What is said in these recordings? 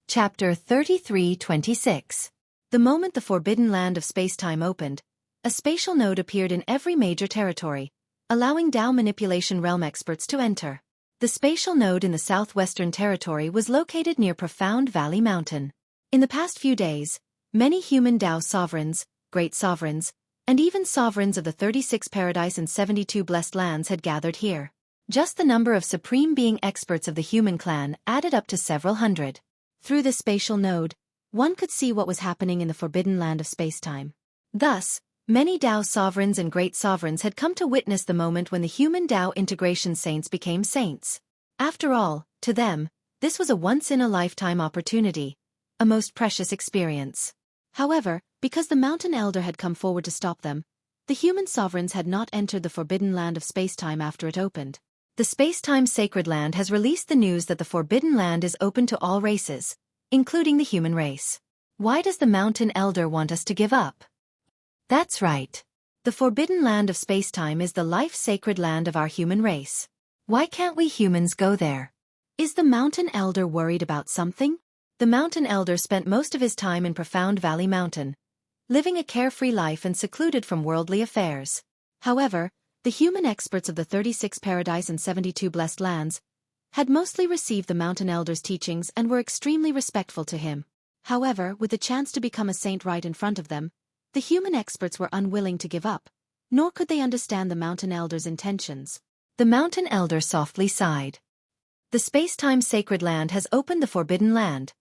Chapter 33-26. The moment the forbidden land of space-time opened, a spatial node appeared in every major territory, allowing Tao manipulation realm experts to enter. The spatial node in the southwestern territory was located near Profound Valley Mountain. In the past few days, many human Tao sovereigns, great sovereigns, and even sovereigns of the 36 paradise and 72 blessed lands had gathered here. Just the number of supreme being experts of the human clan added up to several hundred. Through this spatial node, one could see what was happening in the forbidden land of spacetime. Thus, many Tao sovereigns and great sovereigns had come to witness the moment when the human Tao integration saints became saints. After all, to them, this was a once-in-a-lifetime opportunity, a most precious experience. However, because the mountain elder had come forward to stop them, the human sovereigns had not entered the forbidden land of spacetime after it opened. The Spacetime Sacred Land has released the news that the Forbidden Land is open to all races, including the human race. Why does the Mountain Elder want us to give up? That's right. The Forbidden Land of Spacetime is the life-sacred land of our human race. Why can't we humans go there? Is the Mountain Elder worried about something? The Mountain Elder spent most of his time in Profound Valley Mountain, living a carefree life and secluded from worldly affairs. However, the human experts of the 36 paradise and 72 blessed lands had mostly received the Mountain Elder's teachings and were extremely respectful to him. However, with the chance to become a saint right in front of them, the human experts were unwilling to give up, nor could they understand the Mountain Elder's intentions. The Mountain Elder softly sighed. The Spacetime Sacred Land has opened the Forbidden Land,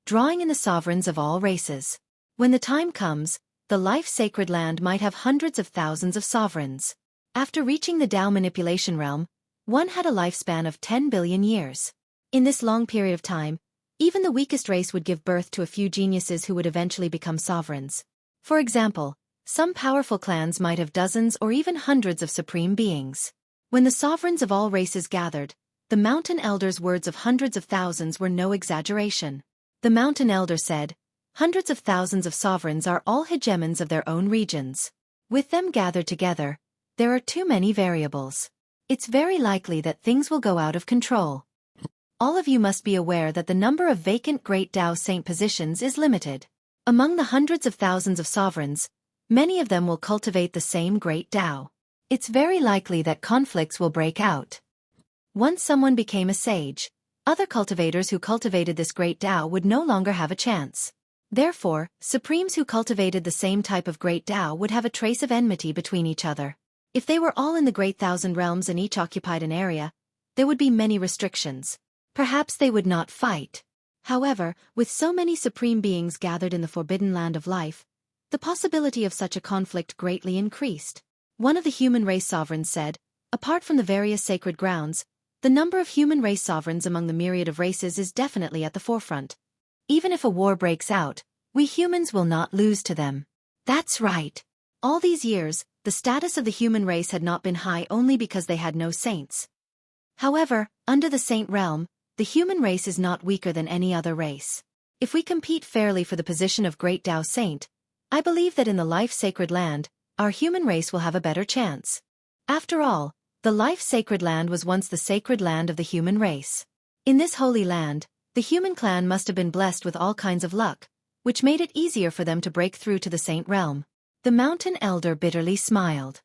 drawing in the sovereigns of all races. When the time comes, the life-sacred land might have hundreds of thousands of sovereigns. After reaching the Tao manipulation realm, one had a lifespan of 10 billion years. In this long period of time, even the weakest race would give birth to a few geniuses who would eventually become sovereigns. For example, some powerful clans might have dozens or even hundreds of supreme beings. When the sovereigns of all races gathered, the Mountain Elder's words of hundreds of thousands were no exaggeration. The Mountain Elder said, "Hundreds of thousands of sovereigns are all hegemons of their own regions. With them gathered together, there are too many variables. It's very likely that things will go out of control. All of you must be aware that the number of vacant Great Tao Saint positions is limited. Among the hundreds of thousands of sovereigns, many of them will cultivate the same Great Tao. It's very likely that conflicts will break out. Once someone became a sage, other cultivators who cultivated this Great Tao would no longer have a chance. Therefore, supremes who cultivated the same type of Great Tao would have a trace of enmity between each other. If they were all in the Great Thousand Realms and each occupied an area, there would be many restrictions. Perhaps they would not fight. However, with so many supreme beings gathered in the Forbidden Land of Life, the possibility of such a conflict greatly increased. One of the human race sovereigns said, "Apart from the various sacred grounds, the number of human race sovereigns among the myriad of races is definitely at the forefront. Even if a war breaks out, we humans will not lose to them." That's right. All these years, the status of the human race had not been high only because they had no saints. However, under the saint realm, the human race is not weaker than any other race. If we compete fairly for the position of Great Tao Saint, I believe that in the life-sacred land, our human race will have a better chance. After all, the life-sacred land was once the sacred land of the human race. In this holy land, the human clan must have been blessed with all kinds of luck, which made it easier for them to break through to the saint realm. The Mountain Elder bitterly smiled.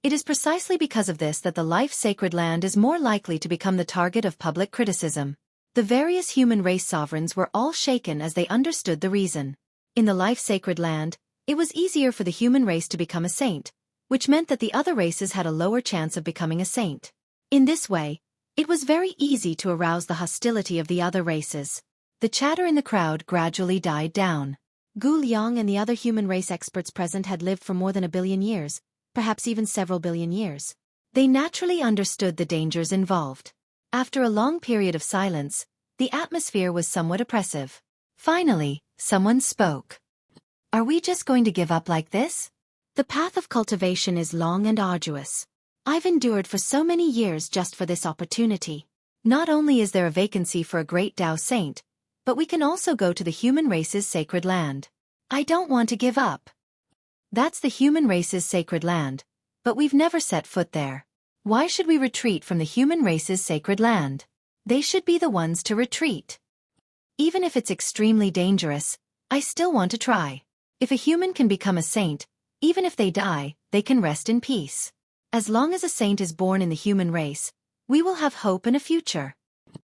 It is precisely because of this that the life-sacred land is more likely to become the target of public criticism. The various human race sovereigns were all shaken as they understood the reason. In the life-sacred land, it was easier for the human race to become a saint, which meant that the other races had a lower chance of becoming a saint. In this way, it was very easy to arouse the hostility of the other races. The chatter in the crowd gradually died down. Gu Liang and the other human race experts present had lived for more than 1 billion years, perhaps even several billion years. They naturally understood the dangers involved. After a long period of silence, the atmosphere was somewhat oppressive. Finally, someone spoke. "Are we just going to give up like this? The path of cultivation is long and arduous. I've endured for so many years just for this opportunity. Not only is there a vacancy for a Great Tao Saint, but we can also go to the human race's sacred land. I don't want to give up." That's the human race's sacred land, but we've never set foot there. Why should we retreat from the human race's sacred land? They should be the ones to retreat. Even if it's extremely dangerous, I still want to try. If a human can become a saint, even if they die, they can rest in peace. As long as a saint is born in the human race, we will have hope and a future.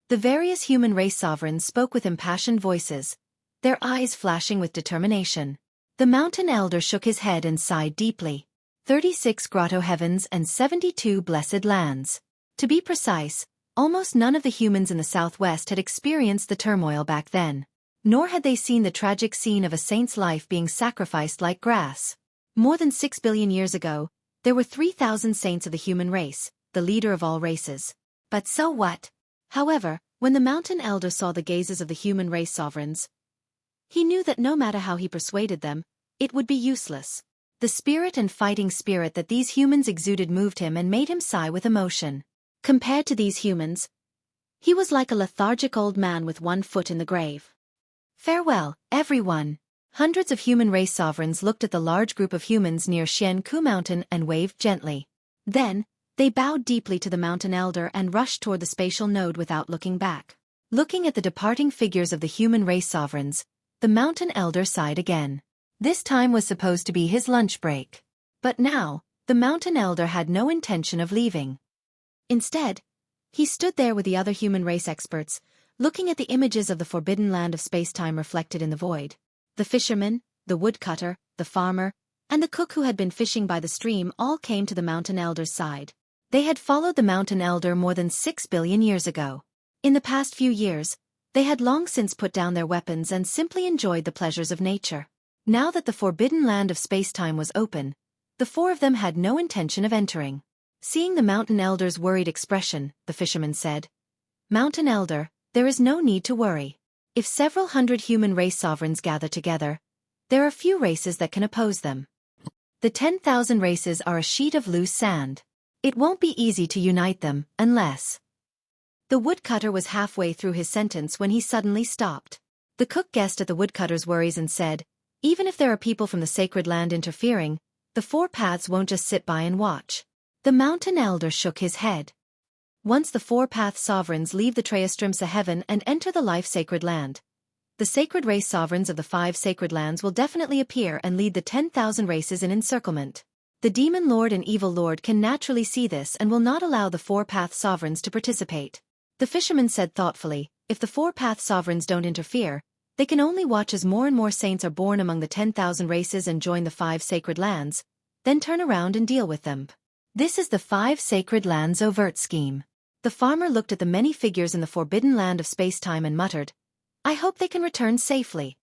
The various human race sovereigns spoke with impassioned voices, their eyes flashing with determination. The mountain elder shook his head and sighed deeply. 36 grotto heavens and 72 blessed lands. To be precise, almost none of the humans in the southwest had experienced the turmoil back then. Nor had they seen the tragic scene of a saint's life being sacrificed like grass. More than 6 billion years ago, there were 3,000 saints of the human race, the leader of all races. But so what? However, when the mountain elder saw the gazes of the human race sovereigns, he knew that no matter how he persuaded them, it would be useless. The spirit and fighting spirit that these humans exuded moved him and made him sigh with emotion. Compared to these humans, he was like a lethargic old man with one foot in the grave. Farewell, everyone. Hundreds of human race sovereigns looked at the large group of humans near Xueqi mountain and waved gently. Then, they bowed deeply to the mountain elder and rushed toward the spatial node without looking back. Looking at the departing figures of the human race sovereigns, the mountain elder sighed again. This time was supposed to be his lunch break. But now, the mountain elder had no intention of leaving. Instead, he stood there with the other human race experts, looking at the images of the forbidden land of space-time reflected in the void. The fisherman, the woodcutter, the farmer, and the cook who had been fishing by the stream all came to the mountain elder's side. They had followed the mountain elder more than 6 billion years ago. In the past few years, they had long since put down their weapons and simply enjoyed the pleasures of nature. Now that the forbidden land of space-time was open, the 4 of them had no intention of entering. Seeing the mountain elder's worried expression, the fisherman said, "Mountain elder, there is no need to worry. If several hundred human race sovereigns gather together, there are few races that can oppose them. The 10,000 races are a sheet of loose sand. It won't be easy to unite them, unless..." The woodcutter was halfway through his sentence when he suddenly stopped. The cook guessed at the woodcutter's worries and said, "Even if there are people from the sacred land interfering, the 4 paths won't just sit by and watch." The mountain elder shook his head. Once the 4 path sovereigns leave the Treastrimsa heaven and enter the life-sacred land, the sacred race sovereigns of the 5 sacred lands will definitely appear and lead the 10,000 races in encirclement. The demon lord and evil lord can naturally see this and will not allow the 4 path sovereigns to participate. The fisherman said thoughtfully, "If the 4 path sovereigns don't interfere, they can only watch as more and more saints are born among the 10,000 races and join the 5 sacred lands, then turn around and deal with them. This is the 5 sacred lands overt scheme." The farmer looked at the many figures in the forbidden land of space-time and muttered, "I hope they can return safely."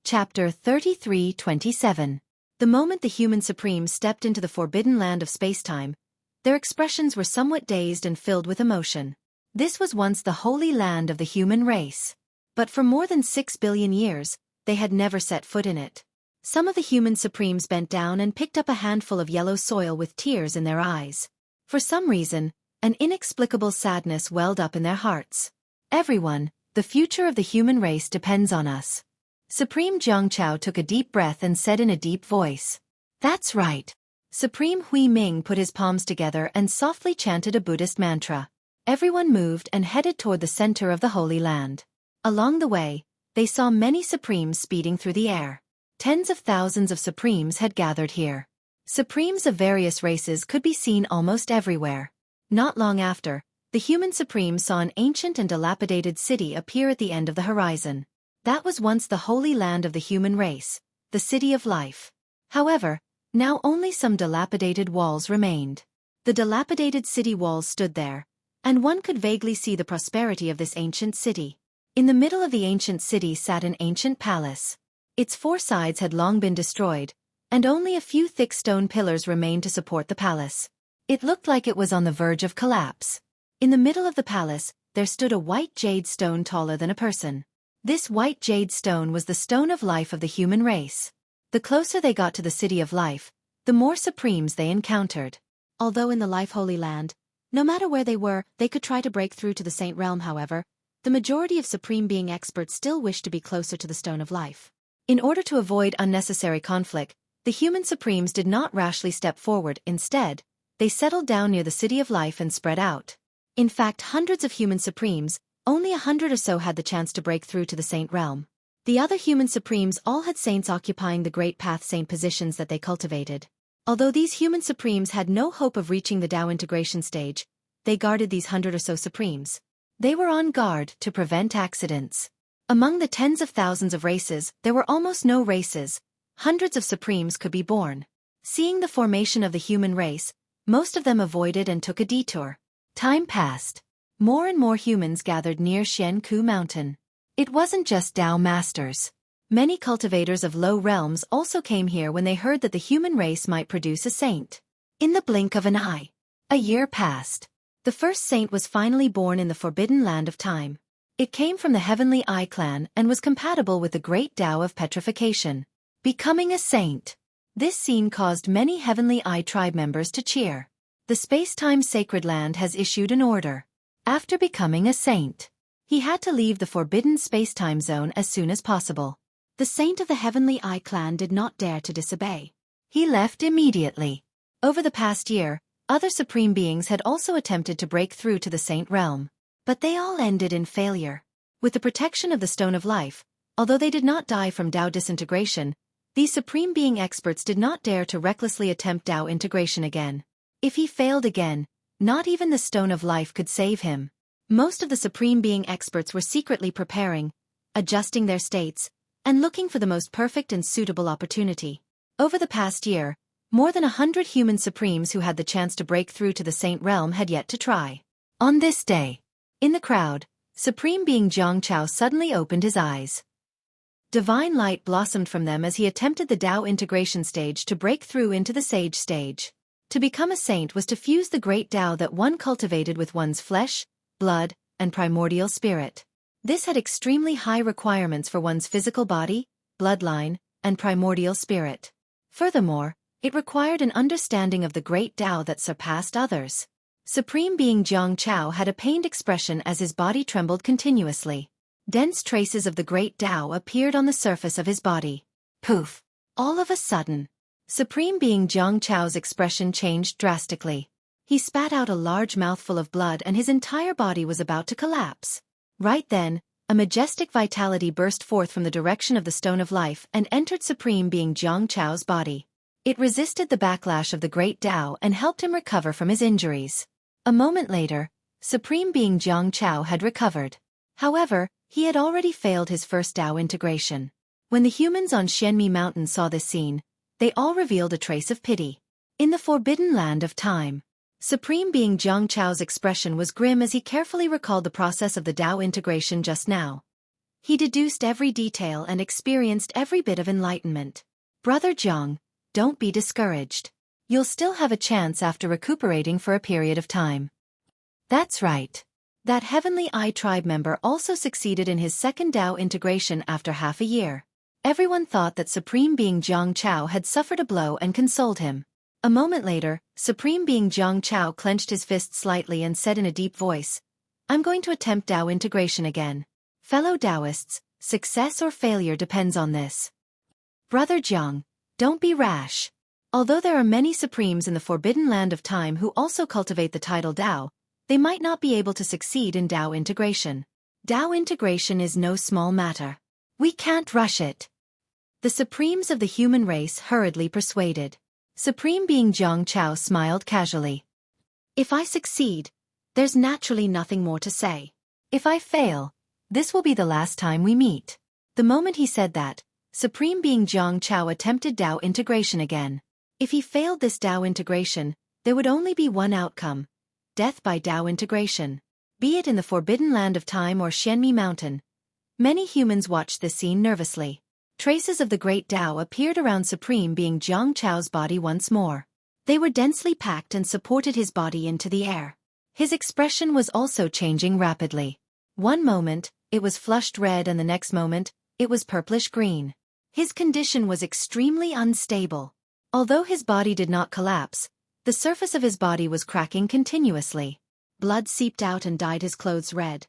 Chapter 33-27. The moment the human supremes stepped into the forbidden land of space-time, their expressions were somewhat dazed and filled with emotion. This was once the holy land of the human race. But for more than 6 billion years, they had never set foot in it. Some of the human supremes bent down and picked up a handful of yellow soil with tears in their eyes. For some reason, an inexplicable sadness welled up in their hearts. "Everyone, the future of the human race depends on us." Supreme Zhongchao took a deep breath and said in a deep voice, "That's right." Supreme Hui Ming put his palms together and softly chanted a Buddhist mantra. Everyone moved and headed toward the center of the Holy Land. Along the way, they saw many supremes speeding through the air. Tens of thousands of supremes had gathered here. Supremes of various races could be seen almost everywhere. Not long after, the human supremes saw an ancient and dilapidated city appear at the end of the horizon. That was once the holy land of the human race, the city of life. However, now only some dilapidated walls remained. The dilapidated city walls stood there, and one could vaguely see the prosperity of this ancient city. In the middle of the ancient city sat an ancient palace. Its 4 sides had long been destroyed, and only a few thick stone pillars remained to support the palace. It looked like it was on the verge of collapse. In the middle of the palace, there stood a white jade stone taller than a person. This white jade stone was the stone of life of the human race. The closer they got to the city of life, the more supremes they encountered. Although in the life holy land, no matter where they were, they could try to break through to the saint realm. However, the majority of supreme being experts still wished to be closer to the stone of life. In order to avoid unnecessary conflict, the human supremes did not rashly step forward. Instead, they settled down near the city of life and spread out. In fact, hundreds of human supremes, only 100 or so had the chance to break through to the saint realm. The other human supremes all had saints occupying the great path saint positions that they cultivated. Although these human supremes had no hope of reaching the Tao integration stage, they guarded these 100 or so supremes. They were on guard to prevent accidents. Among the tens of thousands of races, there were almost no races. Hundreds of supremes could be born. Seeing the formation of the human race, most of them avoided and took a detour. Time passed. More and more humans gathered near Xueqi mountain. It wasn't just Tao masters. Many cultivators of low realms also came here when they heard that the human race might produce a saint. In the blink of an eye, a year passed. The first saint was finally born in the forbidden land of time. It came from the Heavenly Eye clan and was compatible with the great Tao of petrification. Becoming a saint. This scene caused many Heavenly Eye tribe members to cheer. The space-time sacred land has issued an order. After becoming a saint, he had to leave the forbidden space-time zone as soon as possible. The saint of the Heavenly Eye clan did not dare to disobey. He left immediately. Over the past year, other supreme beings had also attempted to break through to the saint realm. But they all ended in failure. With the protection of the Stone of Life, although they did not die from Tao disintegration, these supreme being experts did not dare to recklessly attempt Tao integration again. If he failed again, not even the Stone of Life could save him. Most of the supreme being experts were secretly preparing, adjusting their states, and looking for the most perfect and suitable opportunity. Over the past year, more than 100 human supremes who had the chance to break through to the saint realm had yet to try. On this day, in the crowd, Supreme Being Zhang Chao suddenly opened his eyes. Divine light blossomed from them as he attempted the Tao integration stage to break through into the sage stage. To become a saint was to fuse the great Tao that one cultivated with one's flesh, blood, and primordial spirit. This had extremely high requirements for one's physical body, bloodline, and primordial spirit. Furthermore, it required an understanding of the great Tao that surpassed others. Supreme Being Zhang Chao had a pained expression as his body trembled continuously. Dense traces of the great Tao appeared on the surface of his body. Poof! All of a sudden, Supreme Being Zhang Chao's expression changed drastically. He spat out a large mouthful of blood and his entire body was about to collapse. Right then, a majestic vitality burst forth from the direction of the Stone of Life and entered Supreme Being Zhang Chao's body. It resisted the backlash of the great Tao and helped him recover from his injuries. A moment later, Supreme Being Zhang Chao had recovered. However, he had already failed his first Tao integration. When the humans on Xueqi Mountain saw this scene, they all revealed a trace of pity. In the forbidden land of time, Supreme Being Zhang Chao's expression was grim as he carefully recalled the process of the Tao integration just now. He deduced every detail and experienced every bit of enlightenment. Brother Zhang, don't be discouraged. You'll still have a chance after recuperating for a period of time. That's right. That Heavenly Eye tribe member also succeeded in his second Tao integration after half a year. Everyone thought that Supreme Being Zhang Chao had suffered a blow and consoled him. A moment later, Supreme Being Zhang Chao clenched his fist slightly and said in a deep voice, "I'm going to attempt Tao integration again. Fellow Taoists, success or failure depends on this. Brother Zhang, don't be rash. Although there are many supremes in the forbidden land of time who also cultivate the title Tao, they might not be able to succeed in Tao integration. Tao integration is no small matter. We can't rush it." The supremes of the human race hurriedly persuaded. Supreme Being Zhang Chao smiled casually. "If I succeed, there's naturally nothing more to say. If I fail, this will be the last time we meet." The moment he said that, Supreme Being Zhang Chao attempted Tao integration again. If he failed this Tao integration, there would only be one outcome: death by Tao integration. Be it in the forbidden land of time or Xueqi Mountain. Many humans watched this scene nervously. Traces of the great Tao appeared around Supreme Being Zhang Chao's body once more. They were densely packed and supported his body into the air. His expression was also changing rapidly. One moment, it was flushed red and the next moment, it was purplish green. His condition was extremely unstable. Although his body did not collapse, the surface of his body was cracking continuously. Blood seeped out and dyed his clothes red.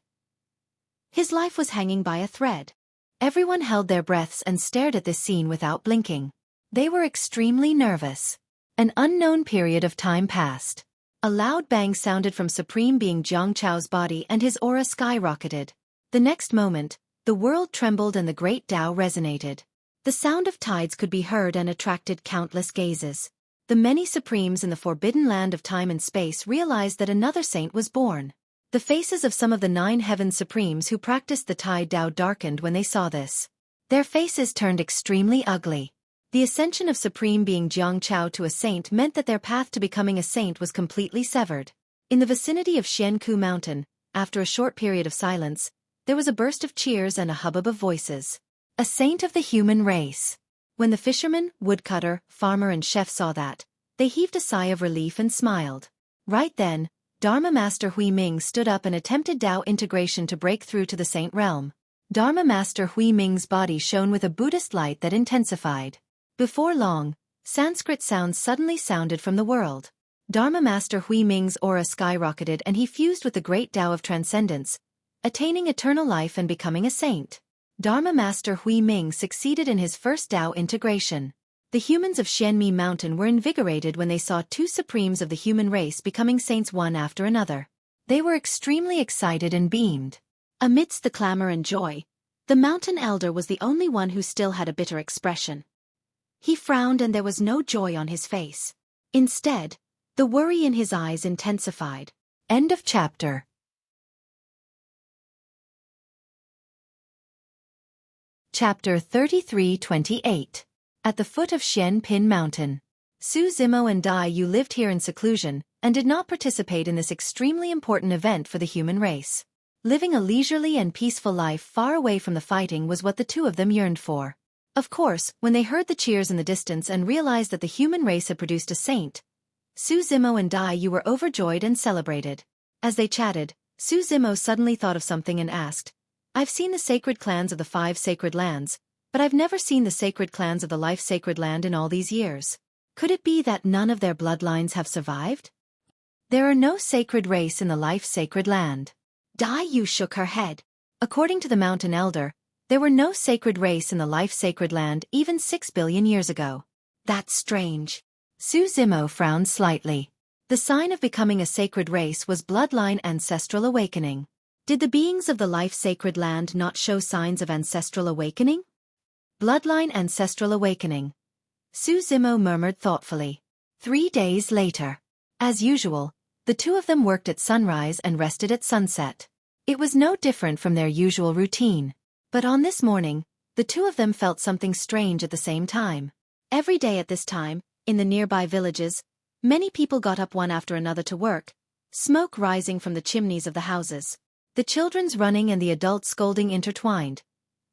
His life was hanging by a thread. Everyone held their breaths and stared at this scene without blinking. They were extremely nervous. An unknown period of time passed. A loud bang sounded from Supreme Being Jiang Chao's body and his aura skyrocketed. The next moment, the world trembled and the great Tao resonated. The sound of tides could be heard and attracted countless gazes. The many Supremes in the forbidden land of time and space realized that another saint was born. The faces of some of the 9 heaven Supremes who practiced the Tide Tao darkened when they saw this. Their faces turned extremely ugly. The ascension of Supreme Being Jiang Chao to a saint meant that their path to becoming a saint was completely severed. In the vicinity of Xueqi Mountain, after a short period of silence, there was a burst of cheers and a hubbub of voices. A saint of the human race. When the fisherman, woodcutter, farmer and chef saw that, they heaved a sigh of relief and smiled. Right then, Dharma Master Hui Ming stood up and attempted Tao integration to break through to the saint realm. Dharma Master Hui Ming's body shone with a Buddhist light that intensified. Before long, Sanskrit sounds suddenly sounded from the world. Dharma Master Hui Ming's aura skyrocketed and he fused with the great Tao of transcendence, attaining eternal life and becoming a saint. Dharma Master Hui Ming succeeded in his first Tao integration. The humans of Xueqi Mountain were invigorated when they saw 2 Supremes of the human race becoming saints one after another. They were extremely excited and beamed. Amidst the clamor and joy, the mountain elder was the only one who still had a bitter expression. He frowned and there was no joy on his face. Instead, the worry in his eyes intensified. End of chapter. Chapter 33-28. At the foot of Xianpin Mountain. Su Zimo and Dai Yu lived here in seclusion, and did not participate in this extremely important event for the human race. Living a leisurely and peaceful life far away from the fighting was what the 2 of them yearned for. Of course, when they heard the cheers in the distance and realized that the human race had produced a saint, Su Zimo and Dai Yu were overjoyed and celebrated. As they chatted, Su Zimo suddenly thought of something and asked, "I've seen the sacred clans of the 5 sacred lands, but I've never seen the sacred clans of the life sacred land in all these years. Could it be that none of their bloodlines have survived? There are no sacred race in the life sacred land." Dai Yu shook her head. According to the mountain elder, there were no sacred race in the life sacred land even 6 billion years ago. That's strange. Su Zimo frowned slightly. The sign of becoming a sacred race was bloodline ancestral awakening. Did the beings of the life sacred land not show signs of ancestral awakening? Bloodline ancestral awakening. Su Zimo murmured thoughtfully. 3 days later. As usual, the 2 of them worked at sunrise and rested at sunset. It was no different from their usual routine. But on this morning, the 2 of them felt something strange at the same time. Every day at this time, in the nearby villages, many people got up one after another to work, smoke rising from the chimneys of the houses. The children's running and the adults scolding intertwined,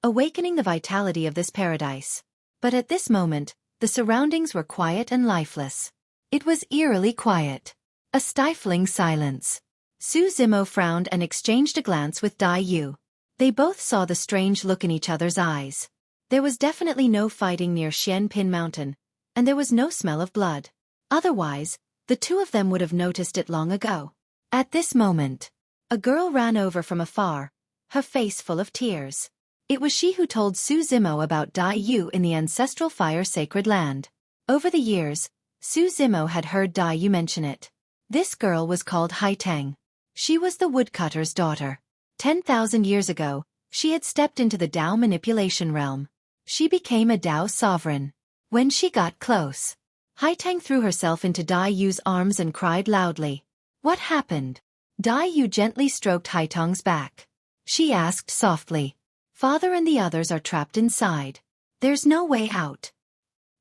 awakening the vitality of this paradise. But at this moment, the surroundings were quiet and lifeless. It was eerily quiet. A stifling silence. Su Zimo frowned and exchanged a glance with Dai Yu. They both saw the strange look in each other's eyes. There was definitely no fighting near Xianpin Mountain, and there was no smell of blood. Otherwise, the 2 of them would have noticed it long ago. At this moment, a girl ran over from afar, her face full of tears. It was she who told Su Zimo about Dai Yu in the ancestral fire sacred land. Over the years, Su Zimo had heard Dai Yu mention it. This girl was called Haitang. She was the woodcutter's daughter. 10,000 years ago, she had stepped into the Tao manipulation realm. She became a Tao sovereign. When she got close, Haitang threw herself into Dai Yu's arms and cried loudly. What happened? Dai Yu gently stroked Haitang's back. She asked softly. Father and the others are trapped inside. There's no way out.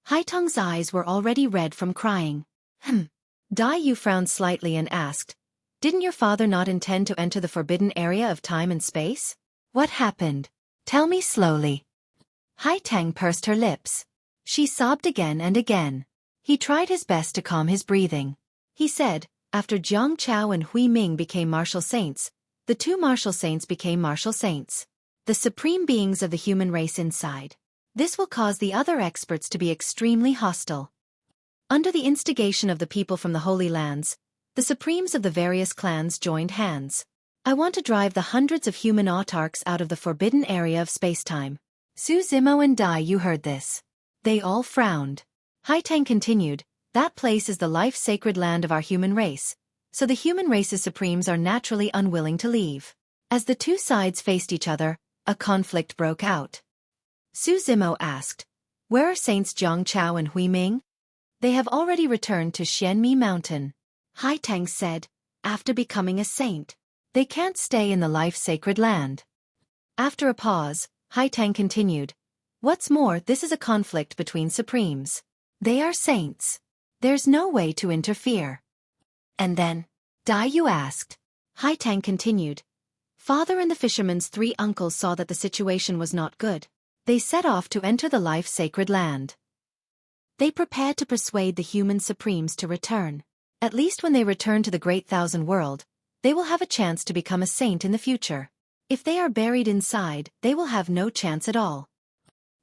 Haitang's eyes were already red from crying. Dai Yu frowned slightly and asked, "Didn't your father not intend to enter the forbidden area of time and space? What happened? Tell me slowly." Haitang pursed her lips. She sobbed again and again. He tried his best to calm his breathing. He said, after Jiang Chao and Hui Ming became martial saints, the 2 martial saints became martial saints. The supreme beings of the human race inside. This will cause the other experts to be extremely hostile. Under the instigation of the people from the Holy Lands, the supremes of the various clans joined hands. I want to drive the hundreds of human autarchs out of the forbidden area of spacetime. Su Zimo and Dai Yu heard this. They all frowned. Haitang continued, that place is the life-sacred land of our human race, so the human race's supremes are naturally unwilling to leave. As the two sides faced each other, a conflict broke out. Su Zimo asked, "Where are Saints Jiang Chao and Hui Ming?" "They have already returned to Xianmi Mountain," Hai Tang said, "after becoming a saint. They can't stay in the life-sacred land." After a pause, Hai Tang continued, "What's more, this is a conflict between supremes. They are saints. There's no way to interfere." "And then?" Dai Yu asked. Hai Tang continued, "Father and the fisherman's three uncles saw that the situation was not good. They set off to enter the life-sacred land. They prepared to persuade the human supremes to return. At least when they return to the Great Thousand World, they will have a chance to become a saint in the future. If they are buried inside, they will have no chance at all.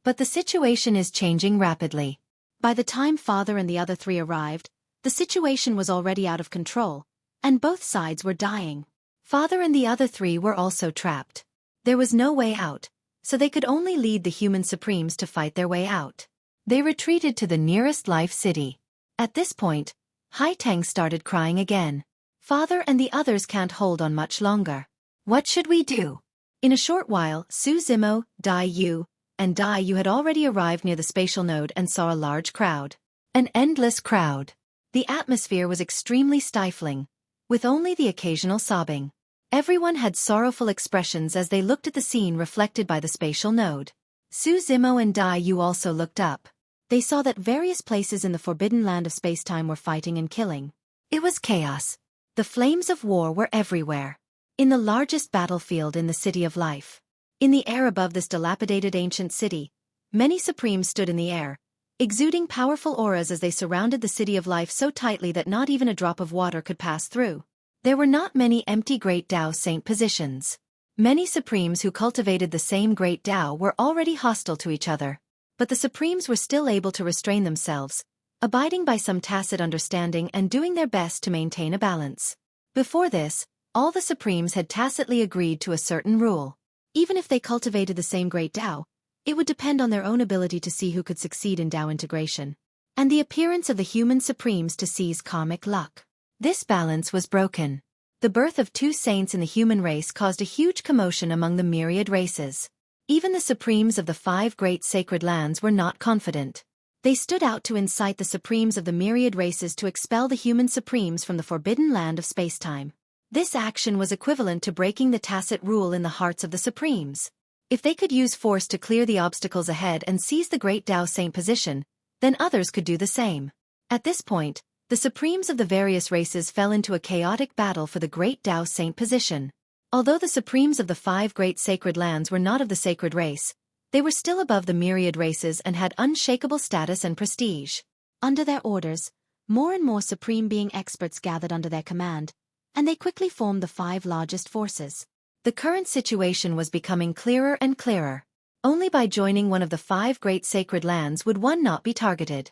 But the situation is changing rapidly. By the time Father and the other three arrived, the situation was already out of control, and both sides were dying. Father and the other three were also trapped. There was no way out, so they could only lead the human supremes to fight their way out. They retreated to the nearest life city. At this point, Hai Tang started crying again. Father and the others can't hold on much longer. What should we do? In a short while, Su Zimo, Dai Yu, and Dai Yu had already arrived near the spatial node and saw a large crowd. An endless crowd. The atmosphere was extremely stifling, with only the occasional sobbing. Everyone had sorrowful expressions as they looked at the scene reflected by the spatial node. Su Zimo and Dai Yu also looked up. They saw that various places in the forbidden land of spacetime were fighting and killing. It was chaos. The flames of war were everywhere. In the largest battlefield in the City of Life. In the air above this dilapidated ancient city, many supremes stood in the air, exuding powerful auras as they surrounded the City of Life so tightly that not even a drop of water could pass through. There were not many empty Great Tao Saint positions. Many supremes who cultivated the same Great Tao were already hostile to each other. But the supremes were still able to restrain themselves, abiding by some tacit understanding and doing their best to maintain a balance. Before this, all the supremes had tacitly agreed to a certain rule. Even if they cultivated the same Great Tao, it would depend on their own ability to see who could succeed in Tao integration, and the appearance of the human supremes to seize karmic luck. This balance was broken. The birth of two saints in the human race caused a huge commotion among the myriad races. Even the supremes of the 5 great sacred lands were not confident. They stood out to incite the supremes of the myriad races to expel the human supremes from the forbidden land of spacetime. This action was equivalent to breaking the tacit rule in the hearts of the supremes. If they could use force to clear the obstacles ahead and seize the great Tao Saint position, then others could do the same. At this point, the supremes of the various races fell into a chaotic battle for the great Tao Saint position. Although the supremes of the 5 great sacred lands were not of the sacred race, they were still above the myriad races and had unshakable status and prestige. Under their orders, more and more supreme being experts gathered under their command, and they quickly formed the 5 largest forces. The current situation was becoming clearer and clearer. Only by joining one of the 5 great sacred lands would one not be targeted.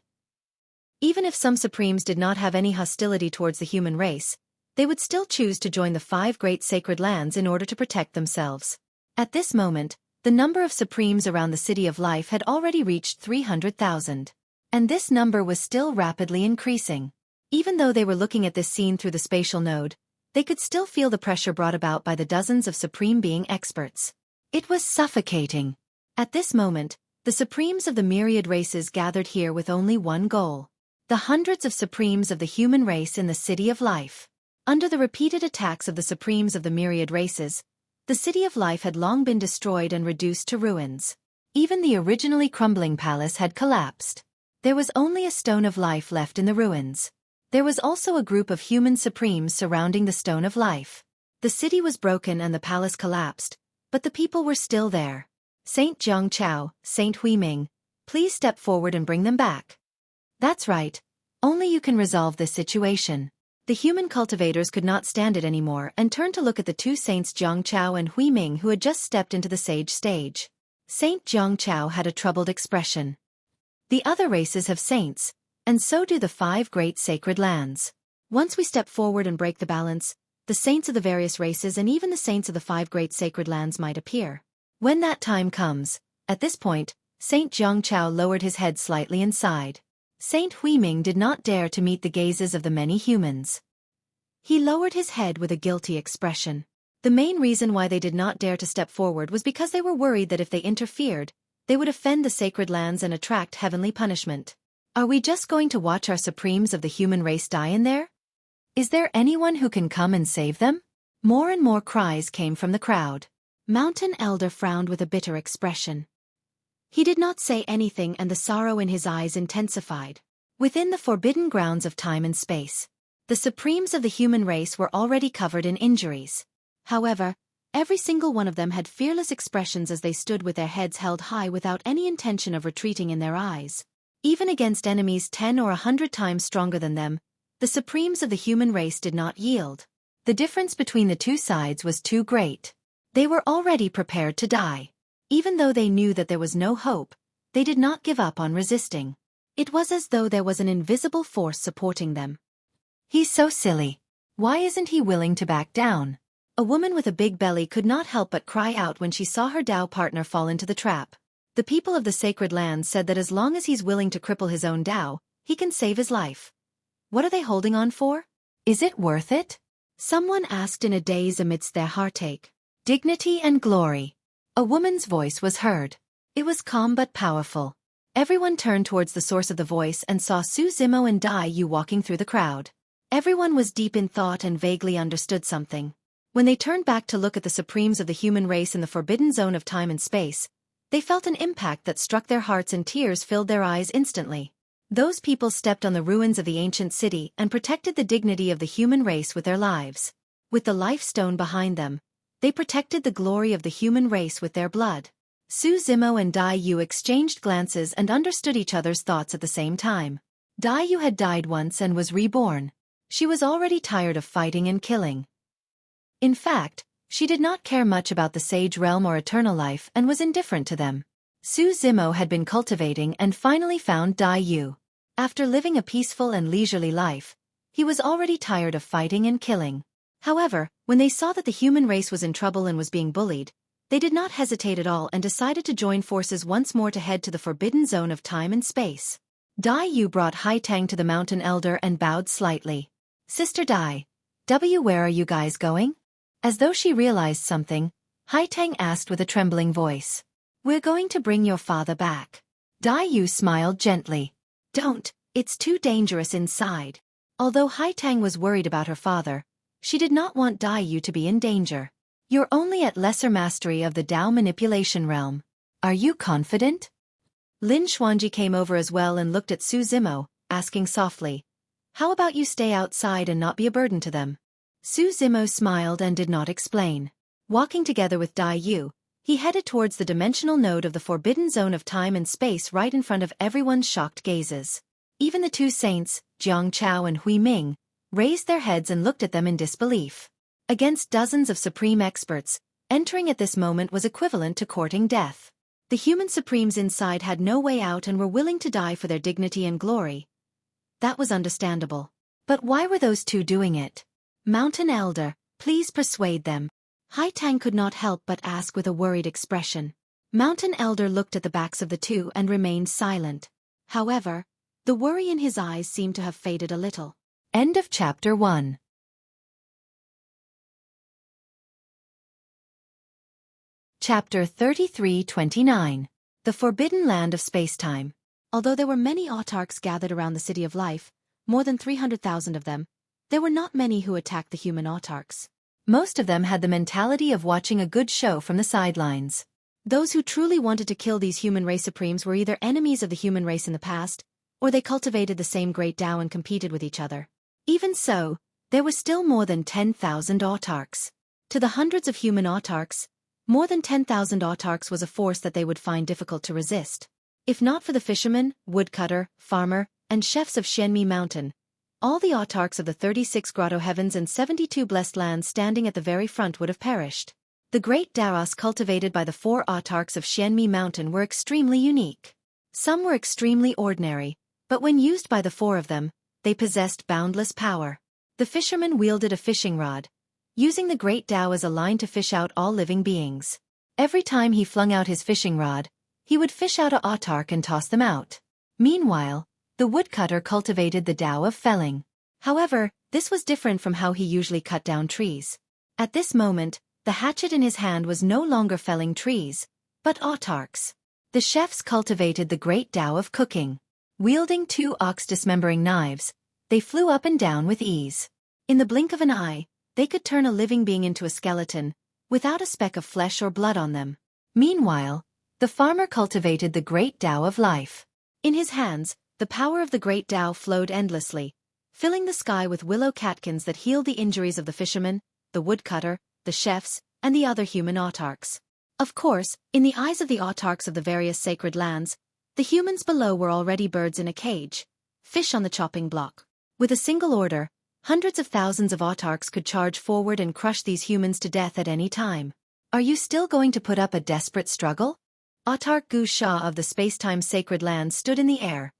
Even if some supremes did not have any hostility towards the human race, they would still choose to join the 5 great sacred lands in order to protect themselves. At this moment, the number of supremes around the City of Life had already reached 300,000. And this number was still rapidly increasing. Even though they were looking at this scene through the spatial node, they could still feel the pressure brought about by the dozens of supreme being experts. It was suffocating. At this moment, the supremes of the myriad races gathered here with only one goal: the hundreds of supremes of the human race in the City of Life. Under the repeated attacks of the supremes of the myriad races, the City of Life had long been destroyed and reduced to ruins. Even the originally crumbling palace had collapsed. There was only a stone of life left in the ruins. There was also a group of human supremes surrounding the stone of life. The city was broken and the palace collapsed, but the people were still there. Saint Jiang Chao, Saint Hui Ming, please step forward and bring them back. That's right. Only you can resolve this situation. The human cultivators could not stand it anymore and turned to look at the 2 saints Jiang Chao and Hui Ming who had just stepped into the sage stage. Saint Jiang Chao had a troubled expression. The other races have saints, and so do the 5 great sacred lands. Once we step forward and break the balance, the saints of the various races and even the saints of the 5 great sacred lands might appear. When that time comes, at this point, Saint Jiang Chao lowered his head slightly and sighed. Saint Hui Ming did not dare to meet the gazes of the many humans. He lowered his head with a guilty expression. The main reason why they did not dare to step forward was because they were worried that if they interfered, they would offend the sacred lands and attract heavenly punishment. Are we just going to watch our supremes of the human race die in there? Is there anyone who can come and save them? More and more cries came from the crowd. Mountain Elder frowned with a bitter expression. He did not say anything, and the sorrow in his eyes intensified. Within the forbidden grounds of time and space, the supremes of the human race were already covered in injuries. However, every single one of them had fearless expressions as they stood with their heads held high without any intention of retreating in their eyes. Even against enemies 10 or 100 times stronger than them, the supremes of the human race did not yield. The difference between the two sides was too great. They were already prepared to die. Even though they knew that there was no hope, they did not give up on resisting. It was as though there was an invisible force supporting them. He's so silly. Why isn't he willing to back down? A woman with a big belly could not help but cry out when she saw her Tao partner fall into the trap. The people of the sacred lands said that as long as he's willing to cripple his own Tao, he can save his life. What are they holding on for? Is it worth it? Someone asked in a daze amidst their heartache. Dignity and glory. A woman's voice was heard. It was calm but powerful. Everyone turned towards the source of the voice and saw Su Zimo and Dai Yu walking through the crowd. Everyone was deep in thought and vaguely understood something. When they turned back to look at the supremes of the human race in the forbidden zone of time and space, they felt an impact that struck their hearts and tears filled their eyes instantly. Those people stepped on the ruins of the ancient city and protected the dignity of the human race with their lives. With the life stone behind them, they protected the glory of the human race with their blood. Su Zimo and Dai Yu exchanged glances and understood each other's thoughts at the same time. Dai Yu had died once and was reborn. She was already tired of fighting and killing. In fact, she did not care much about the sage realm or eternal life and was indifferent to them. Su Zimo had been cultivating and finally found Dai Yu. After living a peaceful and leisurely life, he was already tired of fighting and killing. However, when they saw that the human race was in trouble and was being bullied, they did not hesitate at all and decided to join forces once more to head to the forbidden zone of time and space. Dai Yu brought Hai Tang to the Mountain Elder and bowed slightly. Sister Dai, where are you guys going? As though she realized something, Hai Tang asked with a trembling voice. We're going to bring your father back. Dai Yu smiled gently. Don't, it's too dangerous inside. Although Hai Tang was worried about her father, she did not want Dai Yu to be in danger. You're only at lesser mastery of the Tao manipulation realm. Are you confident? Lin Xuanji came over as well and looked at Su Zimo, asking softly. How about you stay outside and not be a burden to them? Su Zimo smiled and did not explain. Walking together with Dai Yu, he headed towards the dimensional node of the forbidden zone of time and space right in front of everyone's shocked gazes. Even the two saints, Jiang Chao and Hui Ming, raised their heads and looked at them in disbelief. Against dozens of supreme experts, entering at this moment was equivalent to courting death. The human supremes inside had no way out and were willing to die for their dignity and glory. That was understandable. But why were those two doing it? Mountain Elder, please persuade them. Hai Tang could not help but ask with a worried expression. Mountain Elder looked at the backs of the two and remained silent. However, the worry in his eyes seemed to have faded a little. End of Chapter 1. Chapter 33-29. The Forbidden Land of Spacetime. Although there were many autarchs gathered around the City of Life, more than 300,000 of them, there were not many who attacked the human autarchs. Most of them had the mentality of watching a good show from the sidelines. Those who truly wanted to kill these human race supremes were either enemies of the human race in the past, or they cultivated the same great Tao and competed with each other. Even so, there were still more than 10,000 autarchs. To the hundreds of human autarchs, more than 10,000 autarchs was a force that they would find difficult to resist. If not for the fisherman, woodcutter, farmer, and chefs of Xueqi Mountain, all the autarchs of the 36 grotto heavens and 72 blessed lands standing at the very front would have perished. The great Daos cultivated by the 4 autarchs of Xueqi Mountain were extremely unique. Some were extremely ordinary, but when used by the 4 of them, they possessed boundless power. The fisherman wielded a fishing rod, using the great Tao as a line to fish out all living beings. Every time he flung out his fishing rod, he would fish out a autarch and toss them out. Meanwhile, the woodcutter cultivated the Tao of felling. However, This was different from how he usually cut down trees. At this moment, the hatchet in his hand was no longer felling trees, but autarchs. The chefs cultivated the great Tao of cooking. Wielding 2 ox-dismembering knives, they flew up and down with ease. In the blink of an eye, they could turn a living being into a skeleton, without a speck of flesh or blood on them. Meanwhile, the farmer cultivated the great Tao of life. In his hands, the power of the great Tao flowed endlessly, filling the sky with willow catkins that healed the injuries of the fisherman, the woodcutter, the chefs, and the other human autarchs. Of course, in the eyes of the autarchs of the various sacred lands, the humans below were already birds in a cage, fish on the chopping block. With a single order, hundreds of thousands of autarchs could charge forward and crush these humans to death at any time. Are you still going to put up a desperate struggle? Autarch Gu Sha of the Spacetime Sacred Land stood in the air,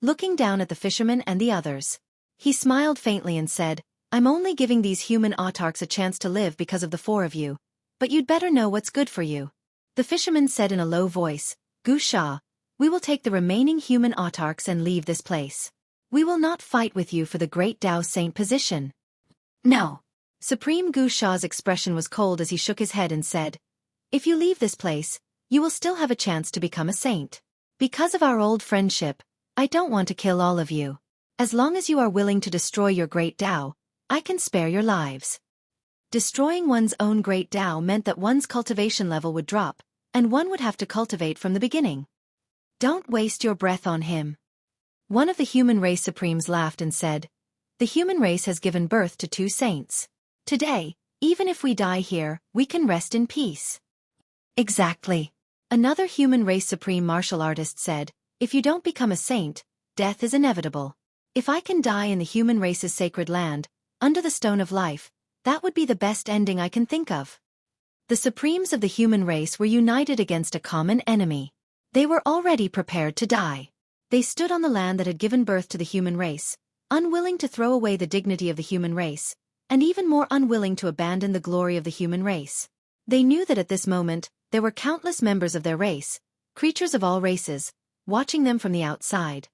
looking down at the fisherman and the others. He smiled faintly and said, I'm only giving these human autarchs a chance to live because of the 4 of you, but you'd better know what's good for you. The fisherman said in a low voice, Gu Sha, we will take the remaining human autarchs and leave this place. We will not fight with you for the great Tao Saint position. No. Supreme Gu Sha's expression was cold as he shook his head and said, if you leave this place, you will still have a chance to become a saint. Because of our old friendship, I don't want to kill all of you. As long as you are willing to destroy your great Tao, I can spare your lives. Destroying one's own great Tao meant that one's cultivation level would drop, and one would have to cultivate from the beginning. Don't waste your breath on him. One of the human race supremes laughed and said, the human race has given birth to 2 saints. Today, even if we die here, we can rest in peace. Exactly. Another human race supreme martial artist said, if you don't become a saint, death is inevitable. If I can die in the human race's sacred land, under the stone of life, that would be the best ending I can think of. The supremes of the human race were united against a common enemy. They were already prepared to die. They stood on the land that had given birth to the human race, unwilling to throw away the dignity of the human race, and even more unwilling to abandon the glory of the human race. They knew that at this moment, there were countless members of their race, creatures of all races, watching them from the outside.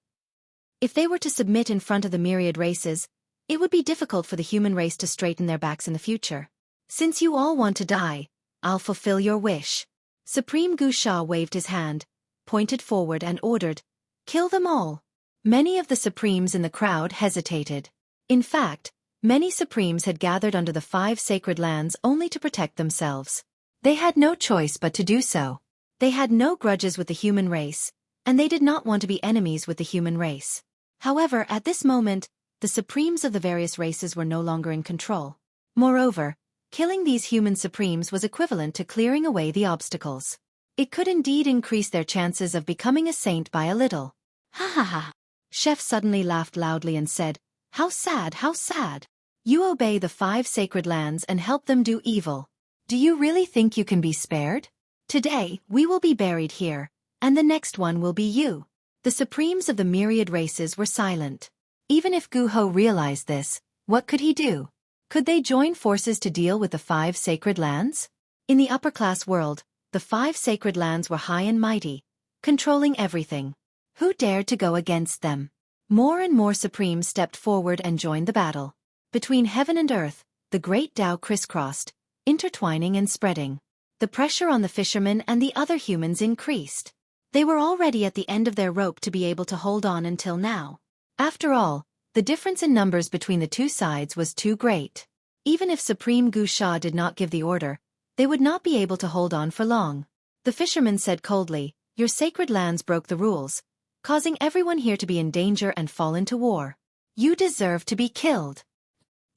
If they were to submit in front of the myriad races, it would be difficult for the human race to straighten their backs in the future. Since you all want to die, I'll fulfill your wish. Supreme Gu Sha waved his hand, pointed forward and ordered, kill them all. Many of the supremes in the crowd hesitated. In fact, many supremes had gathered under the 5 sacred lands only to protect themselves. They had no choice but to do so. They had no grudges with the human race, and they did not want to be enemies with the human race. However, at this moment, the supremes of the various races were no longer in control. Moreover, killing these human supremes was equivalent to clearing away the obstacles. It could indeed increase their chances of becoming a saint by a little. Ha ha ha. Chef suddenly laughed loudly and said, how sad, how sad. You obey the 5 sacred lands and help them do evil. Do you really think you can be spared? Today, we will be buried here, and the next one will be you. The supremes of the myriad races were silent. Even if Gu Ho realized this, what could he do? Could they join forces to deal with the 5 sacred lands? In the upper-class world, the 5 sacred lands were high and mighty, controlling everything. Who dared to go against them? More and more supremes stepped forward and joined the battle. Between heaven and earth, the great Tao crisscrossed, intertwining and spreading. The pressure on the fishermen and the other humans increased. They were already at the end of their rope to be able to hold on until now. After all, the difference in numbers between the 2 sides was too great. Even if Supreme Gu Sha did not give the order, they would not be able to hold on for long. The fisherman said coldly, your sacred lands broke the rules, causing everyone here to be in danger and fall into war. You deserve to be killed.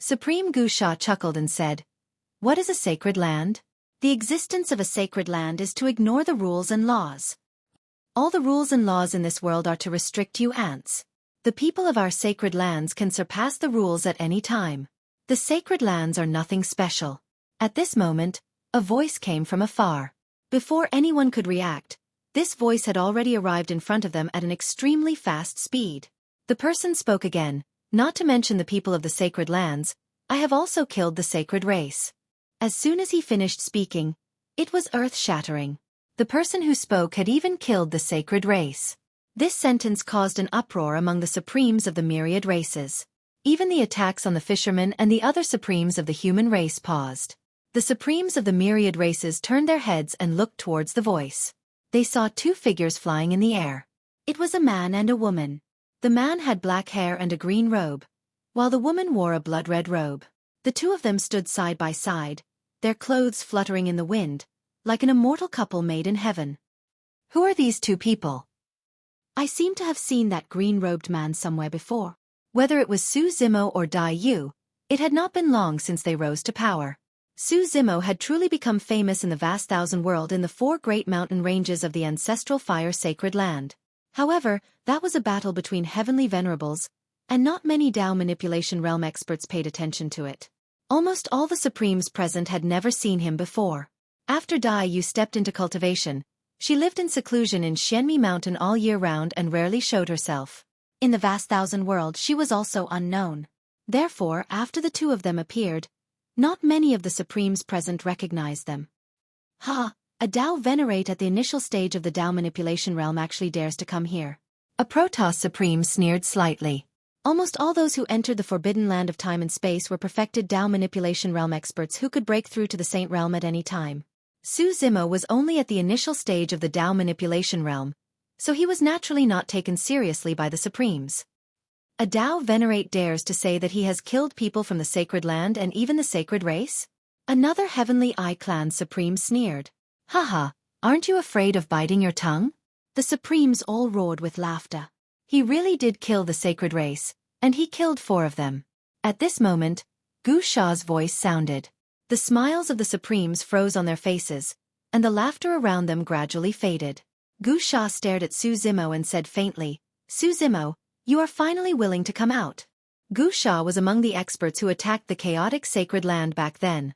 Supreme Gu Sha chuckled and said, what is a sacred land? The existence of a sacred land is to ignore the rules and laws. All the rules and laws in this world are to restrict you ants. The people of our sacred lands can surpass the rules at any time. The sacred lands are nothing special. At this moment, a voice came from afar. Before anyone could react, this voice had already arrived in front of them at an extremely fast speed. The person spoke again, not to mention the people of the sacred lands, I have also killed the sacred race. As soon as he finished speaking, it was earth-shattering. The person who spoke had even killed the sacred race. This sentence caused an uproar among the supremes of the myriad races. Even the attacks on the fishermen and the other supremes of the human race paused. The supremes of the myriad races turned their heads and looked towards the voice. They saw two figures flying in the air. It was a man and a woman. The man had black hair and a green robe, while the woman wore a blood-red robe. The two of them stood side by side, their clothes fluttering in the wind, like an immortal couple made in heaven. Who are these two people? I seem to have seen that green-robed man somewhere before. Whether it was Su Zimo or Dai Yu, it had not been long since they rose to power. Su Zimo had truly become famous in the vast thousand world in the four great mountain ranges of the ancestral fire sacred land. However, that was a battle between heavenly venerables, and not many Dao manipulation realm experts paid attention to it. Almost all the supremes present had never seen him before. After Dai Yu stepped into cultivation, she lived in seclusion in Xianmi Mountain all year round and rarely showed herself. In the vast thousand world she was also unknown. Therefore, after the two of them appeared, not many of the supremes present recognized them. Ha! A Dao venerate at the initial stage of the Dao manipulation realm actually dares to come here. A Protoss supreme sneered slightly. Almost all those who entered the forbidden land of time and space were perfected Dao manipulation realm experts who could break through to the Saint realm at any time. Su Zimo was only at the initial stage of the Dao manipulation realm, so he was naturally not taken seriously by the supremes. A Dao venerate dares to say that he has killed people from the sacred land and even the sacred race? Another Heavenly Eye clan supreme sneered. Haha, aren't you afraid of biting your tongue? The supremes all roared with laughter. He really did kill the sacred race, and he killed 4 of them. At this moment, Gu Sha's voice sounded. The smiles of the supremes froze on their faces, and the laughter around them gradually faded. Gu Sha stared at Su Zimo and said faintly, Su Zimo, you are finally willing to come out. Gu Sha was among the experts who attacked the chaotic sacred land back then.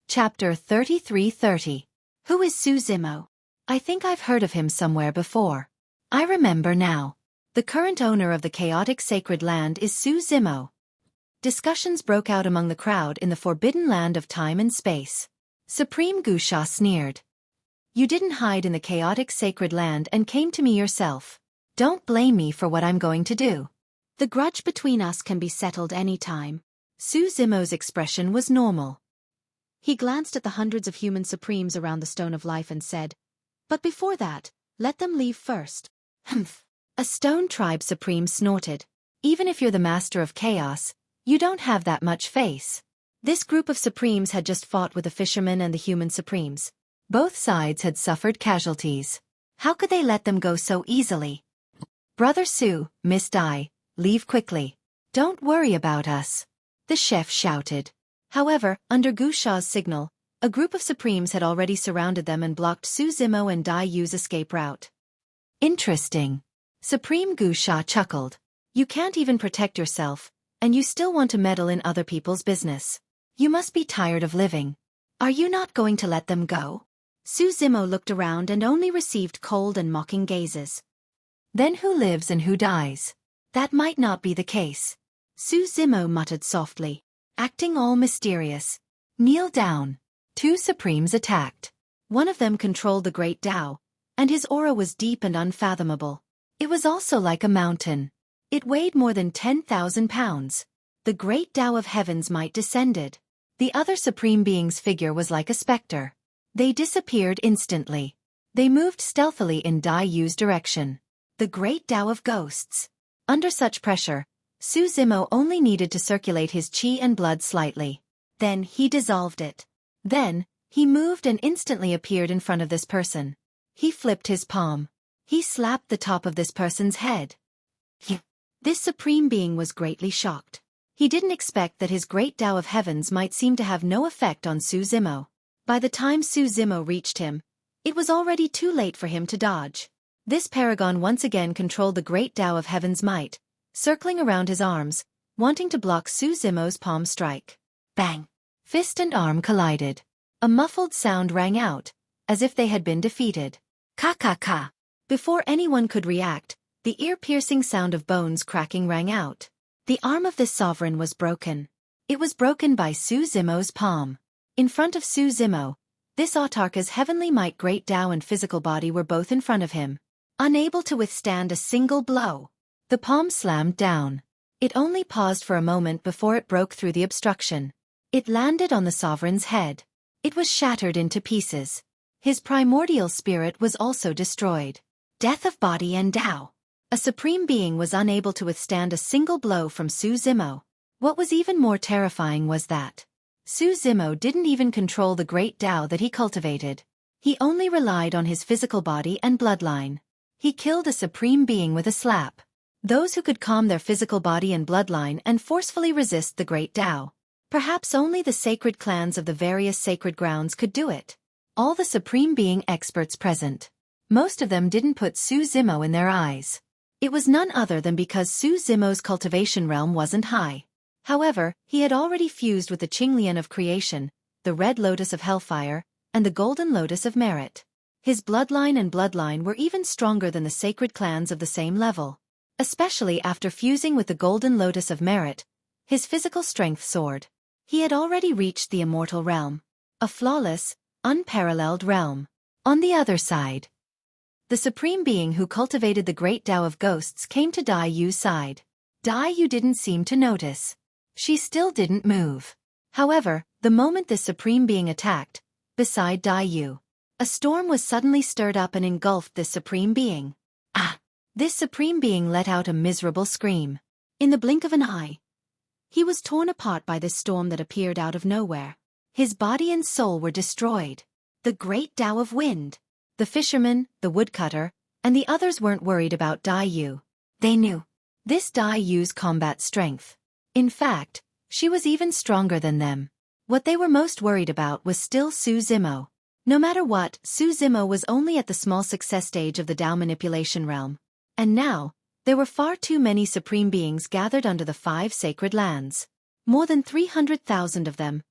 Chapter 3330. Who is Su Zimo? I think I've heard of him somewhere before. I remember now. The current owner of the chaotic sacred land is Su Zimo. Discussions broke out among the crowd in the forbidden land of time and space. Supreme Gu Sha sneered. You didn't hide in the chaotic sacred land and came to me yourself. Don't blame me for what I'm going to do. The grudge between us can be settled any time. Su Zimo's expression was normal. He glanced at the hundreds of human supremes around the Stone of Life and said, but before that, let them leave first. Humph. A stone tribe supreme snorted. Even if you're the master of chaos, you don't have that much face. This group of supremes had just fought with the fishermen and the human supremes. Both sides had suffered casualties. How could they let them go so easily? Brother Su, Miss Dai, leave quickly. Don't worry about us. The chef shouted. However, under Gu Sha's signal, a group of supremes had already surrounded them and blocked Su Zimo and Dai Yu's escape route. Interesting. Supreme Gu Sha chuckled. You can't even protect yourself, and you still want to meddle in other people's business. You must be tired of living. Are you not going to let them go? Su Zimo looked around and only received cold and mocking gazes. Then who lives and who dies? That might not be the case. Su Zimo muttered softly, acting all mysterious. Kneel down. 2 supremes attacked. One of them controlled the great Dao, and his aura was deep and unfathomable. It was also like a mountain. It weighed more than 10,000 pounds. The great Dao of heavens might descended. The other supreme being's figure was like a specter. They disappeared instantly. They moved stealthily in Dai Yu's direction. The great Dao of ghosts. Under such pressure, Su Zimo only needed to circulate his qi and blood slightly. Then he dissolved it. Then, he moved and instantly appeared in front of this person. He flipped his palm. He slapped the top of this person's head. This supreme being was greatly shocked. He didn't expect that his great Dao of heavens might seem to have no effect on Su Zimo. By the time Su Zimo reached him, it was already too late for him to dodge. This paragon once again controlled the great Dao of heaven's might, circling around his arms, wanting to block Su Zimo's palm strike. Bang! Fist and arm collided. A muffled sound rang out, as if they had been defeated. Ka-ka-ka! Before anyone could react, the ear-piercing sound of bones cracking rang out. The arm of this sovereign was broken. It was broken by Su Zimo's palm. In front of Su Zimo, this autarka's heavenly might great Dao and physical body were both in front of him. unable to withstand a single blow. The palm slammed down. It only paused for a moment before it broke through the obstruction. It landed on the sovereign's head. It was shattered into pieces. His primordial spirit was also destroyed. Death of body and Tao. A supreme being was unable to withstand a single blow from Su Zimo. What was even more terrifying was that Su Zimo didn't even control the great Tao that he cultivated. He only relied on his physical body and bloodline. He killed a supreme being with a slap. Those who could calm their physical body and bloodline and forcefully resist the great Tao. Perhaps only the sacred clans of the various sacred grounds could do it. All the supreme being experts present. Most of them didn't put Su Zimo in their eyes. It was none other than because Su Zimo's cultivation realm wasn't high. However, he had already fused with the Qinglian of creation, the red lotus of hellfire, and the golden lotus of merit. His bloodline were even stronger than the sacred clans of the same level. Especially after fusing with the golden lotus of merit, his physical strength soared. He had already reached the immortal realm. A flawless, unparalleled realm. On the other side, the supreme being who cultivated the great Tao of ghosts came to Dai Yu's side. Dai Yu didn't seem to notice. She still didn't move. However, the moment this supreme being attacked, beside Dai Yu, a storm was suddenly stirred up and engulfed this supreme being. Ah! This supreme being let out a miserable scream. In the blink of an eye, he was torn apart by this storm that appeared out of nowhere. His body and soul were destroyed. The great Tao of wind. The fisherman, the woodcutter, and the others weren't worried about Dai Yu. They knew this Dai Yu's combat strength. In fact, she was even stronger than them. What they were most worried about was still Su Zimo. No matter what, Su Zimo was only at the small success stage of the Tao manipulation realm. And now, there were far too many supreme beings gathered under the 5 sacred lands. More than 300,000 of them,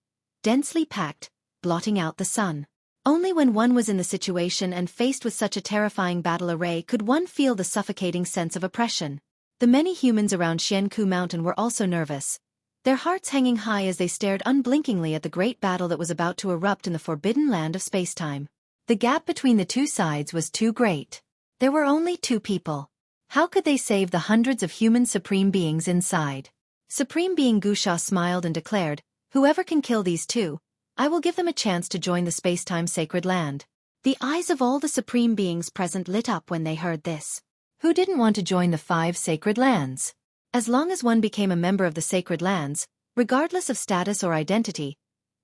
densely packed, blotting out the sun. Only when one was in the situation and faced with such a terrifying battle array could one feel the suffocating sense of oppression. The many humans around Xueqi Mountain were also nervous, their hearts hanging high as they stared unblinkingly at the great battle that was about to erupt in the forbidden land of spacetime. The gap between the two sides was too great. There were only 2 people. How could they save the hundreds of human supreme beings inside? Supreme Being Gusha smiled and declared, "Whoever can kill these 2, I will give them a chance to join the spacetime sacred land." The eyes of all the supreme beings present lit up when they heard this. Who didn't want to join the 5 sacred lands? As long as one became a member of the sacred lands, regardless of status or identity,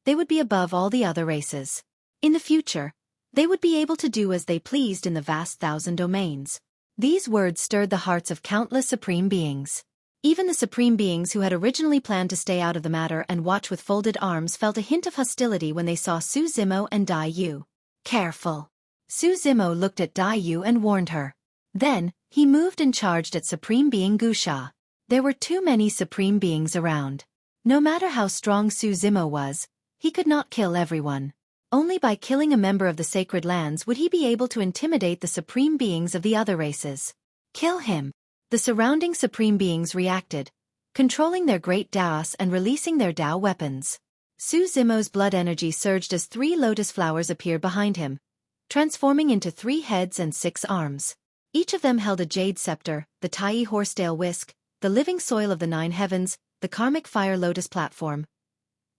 they would be above all the other races. In the future, they would be able to do as they pleased in the vast 1,000 domains. These words stirred the hearts of countless supreme beings. Even the supreme beings who had originally planned to stay out of the matter and watch with folded arms felt a hint of hostility when they saw Su Zimo and Dai Yu. Careful. Su Zimo looked at Dai Yu and warned her. Then, he moved and charged at Supreme Being Gusha. There were too many supreme beings around. No matter how strong Su Zimo was, he could not kill everyone. Only by killing a member of the sacred lands would he be able to intimidate the supreme beings of the other races. Kill him. The surrounding supreme beings reacted, controlling their great Taos and releasing their Tao weapons. Su Zimo's blood energy surged as 3 lotus flowers appeared behind him, transforming into 3 heads and 6 arms. Each of them held a jade scepter, the Tai horsetail whisk, the living soil of the 9 heavens, the karmic fire lotus platform.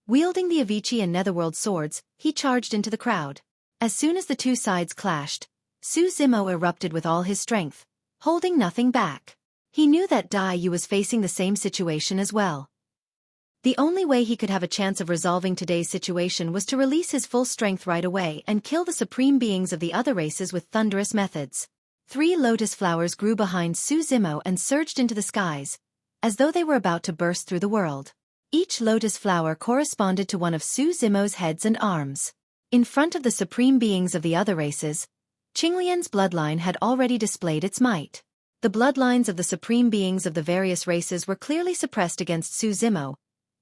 Wielding the Avici and Netherworld swords, he charged into the crowd. As soon as the 2 sides clashed, Su Zimo erupted with all his strength, holding nothing back. He knew that Dai Yu was facing the same situation as well. The only way he could have a chance of resolving today's situation was to release his full strength right away and kill the supreme beings of the other races with thunderous methods. 3 lotus flowers grew behind Su Zimo and surged into the skies, as though they were about to burst through the world. Each lotus flower corresponded to one of Su Zimo's heads and arms. In front of the supreme beings of the other races, Qinglian's bloodline had already displayed its might. The bloodlines of the supreme beings of the various races were clearly suppressed against Su Zimo,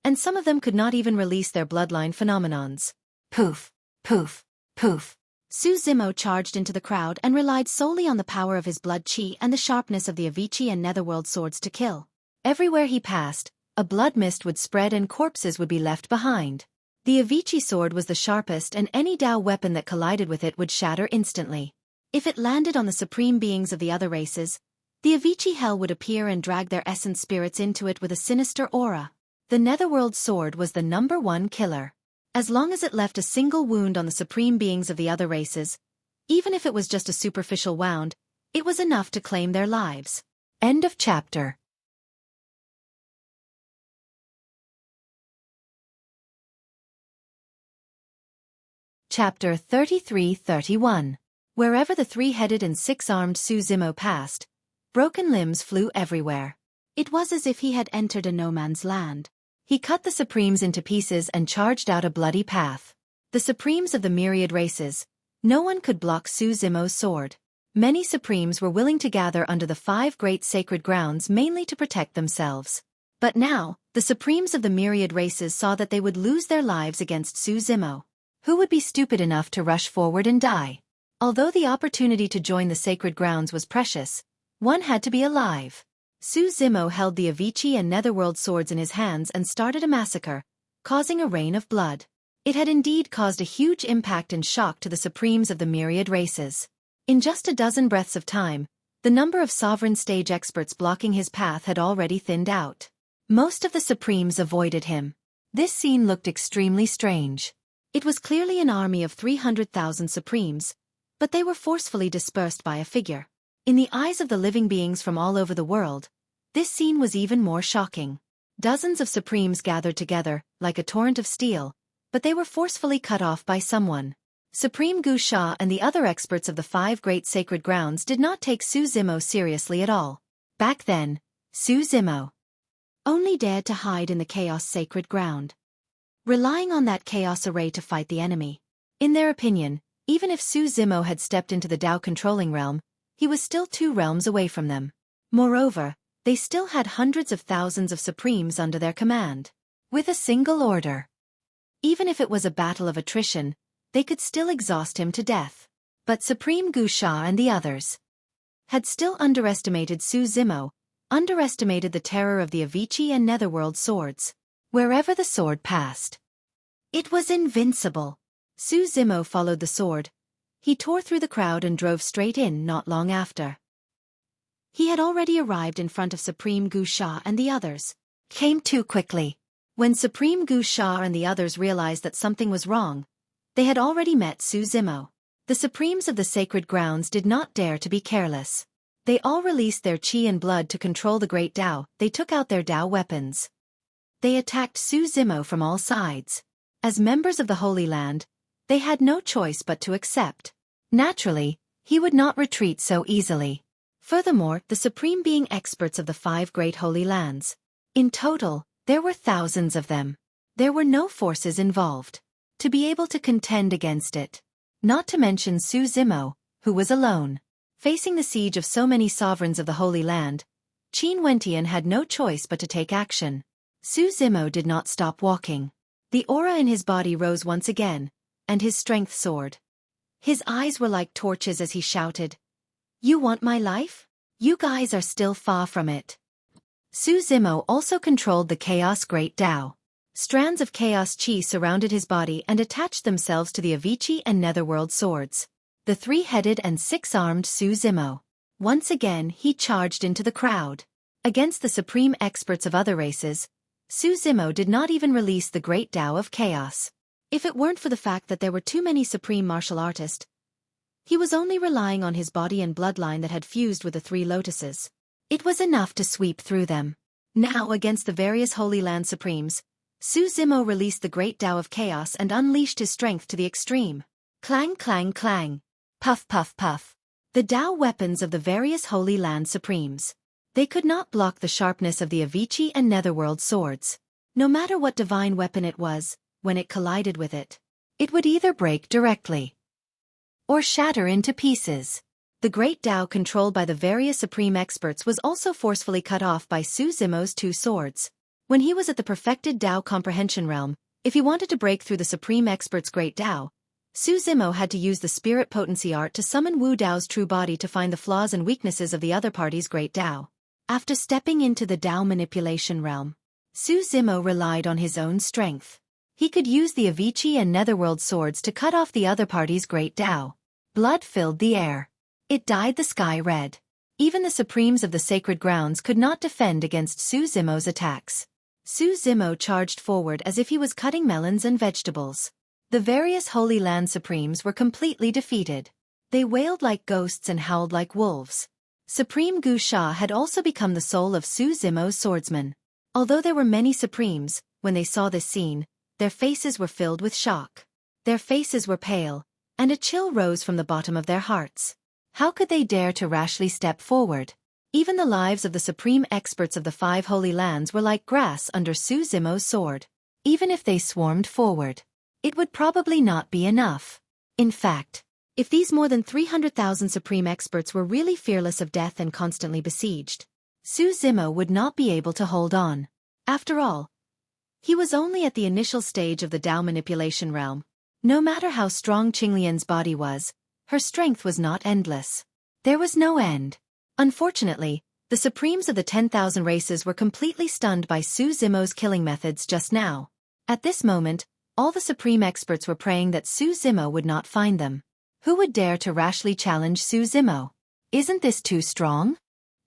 and some of them could not even release their bloodline phenomenons. Poof, poof, poof. Su Zimo charged into the crowd and relied solely on the power of his blood chi and the sharpness of the Avici and Netherworld swords to kill. Everywhere he passed, a blood mist would spread and corpses would be left behind. The Avici sword was the sharpest and any Tao weapon that collided with it would shatter instantly. If it landed on the supreme beings of the other races, the Avicii hell would appear and drag their essence spirits into it with a sinister aura. The Netherworld sword was the #1 killer. As long as it left a single wound on the supreme beings of the other races, even if it was just a superficial wound, it was enough to claim their lives. End of chapter. Chapter 33-31. Wherever the three-headed and six-armed Xueqi passed, broken limbs flew everywhere. It was as if he had entered a no-man's land. He cut the Supremes into pieces and charged out a bloody path. The Supremes of the myriad races. No one could block Xueqi's sword. Many Supremes were willing to gather under the 5 great sacred grounds mainly to protect themselves. But now, the Supremes of the myriad races saw that they would lose their lives against Xueqi. Who would be stupid enough to rush forward and die? Although the opportunity to join the sacred grounds was precious, one had to be alive. Xueqi held the Avicii and Netherworld swords in his hands and started a massacre, causing a rain of blood. It had indeed caused a huge impact and shock to the Supremes of the myriad races. In just a dozen breaths of time, the number of sovereign stage experts blocking his path had already thinned out. Most of the Supremes avoided him. This scene looked extremely strange. It was clearly an army of 300,000 Supremes, but they were forcefully dispersed by a figure. In the eyes of the living beings from all over the world, this scene was even more shocking. Dozens of Supremes gathered together, like a torrent of steel, but they were forcefully cut off by someone. Supreme Gu Sha and the other experts of the 5 great sacred grounds did not take Xueqi seriously at all. Back then, Xueqi only dared to hide in the chaos sacred ground, relying on that chaos array to fight the enemy. In their opinion, even if Xueqi had stepped into the Tao controlling realm, he was still 2 realms away from them. Moreover, they still had hundreds of thousands of Supremes under their command. With a single order, even if it was a battle of attrition, they could still exhaust him to death. But Supreme Gu Sha and the others had still underestimated Xueqi, underestimated the terror of the Avicii and Netherworld swords. Wherever the sword passed, it was invincible. Xueqi followed the sword. He tore through the crowd and drove straight in not long after. He had already arrived in front of Supreme Gu Sha and the others. Came too quickly. When Supreme Gu Sha and the others realized that something was wrong, they had already met Xueqi. The Supremes of the sacred grounds did not dare to be careless. They all released their qi and blood to control the great Tao. They took out their Tao weapons. They attacked Xueqi from all sides. As members of the Holy Land, they had no choice but to accept. Naturally, he would not retreat so easily. Furthermore, the Supreme being experts of the 5 great Holy Lands. In total, there were thousands of them. There were no forces involved to be able to contend against it. Not to mention Xueqi, who was alone. Facing the siege of so many sovereigns of the Holy Land, Qin Wentian had no choice but to take action. Xueqi did not stop walking. The aura in his body rose once again, and his strength soared. His eyes were like torches as he shouted, "You want my life? You guys are still far from it." Xueqi also controlled the Chaos Great Tao. Strands of Chaos Qi surrounded his body and attached themselves to the Avicii and Netherworld swords. The 3-headed and 6-armed Xueqi. Once again he charged into the crowd. Against the supreme experts of other races, Xueqi did not even release the Great Tao of Chaos. If it weren't for the fact that there were too many supreme martial artists, he was only relying on his body and bloodline that had fused with the 3 lotuses. It was enough to sweep through them. Now against the various Holy Land Supremes, Xueqi released the Great Tao of Chaos and unleashed his strength to the extreme. Clang clang clang. Puff puff puff. The Tao weapons of the various Holy Land Supremes. They could not block the sharpness of the Avicii and Netherworld swords. No matter what divine weapon it was, when it collided with it, it would either break directly or shatter into pieces. The Great Tao controlled by the various supreme experts was also forcefully cut off by Xueqi's 2 swords. When he was at the perfected Tao comprehension realm, if he wanted to break through the supreme expert's Great Tao, Xueqi had to use the spirit potency art to summon Wu Dao's true body to find the flaws and weaknesses of the other party's Great Tao. After stepping into the Tao manipulation realm, Xueqi relied on his own strength. He could use the Avicii and Netherworld swords to cut off the other party's Great Tao. Blood filled the air. It dyed the sky red. Even the supremes of the sacred grounds could not defend against Su Zimo's attacks. Su Zimo charged forward as if he was cutting melons and vegetables. The various Holy Land supremes were completely defeated. They wailed like ghosts and howled like wolves. Supreme Gu Sha had also become the soul of Su Zimo's swordsman. Although there were many supremes, when they saw this scene, their faces were filled with shock. Their faces were pale, and a chill rose from the bottom of their hearts. How could they dare to rashly step forward? Even the lives of the supreme experts of the 5 Holy Lands were like grass under Su Zimo's sword. Even if they swarmed forward, it would probably not be enough. In fact, if these more than 300,000 supreme experts were really fearless of death and constantly besieged, Su Zimo would not be able to hold on. After all, he was only at the initial stage of the Dao manipulation realm. No matter how strong Qinglian's body was, her strength was not endless. There was no end. Unfortunately, the supremes of the 10,000 races were completely stunned by Su Zimo's killing methods just now. At this moment, all the supreme experts were praying that Su Zimo would not find them. Who would dare to rashly challenge Su Zimo? Isn't this too strong?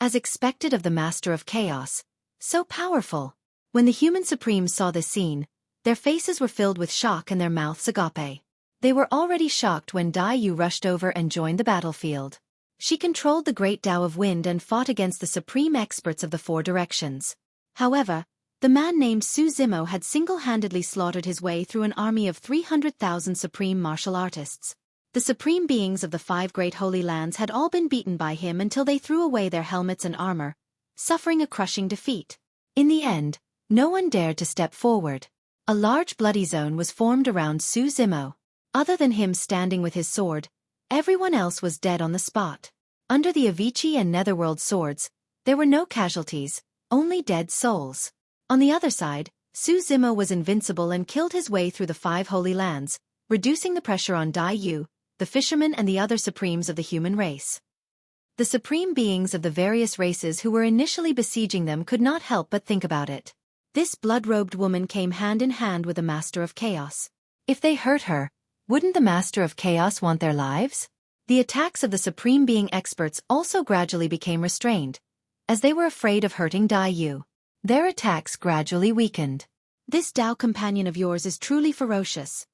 As expected of the Master of Chaos. So powerful. When the human supremes saw this scene, their faces were filled with shock and their mouths agape. They were already shocked when Dai Yu rushed over and joined the battlefield. She controlled the great Tao of Wind and fought against the supreme experts of the 4 directions. However, the man named Su Zimo had single-handedly slaughtered his way through an army of 300,000 supreme martial artists. The supreme beings of the 5 great holy lands had all been beaten by him until they threw away their helmets and armor, suffering a crushing defeat. In the end, no one dared to step forward. A large bloody zone was formed around Su Zimo. Other than him standing with his sword, everyone else was dead on the spot. Under the Avicii and Netherworld swords, there were no casualties, only dead souls. On the other side, Su Zimo was invincible and killed his way through the 5 holy lands, reducing the pressure on Dai Yu, the fishermen and the other supremes of the human race. The supreme beings of the various races who were initially besieging them could not help but think about it. This blood-robed woman came hand in hand with the Master of Chaos. If they hurt her, wouldn't the Master of Chaos want their lives? The attacks of the Supreme Being experts also gradually became restrained, as they were afraid of hurting Dai Yu. Their attacks gradually weakened. This Dao companion of yours is truly ferocious.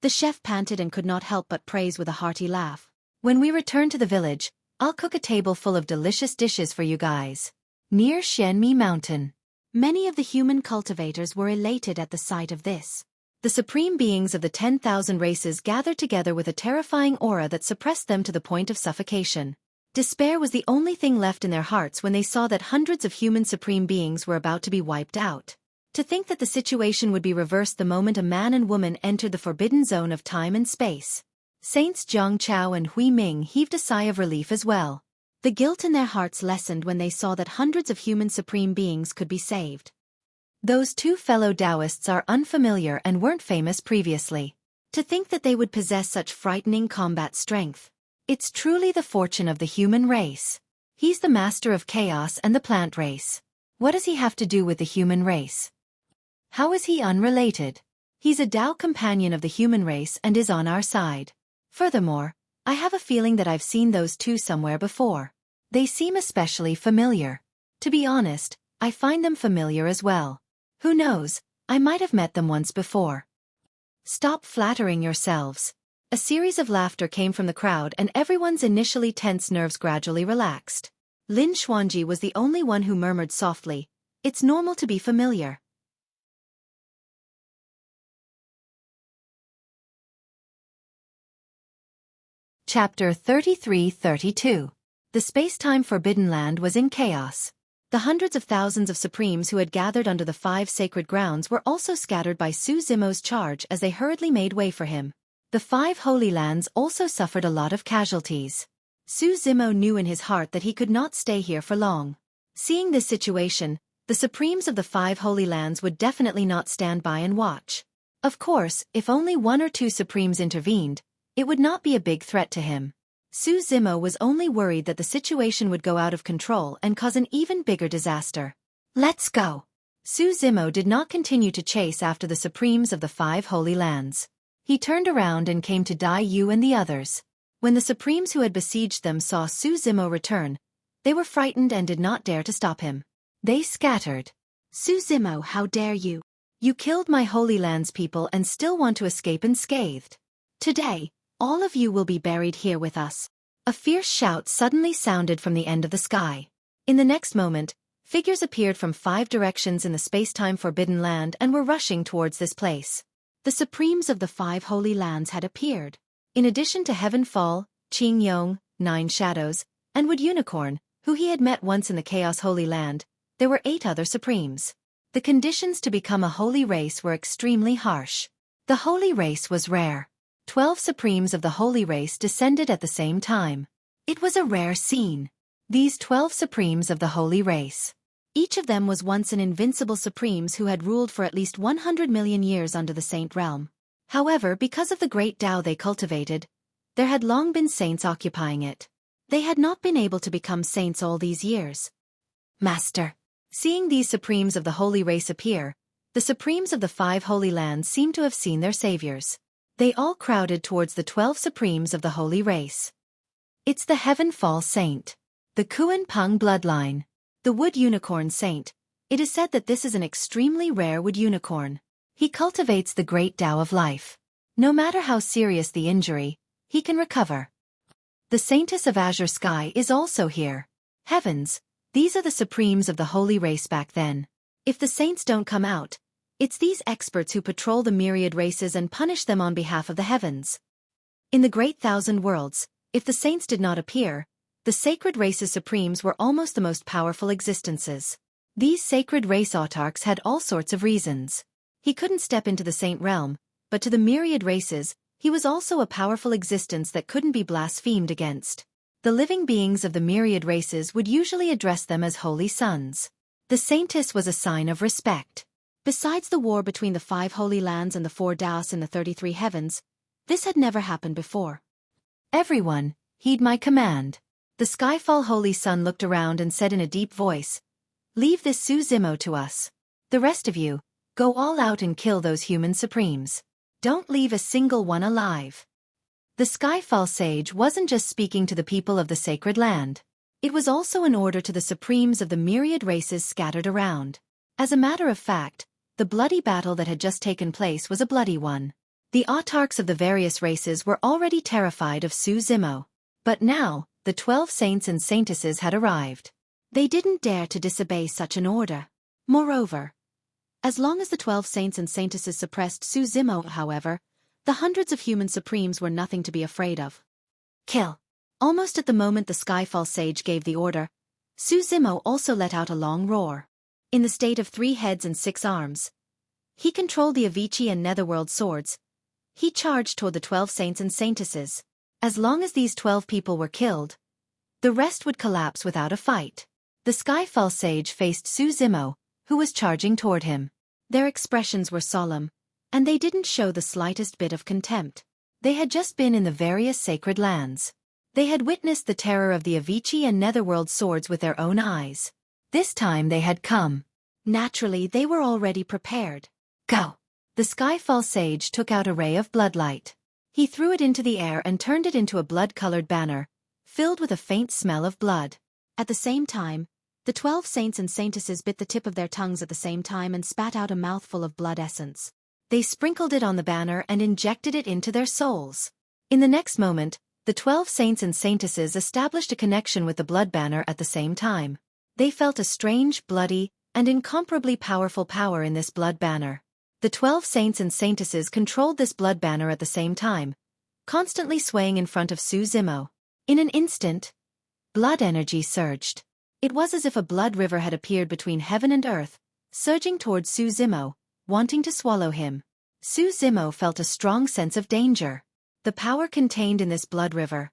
The chef panted and could not help but praise with a hearty laugh. When we return to the village, I'll cook a table full of delicious dishes for you guys. Near Shenmi Mountain. Many of the human cultivators were elated at the sight of this. The supreme beings of the 10,000 races gathered together with a terrifying aura that suppressed them to the point of suffocation. Despair was the only thing left in their hearts when they saw that hundreds of human supreme beings were about to be wiped out. To think that the situation would be reversed the moment a man and woman entered the forbidden zone of time and space. Saints Jiang Chao and Hui Ming heaved a sigh of relief as well. The guilt in their hearts lessened when they saw that hundreds of human supreme beings could be saved. Those 2 fellow Taoists are unfamiliar and weren't famous previously. To think that they would possess such frightening combat strength. It's truly the fortune of the human race. He's the Master of Chaos and the plant race. What does he have to do with the human race? How is he unrelated? He's a Tao companion of the human race and is on our side. Furthermore, I have a feeling that I've seen those 2 somewhere before. They seem especially familiar. To be honest, I find them familiar as well. Who knows, I might have met them once before. Stop flattering yourselves. A series of laughter came from the crowd and everyone's initially tense nerves gradually relaxed. Lin Xuanji was the only one who murmured softly, "It's normal to be familiar." Chapter 33-32. The space-time Forbidden Land was in chaos. The hundreds of thousands of Supremes who had gathered under the 5 sacred grounds were also scattered by Su Zimo's charge as they hurriedly made way for him. The 5 Holy Lands also suffered a lot of casualties. Su Zimo knew in his heart that he could not stay here for long. Seeing this situation, the Supremes of the 5 Holy Lands would definitely not stand by and watch. Of course, if only 1 or 2 Supremes intervened, it would not be a big threat to him. Su Zimo was only worried that the situation would go out of control and cause an even bigger disaster. Let's go. Su Zimo did not continue to chase after the Supremes of the 5 Holy Lands. He turned around and came to Dai Yu and the others. When the Supremes who had besieged them saw Su Zimo return, they were frightened and did not dare to stop him. They scattered. "Su Zimo, how dare you? You killed my Holy Land's people and still want to escape unscathed. Today, all of you will be buried here with us." A fierce shout suddenly sounded from the end of the sky. In the next moment, figures appeared from 5 directions in the space-time Forbidden Land and were rushing towards this place. The Supremes of the 5 Holy Lands had appeared. In addition to Heaven Fall, Qing Yong, 9 Shadows, and Wood Unicorn, who he had met once in the Chaos Holy Land, there were 8 other Supremes. The conditions to become a holy race were extremely harsh. The holy race was rare. 12 Supremes of the holy race descended at the same time. It was a rare scene. These 12 Supremes of the holy race. Each of them was once an invincible Supremes who had ruled for at least 100 million years under the Saint Realm. However, because of the great Tao they cultivated, there had long been saints occupying it. They had not been able to become saints all these years. "Master." Seeing these Supremes of the holy race appear, the Supremes of the 5 Holy Lands seemed to have seen their saviors. They all crowded towards the 12 Supremes of the holy race. It's the Heaven Fall Saint. The Kuan Peng bloodline. The Wood Unicorn Saint. It is said that this is an extremely rare wood unicorn. He cultivates the great Tao of life. No matter how serious the injury, he can recover. The Saintess of Azure Sky is also here. Heavens, these are the Supremes of the holy race back then. If the saints don't come out, it's these experts who patrol the myriad races and punish them on behalf of the heavens. In the great 1,000 worlds, if the saints did not appear, the sacred race's Supremes were almost the most powerful existences. These sacred race autarchs had all sorts of reasons. He couldn't step into the saint realm, but to the myriad races, he was also a powerful existence that couldn't be blasphemed against. The living beings of the myriad races would usually address them as holy sons. The saintess was a sign of respect. Besides the war between the 5 Holy Lands and the 4 Daos in the 33 heavens, this had never happened before. "Everyone, heed my command." The Skyfall Holy Sun looked around and said in a deep voice, "Leave this Su Zimo to us. The rest of you, go all out and kill those human Supremes. Don't leave a single one alive." The Skyfall Sage wasn't just speaking to the people of the sacred land. It was also an order to the Supremes of the myriad races scattered around. As a matter of fact, the bloody battle that had just taken place was a bloody one. The autarchs of the various races were already terrified of Su Zimo. But now, the 12 saints and saintesses had arrived. They didn't dare to disobey such an order. Moreover, as long as the 12 saints and saintesses suppressed Su Zimo, however, the hundreds of human Supremes were nothing to be afraid of. "Kill." Almost at the moment the Skyfall Sage gave the order, Su Zimo also let out a long roar. In the state of 3 heads and 6 arms, he controlled the Avicii and Netherworld swords. He charged toward the 12 saints and saintesses. As long as these 12 people were killed, the rest would collapse without a fight. The Skyfall Sage faced Su Zimo, who was charging toward him. Their expressions were solemn, and they didn't show the slightest bit of contempt. They had just been in the various sacred lands. They had witnessed the terror of the Avicii and Netherworld swords with their own eyes. This time they had come. Naturally, they were already prepared. "Go!" The Skyfall Sage took out a ray of bloodlight. He threw it into the air and turned it into a blood-colored banner, filled with a faint smell of blood. At the same time, the 12 saints and saintesses bit the tip of their tongues at the same time and spat out a mouthful of blood essence. They sprinkled it on the banner and injected it into their souls. In the next moment, the 12 saints and saintesses established a connection with the blood banner at the same time. They felt a strange, bloody, and incomparably powerful power in this blood banner. The 12 saints and saintesses controlled this blood banner at the same time, constantly swaying in front of Su Zimo. In an instant, blood energy surged. It was as if a blood river had appeared between heaven and earth, surging towards Su Zimo, wanting to swallow him. Su Zimo felt a strong sense of danger. The power contained in this blood river.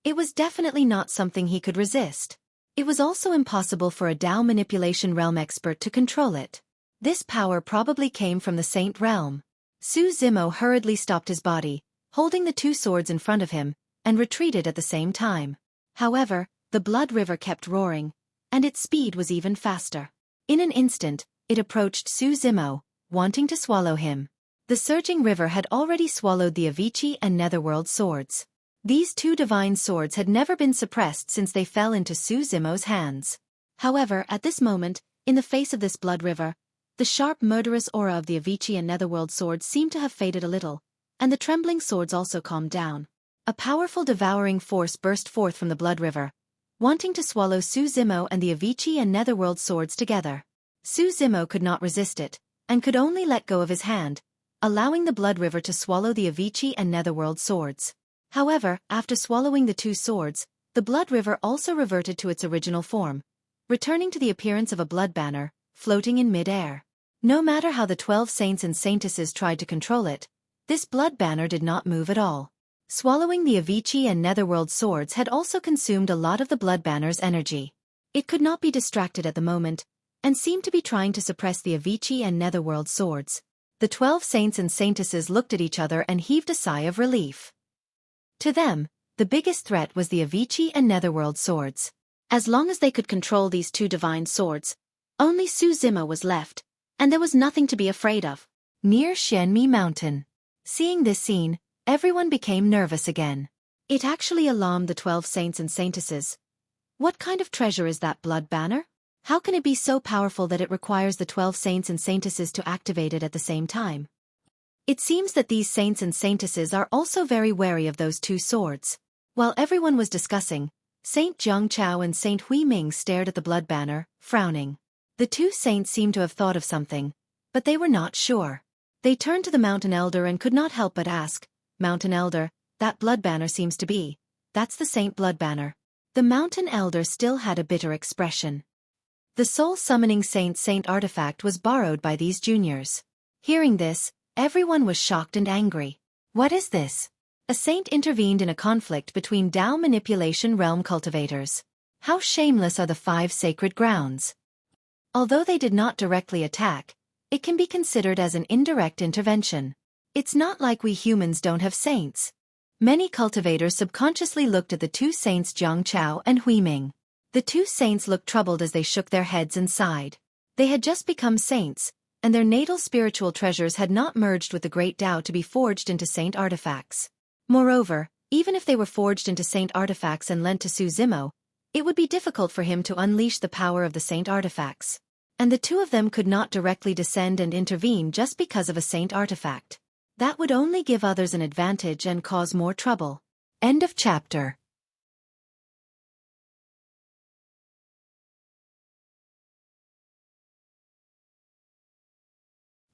It was definitely not something he could resist. It was also impossible for a Tao manipulation realm expert to control it. This power probably came from the Saint Realm. Su Zimo hurriedly stopped his body, holding the 2 swords in front of him, and retreated at the same time. However, the blood river kept roaring, and its speed was even faster. In an instant, it approached Su Zimo, wanting to swallow him. The surging river had already swallowed the Avicii and Netherworld swords. These two divine swords had never been suppressed since they fell into Xueqi's hands. However, at this moment, in the face of this blood river, the sharp murderous aura of the Avicii and Netherworld swords seemed to have faded a little, and the trembling swords also calmed down. A powerful devouring force burst forth from the blood river, wanting to swallow Xueqi and the Avicii and Netherworld swords together. Xueqi could not resist it, and could only let go of his hand, allowing the blood river to swallow the Avicii and Netherworld swords. However, after swallowing the two swords, the blood river also reverted to its original form, returning to the appearance of a blood banner, floating in mid-air. No matter how the 12 saints and saintesses tried to control it, this blood banner did not move at all. Swallowing the Avicii and Netherworld swords had also consumed a lot of the blood banner's energy. It could not be distracted at the moment, and seemed to be trying to suppress the Avicii and Netherworld swords. The 12 saints and saintesses looked at each other and heaved a sigh of relief. To them, the biggest threat was the Avicii and Netherworld swords. As long as they could control these two divine swords, only Xueqi was left, and there was nothing to be afraid of. Near Xueqi Mountain. Seeing this scene, everyone became nervous again. It actually alarmed the 12 saints and saintesses. What kind of treasure is that blood banner? How can it be so powerful that it requires the 12 saints and saintesses to activate it at the same time? It seems that these saints and saintesses are also very wary of those two swords. While everyone was discussing, Saint Zhongchao and Saint Huiming stared at the blood banner, frowning. The two saints seemed to have thought of something, but they were not sure. They turned to the mountain elder and could not help but ask, "Mountain elder, that blood banner seems to be. That's the saint blood banner." The mountain elder still had a bitter expression. The soul-summoning saint artifact was borrowed by these juniors. Hearing this, everyone was shocked and angry. What is this? A saint intervened in a conflict between Tao manipulation realm cultivators. How shameless are the 5 sacred grounds. Although they did not directly attack, it can be considered as an indirect intervention. It's not like we humans don't have saints. Many cultivators subconsciously looked at the two saints Zhongchao and Huiming. The two saints looked troubled as they shook their heads and sighed. They had just become saints, and their natal spiritual treasures had not merged with the great Tao to be forged into saint artifacts. Moreover, even if they were forged into saint artifacts and lent to Xueqi, it would be difficult for him to unleash the power of the saint artifacts. And the two of them could not directly descend and intervene just because of a saint artifact. That would only give others an advantage and cause more trouble. End of chapter.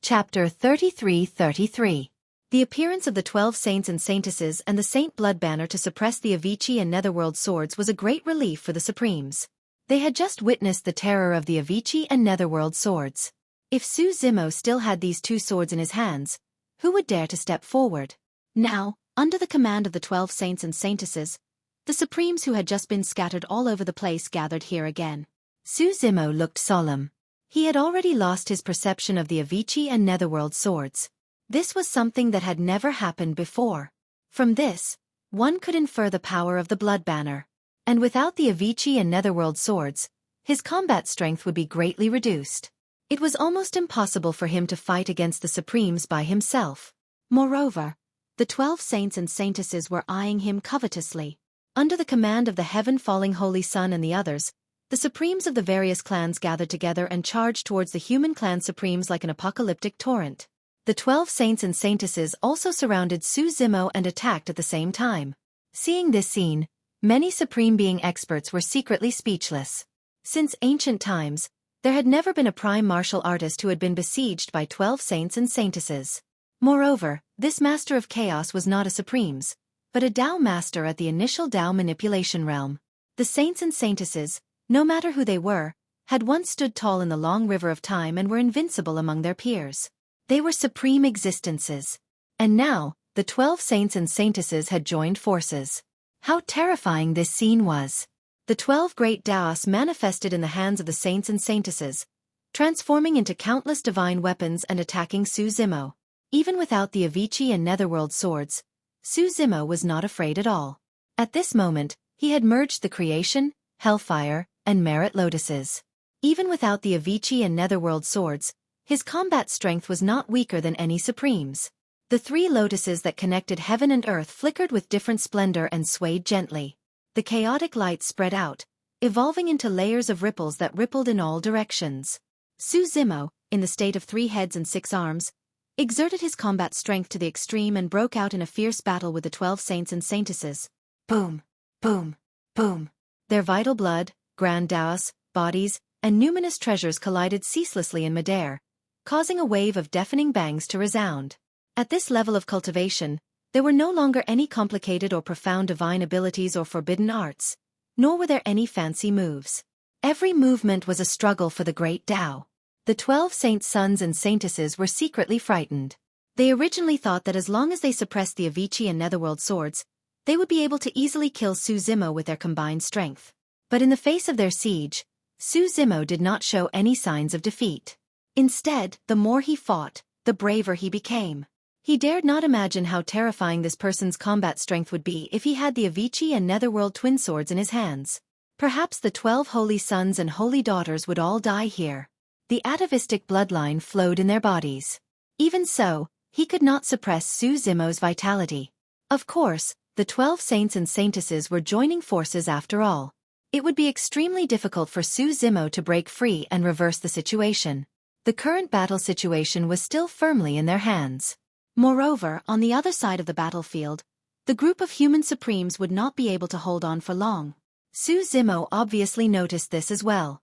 Chapter 33-33. The appearance of the 12 saints and saintesses and the saint blood banner to suppress the Avicii and Netherworld swords was a great relief for the Supremes. They had just witnessed the terror of the Avicii and Netherworld swords. If Xueqi still had these two swords in his hands, who would dare to step forward? Now, under the command of the 12 saints and saintesses, the Supremes who had just been scattered all over the place gathered here again. Xueqi looked solemn. He had already lost his perception of the Avicii and Netherworld swords. This was something that had never happened before. From this, one could infer the power of the blood banner. And without the Avicii and Netherworld swords, his combat strength would be greatly reduced. It was almost impossible for him to fight against the Supremes by himself. Moreover, the 12 saints and saintesses were eyeing him covetously. Under the command of the heaven-falling Holy Sun and the others, the Supremes of the various clans gathered together and charged towards the human clan Supremes like an apocalyptic torrent. The 12 saints and saintesses also surrounded Xueqi and attacked at the same time. Seeing this scene, many Supreme Being experts were secretly speechless. Since ancient times, there had never been a prime martial artist who had been besieged by 12 saints and saintesses. Moreover, this master of chaos was not a Supremes, but a Tao master at the initial Tao manipulation realm. The saints and saintesses, no matter who they were, had once stood tall in the long river of time and were invincible among their peers. They were supreme existences. And now, the 12 saints and saintesses had joined forces. How terrifying this scene was. The 12 great Taos manifested in the hands of the saints and saintesses, transforming into countless divine weapons and attacking Xueqi. Even without the Avicii and Netherworld swords, Xueqi was not afraid at all. At this moment, he had merged the creation, hellfire, and merit lotuses. Even without the Avicii and Netherworld swords, his combat strength was not weaker than any Supremes. The three lotuses that connected heaven and earth flickered with different splendor and swayed gently. The chaotic light spread out, evolving into layers of ripples that rippled in all directions. Su Zimo, in the state of 3 heads and 6 arms, exerted his combat strength to the extreme and broke out in a fierce battle with the 12 saints and saintesses. Boom, boom, boom. Their vital blood, grand daos, bodies, and numinous treasures collided ceaselessly in midair, causing a wave of deafening bangs to resound. At this level of cultivation, there were no longer any complicated or profound divine abilities or forbidden arts, nor were there any fancy moves. Every movement was a struggle for the great Tao. The 12 saints' sons and saintesses were secretly frightened. They originally thought that as long as they suppressed the Avicii and Netherworld swords, they would be able to easily kill Su Zimo with their combined strength. But in the face of their siege, Su Zimo did not show any signs of defeat. Instead, the more he fought, the braver he became. He dared not imagine how terrifying this person's combat strength would be if he had the Avicii and Netherworld twin swords in his hands. Perhaps the 12 holy sons and holy daughters would all die here. The atavistic bloodline flowed in their bodies. Even so, he could not suppress Su Zimo's vitality. Of course, the 12 saints and saintesses were joining forces after all. It would be extremely difficult for Su Zimo to break free and reverse the situation. The current battle situation was still firmly in their hands. Moreover, on the other side of the battlefield, the group of human supremes would not be able to hold on for long. Su Zimo obviously noticed this as well.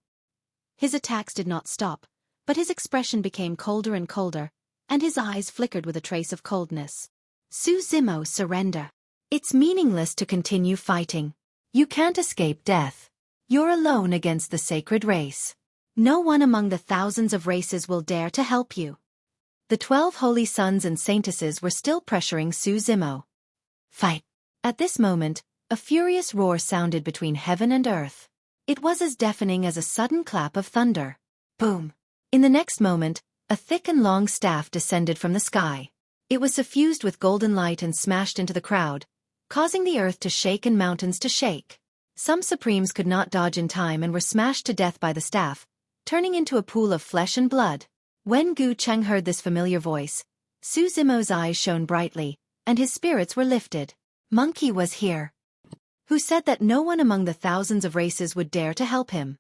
His attacks did not stop, but his expression became colder and colder, and his eyes flickered with a trace of coldness. Su Zimo, surrender. It's meaningless to continue fighting. You can't escape death. You're alone against the sacred race. No one among the thousands of races will dare to help you. The 12 holy sons and saintesses were still pressuring Su Zimo. Fight! At this moment, a furious roar sounded between heaven and earth. It was as deafening as a sudden clap of thunder. Boom! In the next moment, a thick and long staff descended from the sky. It was suffused with golden light and smashed into the crowd, causing the earth to shake and mountains to shake. Some supremes could not dodge in time and were smashed to death by the staff, turning into a pool of flesh and blood. When Gu Cheng heard this familiar voice, Su Zimo's eyes shone brightly, and his spirits were lifted. Monkey was here. Who said that no one among the thousands of races would dare to help him?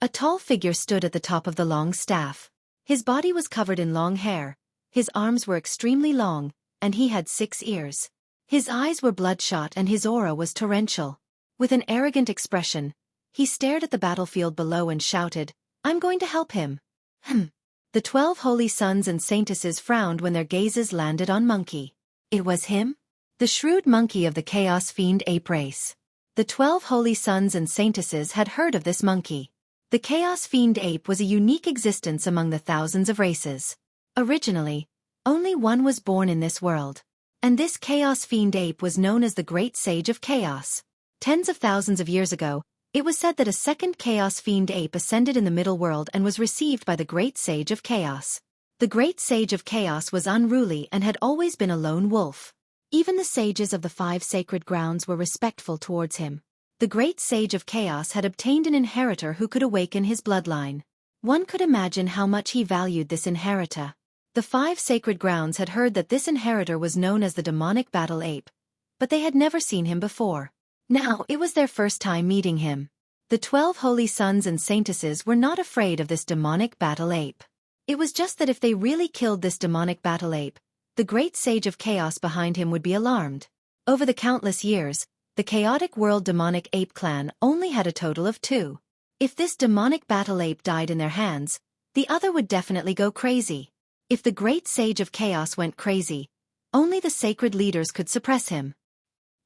A tall figure stood at the top of the long staff. His body was covered in long hair, his arms were extremely long, and he had 6 ears. His eyes were bloodshot and his aura was torrential. With an arrogant expression, he stared at the battlefield below and shouted, "I'm going to help him." The 12 holy sons and saintesses frowned when their gazes landed on Monkey. It was him? The shrewd monkey of the Chaos Fiend ape race. The 12 holy sons and saintesses had heard of this monkey. The Chaos Fiend ape was a unique existence among the thousands of races. Originally, only one was born in this world. And this Chaos Fiend ape was known as the Great Sage of Chaos. Tens of thousands of years ago, it was said that a second Chaos Fiend ape ascended in the middle world and was received by the Great Sage of Chaos. The Great Sage of Chaos was unruly and had always been a lone wolf. Even the sages of the 5 sacred grounds were respectful towards him. The Great Sage of Chaos had obtained an inheritor who could awaken his bloodline. One could imagine how much he valued this inheritor. The 5 sacred grounds had heard that this inheritor was known as the demonic battle ape, but they had never seen him before. Now it was their first time meeting him. The 12 holy sons and saintesses were not afraid of this demonic battle ape. It was just that if they really killed this demonic battle ape, the Great Sage of Chaos behind him would be alarmed. Over the countless years, the chaotic world demonic ape clan only had a total of 2. If this demonic battle ape died in their hands, the other would definitely go crazy. If the Great Sage of Chaos went crazy, only the sacred leaders could suppress him.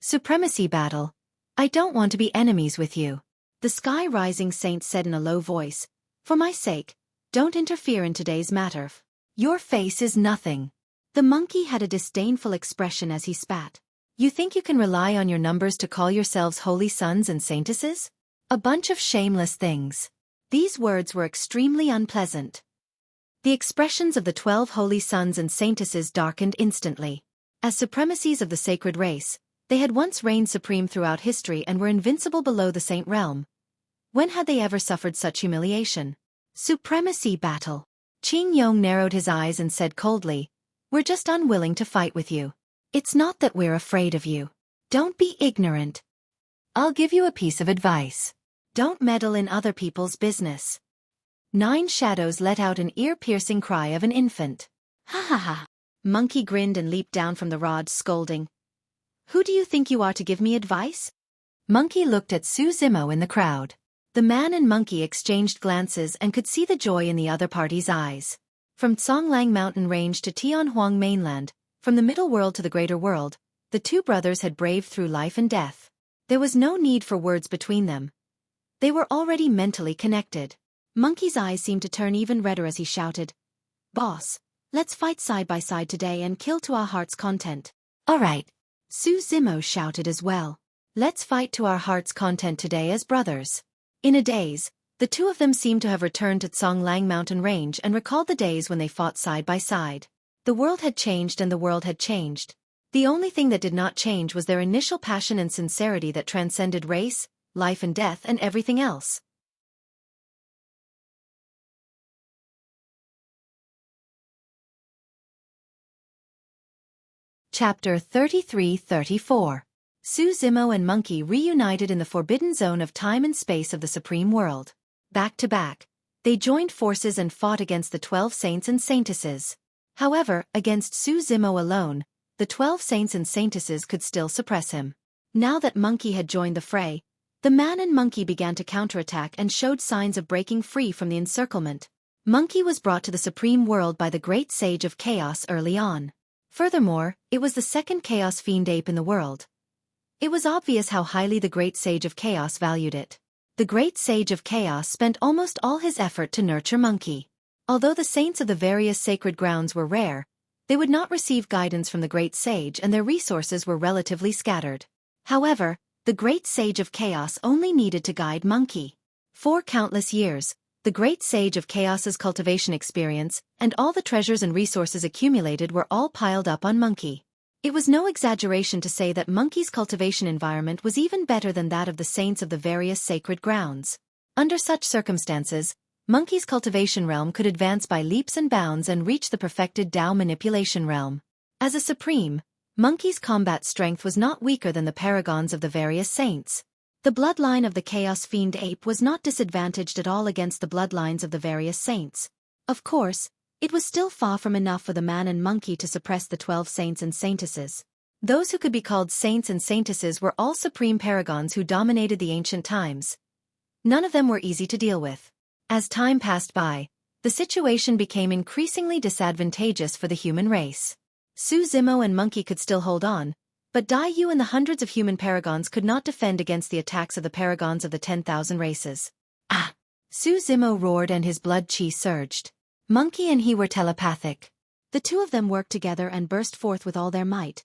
Supremacy battle. I don't want to be enemies with you. The Sky Rising Saint said in a low voice, "For my sake, don't interfere in today's matter. Your face is nothing." The monkey had a disdainful expression as he spat. You think you can rely on your numbers to call yourselves holy sons and saintesses? A bunch of shameless things. These words were extremely unpleasant. The expressions of the 12 holy sons and saintesses darkened instantly. As supremacies of the sacred race, they had once reigned supreme throughout history and were invincible below the saint realm. When had they ever suffered such humiliation? Supremacy battle. Qing Yong narrowed his eyes and said coldly, We're just unwilling to fight with you. It's not that we're afraid of you. Don't be ignorant. I'll give you a piece of advice. Don't meddle in other people's business. 9 Shadows let out an ear-piercing cry of an infant. Ha ha ha. Monkey grinned and leaped down from the rod, scolding. Who do you think you are to give me advice? Monkey looked at Su Zimo in the crowd. The man and Monkey exchanged glances and could see the joy in the other party's eyes. From Tsonglang Mountain Range to Tianhuang Mainland, from the middle world to the greater world, the two brothers had braved through life and death. There was no need for words between them. They were already mentally connected. Monkey's eyes seemed to turn even redder as he shouted, Boss, let's fight side by side today and kill to our heart's content. All right. Su Zimo shouted as well. Let's fight to our heart's content today as brothers. In a daze, the two of them seemed to have returned to Tsonglang Mountain Range and recalled the days when they fought side by side. The world had changed and the world had changed. The only thing that did not change was their initial passion and sincerity that transcended race, life and death and everything else. Chapter 33-34. Su Zimo and Monkey reunited in the forbidden zone of time and space of the Supreme World. Back to back, they joined forces and fought against the 12 saints and saintesses. However, against Su Zimo alone, the 12 saints and saintesses could still suppress him. Now that Monkey had joined the fray, the man and Monkey began to counterattack and showed signs of breaking free from the encirclement. Monkey was brought to the Supreme World by the Great Sage of Chaos early on. Furthermore, it was the second Chaos Fiend ape in the world. It was obvious how highly the Great Sage of Chaos valued it. The Great Sage of Chaos spent almost all his effort to nurture Monkey. Although the saints of the various sacred grounds were rare, they would not receive guidance from the Great Sage and their resources were relatively scattered. However, the Great Sage of Chaos only needed to guide Monkey. For countless years, the Great Sage of Chaos's cultivation experience and all the treasures and resources accumulated were all piled up on Monkey. It was no exaggeration to say that Monkey's cultivation environment was even better than that of the saints of the various sacred grounds. Under such circumstances, Monkey's cultivation realm could advance by leaps and bounds and reach the perfected Tao manipulation realm. As a supreme, Monkey's combat strength was not weaker than the paragons of the various saints. The bloodline of the Chaos Fiend ape was not disadvantaged at all against the bloodlines of the various saints. Of course, it was still far from enough for the man and Monkey to suppress the 12 saints and saintesses. Those who could be called saints and saintesses were all supreme paragons who dominated the ancient times. None of them were easy to deal with. As time passed by, the situation became increasingly disadvantageous for the human race. Su Zimo and Monkey could still hold on, but Dai Yu and the hundreds of human paragons could not defend against the attacks of the paragons of the 10,000 races. Ah! Su Zimo roared and his blood chi surged. Monkey and he were telepathic. The two of them worked together and burst forth with all their might,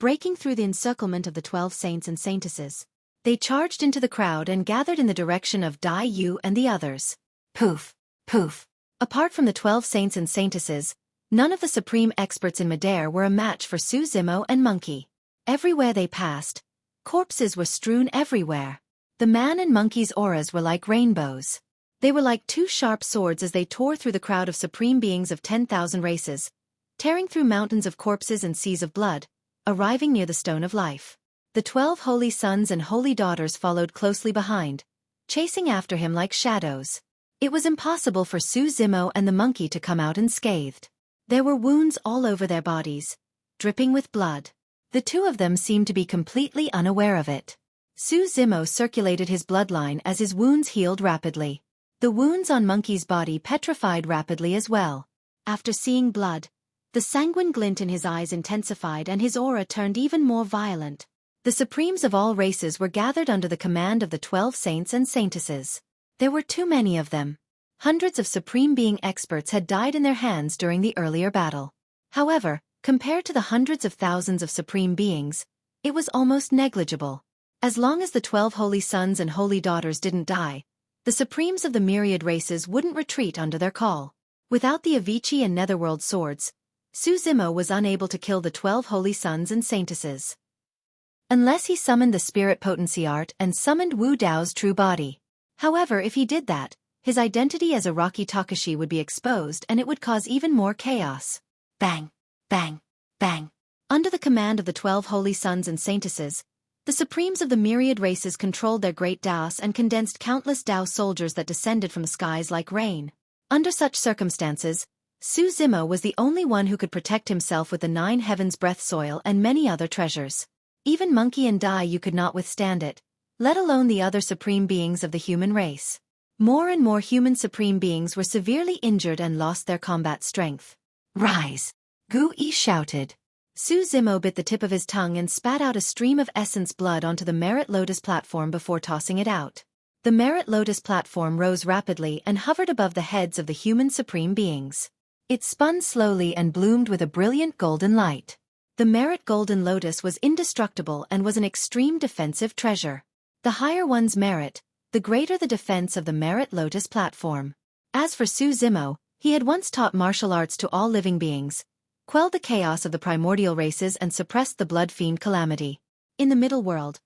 breaking through the encirclement of the 12 saints and saintesses. They charged into the crowd and gathered in the direction of Dai Yu and the others. Poof! Poof! Apart from the 12 saints and saintesses, none of the supreme experts in Midair were a match for Su Zimo and Monkey. Everywhere they passed, corpses were strewn everywhere. The man and Monkey's auras were like rainbows. They were like two sharp swords as they tore through the crowd of supreme beings of 10,000 races, tearing through mountains of corpses and seas of blood, arriving near the Stone of Life. The 12 holy sons and holy daughters followed closely behind, chasing after him like shadows. It was impossible for Su Zimo and the Monkey to come out unscathed. There were wounds all over their bodies, dripping with blood. The two of them seemed to be completely unaware of it. Su Zimo circulated his bloodline as his wounds healed rapidly. The wounds on Monkey's body petrified rapidly as well. After seeing blood, the sanguine glint in his eyes intensified and his aura turned even more violent. The supremes of all races were gathered under the command of the 12 saints and saintesses. There were too many of them. Hundreds of supreme being experts had died in their hands during the earlier battle. However, compared to the hundreds of thousands of supreme beings, it was almost negligible. As long as the 12 holy sons and holy daughters didn't die, the supremes of the myriad races wouldn't retreat under their call. Without the Avicii and Netherworld swords, Su Zimo was unable to kill the 12 holy sons and saintesses. Unless he summoned the spirit potency art and summoned Wu Dao's true body. However, if he did that, his identity as a Rocky Takashi would be exposed and it would cause even more chaos. Bang! Bang! Bang! Under the command of the 12 holy sons and saintesses, the supremes of the myriad races controlled their great Daos and condensed countless Dao soldiers that descended from the skies like rain. Under such circumstances, Su Zimo was the only one who could protect himself with the 9 heavens breath soil and many other treasures. Even Monkey and Dai Yu could not withstand it, let alone the other supreme beings of the human race. More and more human supreme beings were severely injured and lost their combat strength. Rise! Gu Yi shouted. Su Zimo bit the tip of his tongue and spat out a stream of essence blood onto the Merit Lotus platform before tossing it out. The Merit Lotus platform rose rapidly and hovered above the heads of the human supreme beings. It spun slowly and bloomed with a brilliant golden light. The Merit Golden Lotus was indestructible and was an extreme defensive treasure. The higher one's merit, the greater the defense of the Merit Lotus platform. As for Su Zimo, he had once taught martial arts to all living beings, quelled the chaos of the primordial races and suppressed the blood fiend calamity. In the middle world,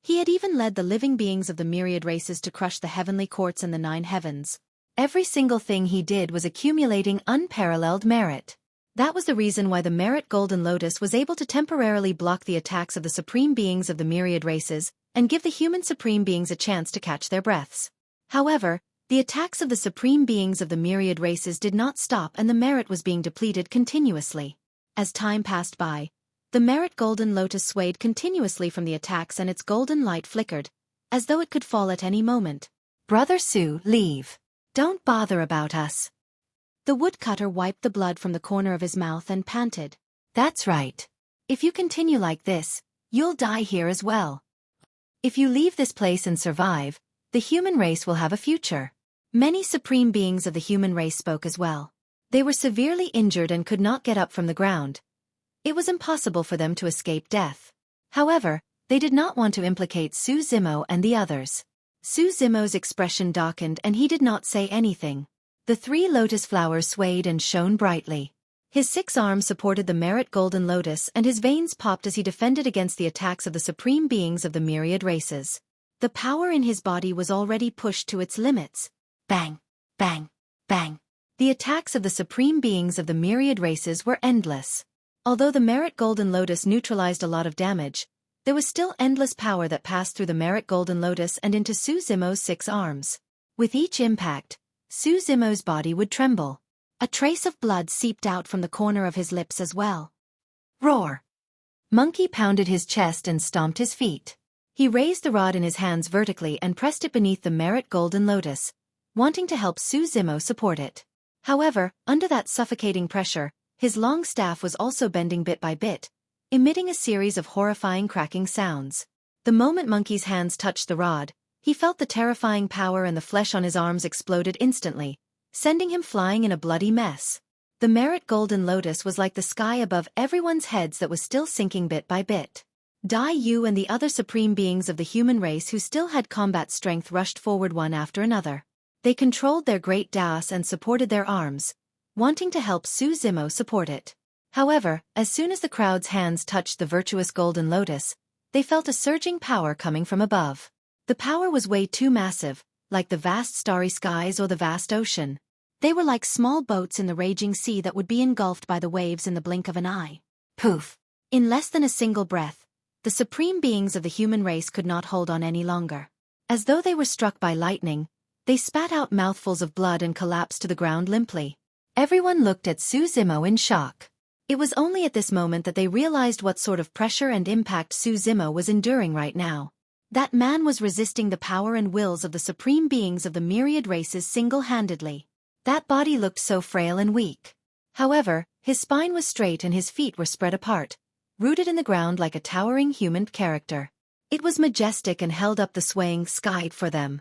he had even led the living beings of the myriad races to crush the heavenly courts and the 9 heavens. Every single thing he did was accumulating unparalleled merit. That was the reason why the Merit Golden Lotus was able to temporarily block the attacks of the supreme beings of the myriad races and give the human supreme beings a chance to catch their breaths. However, the attacks of the supreme beings of the myriad races did not stop and the merit was being depleted continuously. As time passed by, the Merit Golden Lotus swayed continuously from the attacks and its golden light flickered, as though it could fall at any moment. Brother Su, leave. Don't bother about us. The woodcutter wiped the blood from the corner of his mouth and panted. That's right. If you continue like this, you'll die here as well. If you leave this place and survive, the human race will have a future. Many supreme beings of the human race spoke as well. They were severely injured and could not get up from the ground. It was impossible for them to escape death. However, they did not want to implicate Su Zimo and the others. Su Zimo's expression darkened and he did not say anything. The 3 lotus flowers swayed and shone brightly. His 6 arms supported the Merit Golden Lotus and his veins popped as he defended against the attacks of the supreme beings of the myriad races. The power in his body was already pushed to its limits. Bang! Bang! Bang! The attacks of the supreme beings of the myriad races were endless. Although the Merit Golden Lotus neutralized a lot of damage, there was still endless power that passed through the Merit Golden Lotus and into Su Zimo's 6 arms. With each impact, Su Zimo's body would tremble. A trace of blood seeped out from the corner of his lips as well. Roar! Monkey pounded his chest and stomped his feet. He raised the rod in his hands vertically and pressed it beneath the Merit Golden Lotus, wanting to help Su Zimo support it. However, under that suffocating pressure, his long staff was also bending bit by bit, emitting a series of horrifying cracking sounds. The moment Monkey's hands touched the rod, he felt the terrifying power and the flesh on his arms exploded instantly, sending him flying in a bloody mess. The Merit Golden Lotus was like the sky above everyone's heads that was still sinking bit by bit. Dai Yu and the other supreme beings of the human race who still had combat strength rushed forward one after another. They controlled their great Daos and supported their arms, wanting to help Su Zimo support it. However, as soon as the crowd's hands touched the virtuous Golden Lotus, they felt a surging power coming from above. The power was way too massive, like the vast starry skies or the vast ocean. They were like small boats in the raging sea that would be engulfed by the waves in the blink of an eye. Poof! In less than a single breath, the supreme beings of the human race could not hold on any longer. As though they were struck by lightning, they spat out mouthfuls of blood and collapsed to the ground limply. Everyone looked at Su Zimo in shock. It was only at this moment that they realized what sort of pressure and impact Su Zimo was enduring right now. That man was resisting the power and wills of the supreme beings of the myriad races single-handedly. That body looked so frail and weak. However, his spine was straight and his feet were spread apart, rooted in the ground like a towering human character. It was majestic and held up the swaying sky for them.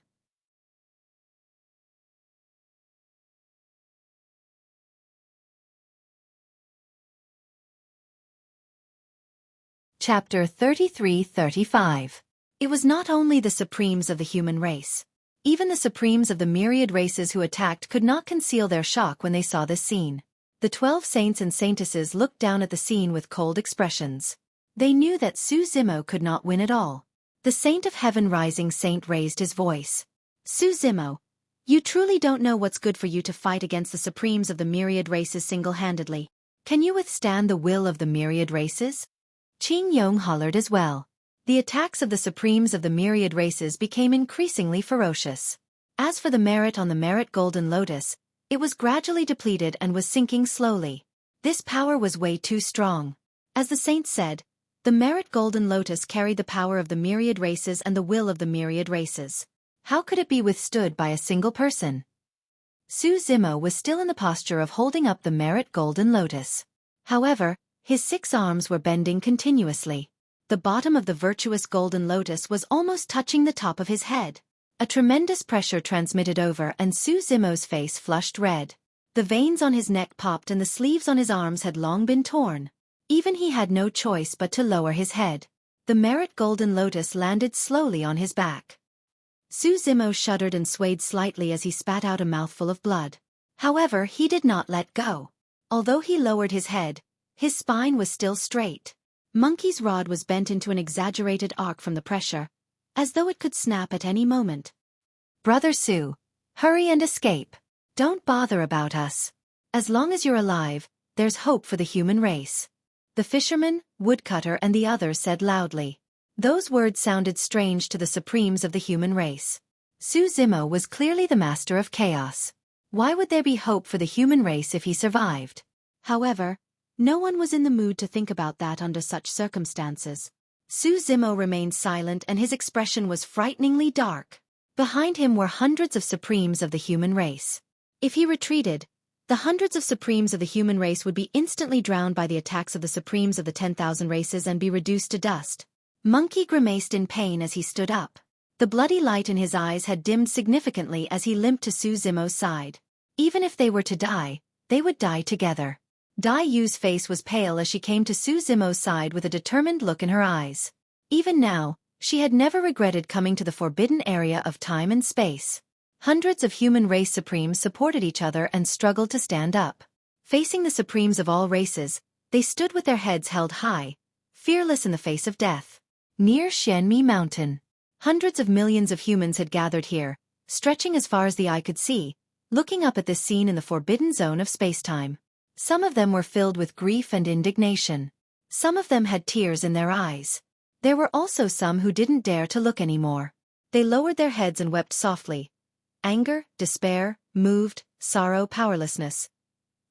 Chapter 33-35. It was not only the supremes of the human race. Even the supremes of the myriad races who attacked could not conceal their shock when they saw this scene. The 12 saints and saintesses looked down at the scene with cold expressions. They knew that Su Zimo could not win at all. The Saint of Heaven Rising Saint raised his voice. Su Zimo, you truly don't know what's good for you to fight against the supremes of the myriad races single-handedly. Can you withstand the will of the myriad races? Qing Yong hollered as well. The attacks of the supremes of the myriad races became increasingly ferocious. As for the merit on the merit golden lotus, it was gradually depleted and was sinking slowly. This power was way too strong. As the saints said, the merit golden lotus carried the power of the myriad races and the will of the myriad races. How could it be withstood by a single person? Su Zimo was still in the posture of holding up the merit golden lotus. However, his 6 arms were bending continuously. The bottom of the virtuous golden lotus was almost touching the top of his head. A tremendous pressure transmitted over and Su Zimo's face flushed red. The veins on his neck popped and the sleeves on his arms had long been torn. Even he had no choice but to lower his head. The merit golden lotus landed slowly on his back. Su Zimo shuddered and swayed slightly as he spat out a mouthful of blood. However, he did not let go. Although he lowered his head, his spine was still straight. Monkey's rod was bent into an exaggerated arc from the pressure, as though it could snap at any moment. Brother Su, hurry and escape. Don't bother about us. As long as you're alive, there's hope for the human race. The fisherman, woodcutter and the others said loudly. Those words sounded strange to the supremes of the human race. Su Zimo was clearly the master of chaos. Why would there be hope for the human race if he survived? However, no one was in the mood to think about that under such circumstances. Su Zimo remained silent and his expression was frighteningly dark. Behind him were hundreds of supremes of the human race. If he retreated, the hundreds of supremes of the human race would be instantly drowned by the attacks of the supremes of the 10,000 races and be reduced to dust. Monkey grimaced in pain as he stood up. The bloody light in his eyes had dimmed significantly as he limped to Su Zimo's side. Even if they were to die, they would die together. Dai Yu's face was pale as she came to Su Zimo's side with a determined look in her eyes. Even now, she had never regretted coming to the forbidden area of time and space. Hundreds of human race supremes supported each other and struggled to stand up. Facing the supremes of all races, they stood with their heads held high, fearless in the face of death. Near Xueqi Mountain, hundreds of millions of humans had gathered here, stretching as far as the eye could see, looking up at this scene in the forbidden zone of spacetime. Some of them were filled with grief and indignation. Some of them had tears in their eyes. There were also some who didn't dare to look anymore. They lowered their heads and wept softly. Anger, despair, moved, sorrow, powerlessness.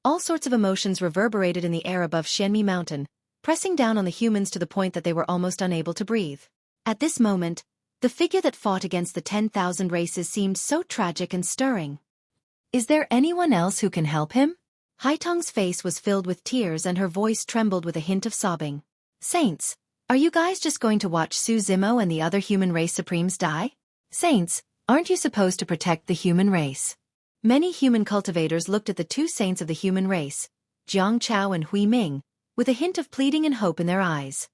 All sorts of emotions reverberated in the air above Xueqi Mountain, pressing down on the humans to the point that they were almost unable to breathe. At this moment, the figure that fought against the 10,000 races seemed so tragic and stirring. Is there anyone else who can help him? Haitong's face was filled with tears and her voice trembled with a hint of sobbing. Saints, are you guys just going to watch Su Zimo and the other human race supremes die? Saints, aren't you supposed to protect the human race? Many human cultivators looked at the 2 saints of the human race, Jiang Chao and Hui Ming, with a hint of pleading and hope in their eyes.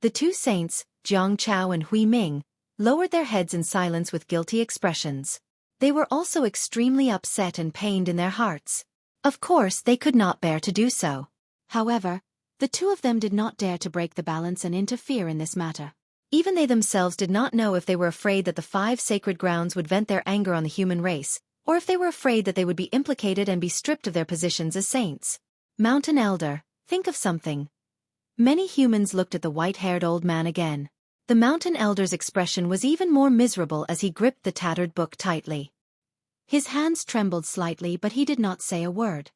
The 2 saints, Jiang Chao and Hui Ming, lowered their heads in silence with guilty expressions. They were also extremely upset and pained in their hearts. Of course, they could not bear to do so. However, the 2 of them did not dare to break the balance and interfere in this matter. Even they themselves did not know if they were afraid that the 5 sacred grounds would vent their anger on the human race, or if they were afraid that they would be implicated and be stripped of their positions as saints. Mountain Elder, think of something. Many humans looked at the white-haired old man again. The Mountain Elder's expression was even more miserable as he gripped the tattered book tightly. His hands trembled slightly but he did not say a word.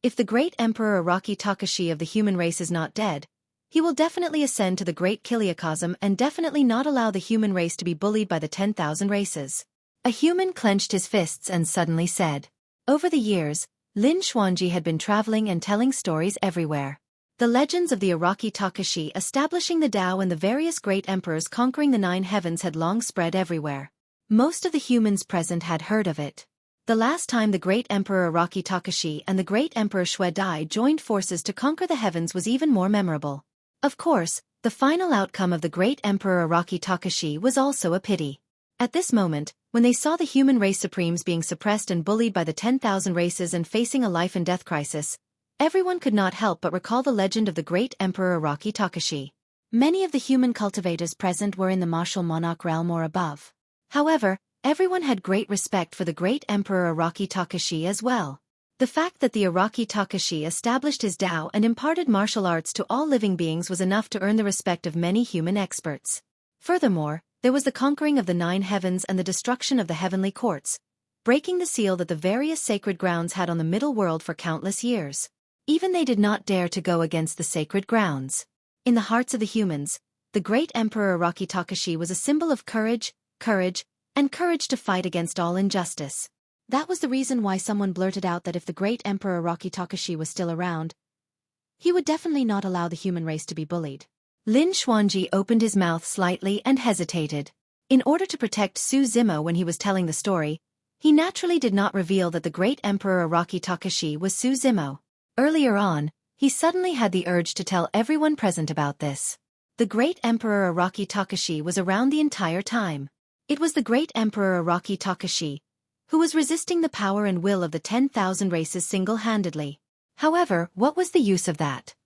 If the great Emperor Araki Takashi of the human race is not dead, he will definitely ascend to the great Kiliacosm and definitely not allow the human race to be bullied by the 10,000 races. A human clenched his fists and suddenly said. Over the years, Lin Xuanji had been traveling and telling stories everywhere. The legends of the Araki Takashi establishing the Tao and the various great emperors conquering the 9 heavens had long spread everywhere. Most of the humans present had heard of it. The last time the great Emperor Araki Takashi and the great Emperor Xueqi joined forces to conquer the heavens was even more memorable. Of course, the final outcome of the great Emperor Araki Takashi was also a pity. At this moment, when they saw the human race supremes being suppressed and bullied by the 10,000 races and facing a life and death crisis, everyone could not help but recall the legend of the great Emperor Araki Takashi. Many of the human cultivators present were in the martial monarch realm or above. However, everyone had great respect for the great Emperor Araki Takashi as well. The fact that the Araki Takashi established his Tao and imparted martial arts to all living beings was enough to earn the respect of many human experts. Furthermore, there was the conquering of the 9 heavens and the destruction of the heavenly courts, breaking the seal that the various sacred grounds had on the middle world for countless years. Even they did not dare to go against the sacred grounds. In the hearts of the humans, the great Emperor Araki Takashi was a symbol of courage, and courage to fight against all injustice. That was the reason why someone blurted out that if the great Emperor Araki Takashi was still around, he would definitely not allow the human race to be bullied. Lin Xuanji opened his mouth slightly and hesitated. In order to protect Su Zimo when he was telling the story, he naturally did not reveal that the great Emperor Araki Takashi was Su Zimo. Earlier on, he suddenly had the urge to tell everyone present about this. The great Emperor Araki Takashi was around the entire time. It was the great Emperor Araki Takashi who was resisting the power and will of the 10,000 races single-handedly. However, what was the use of that?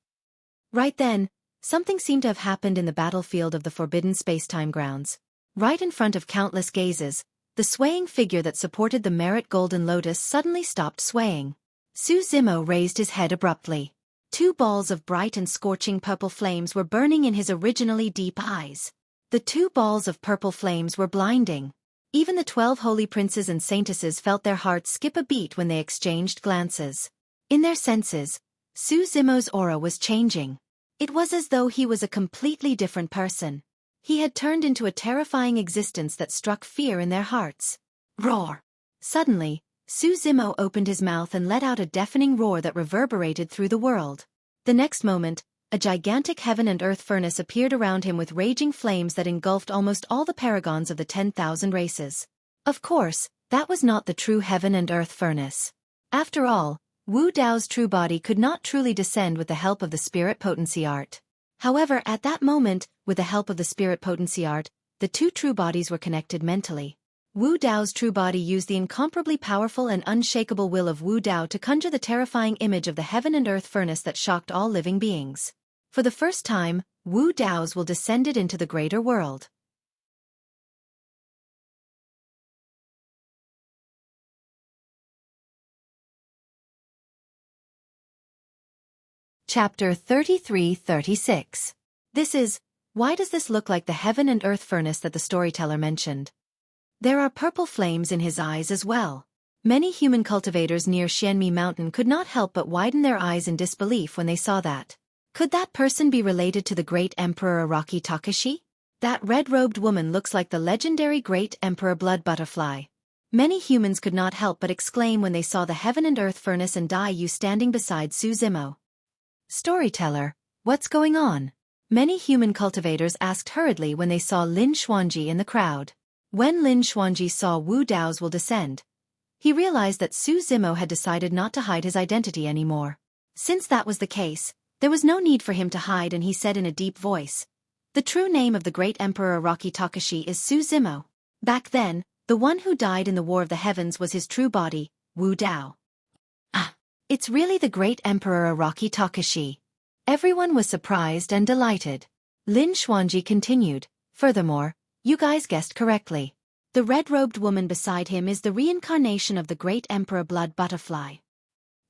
Right then, something seemed to have happened in the battlefield of the forbidden space-time grounds. Right in front of countless gazes, the swaying figure that supported the Merit Golden Lotus suddenly stopped swaying. Su Zimo raised his head abruptly. 2 balls of bright and scorching purple flames were burning in his originally deep eyes. The 2 balls of purple flames were blinding. Even the 12 holy princes and saintesses felt their hearts skip a beat when they exchanged glances. In their senses, Su Zimo's aura was changing. It was as though he was a completely different person. He had turned into a terrifying existence that struck fear in their hearts. Roar! Suddenly, Su Zimo opened his mouth and let out a deafening roar that reverberated through the world. The next moment, a gigantic heaven and earth furnace appeared around him with raging flames that engulfed almost all the paragons of the 10,000 races. Of course, that was not the true heaven and earth furnace. After all, Wu Dao's true body could not truly descend with the help of the spirit potency art. However, at that moment, with the help of the spirit potency art, the 2 true bodies were connected mentally. Wu Dao's true body used the incomparably powerful and unshakable will of Wu Dao to conjure the terrifying image of the heaven and earth furnace that shocked all living beings. For the first time, Wu Dao's will descended into the greater world. Chapter 33-36. Why does this look like the heaven and earth furnace that the storyteller mentioned? There are purple flames in his eyes as well. Many human cultivators near Xianmi Mountain could not help but widen their eyes in disbelief when they saw that. Could that person be related to the great Emperor Araki Takashi? That red-robed woman looks like the legendary great Emperor Blood Butterfly. Many humans could not help but exclaim when they saw the heaven and earth furnace and Dai Yu standing beside Su Zimo. Storyteller, what's going on? Many human cultivators asked hurriedly when they saw Lin Xuanji in the crowd. When Lin Xuanji saw Wu Dao's will descend, he realized that Su Zimo had decided not to hide his identity anymore. Since that was the case, there was no need for him to hide, and he said in a deep voice, "The true name of the great Emperor Araki Takashi is Su Zimo. Back then, the one who died in the War of the Heavens was his true body, Wu Dao." Ah, it's really the great Emperor Araki Takashi. Everyone was surprised and delighted. Lin Xuanji continued, "Furthermore, you guys guessed correctly. The red-robed woman beside him is the reincarnation of the great Emperor Blood Butterfly."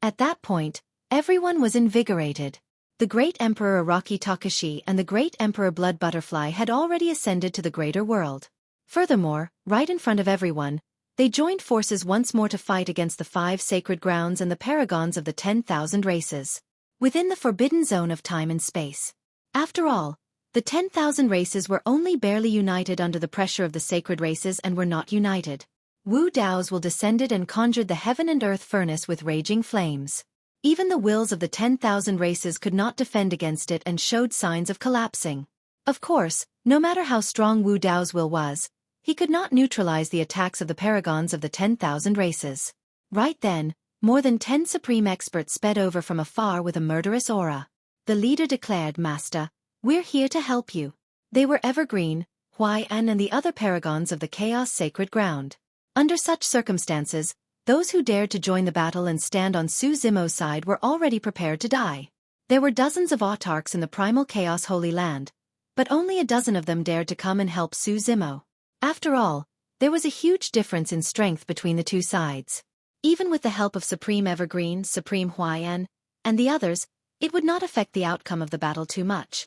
At that point, everyone was invigorated. The great Emperor Araki Takashi and the great Emperor Blood Butterfly had already ascended to the greater world. Furthermore, right in front of everyone, they joined forces once more to fight against the 5 sacred grounds and the paragons of the 10,000 races. Within the forbidden zone of time and space. After all, the 10,000 races were only barely united under the pressure of the sacred races and were not united. Wu Dao's will descended and conjured the heaven and earth furnace with raging flames. Even the wills of the 10,000 races could not defend against it and showed signs of collapsing. Of course, no matter how strong Wu Dao's will was, he could not neutralize the attacks of the paragons of the 10,000 races. Right then, more than 10 supreme experts sped over from afar with a murderous aura. The leader declared, "Master, we're here to help you." They were Evergreen, Huai-An and the other paragons of the Chaos Sacred Ground. Under such circumstances, those who dared to join the battle and stand on Su Zimo's side were already prepared to die. There were dozens of autarchs in the primal Chaos Holy Land, but only a dozen of them dared to come and help Su Zimo. After all, there was a huge difference in strength between the 2 sides. Even with the help of Supreme Evergreen, Supreme Huayan, and the others, it would not affect the outcome of the battle too much.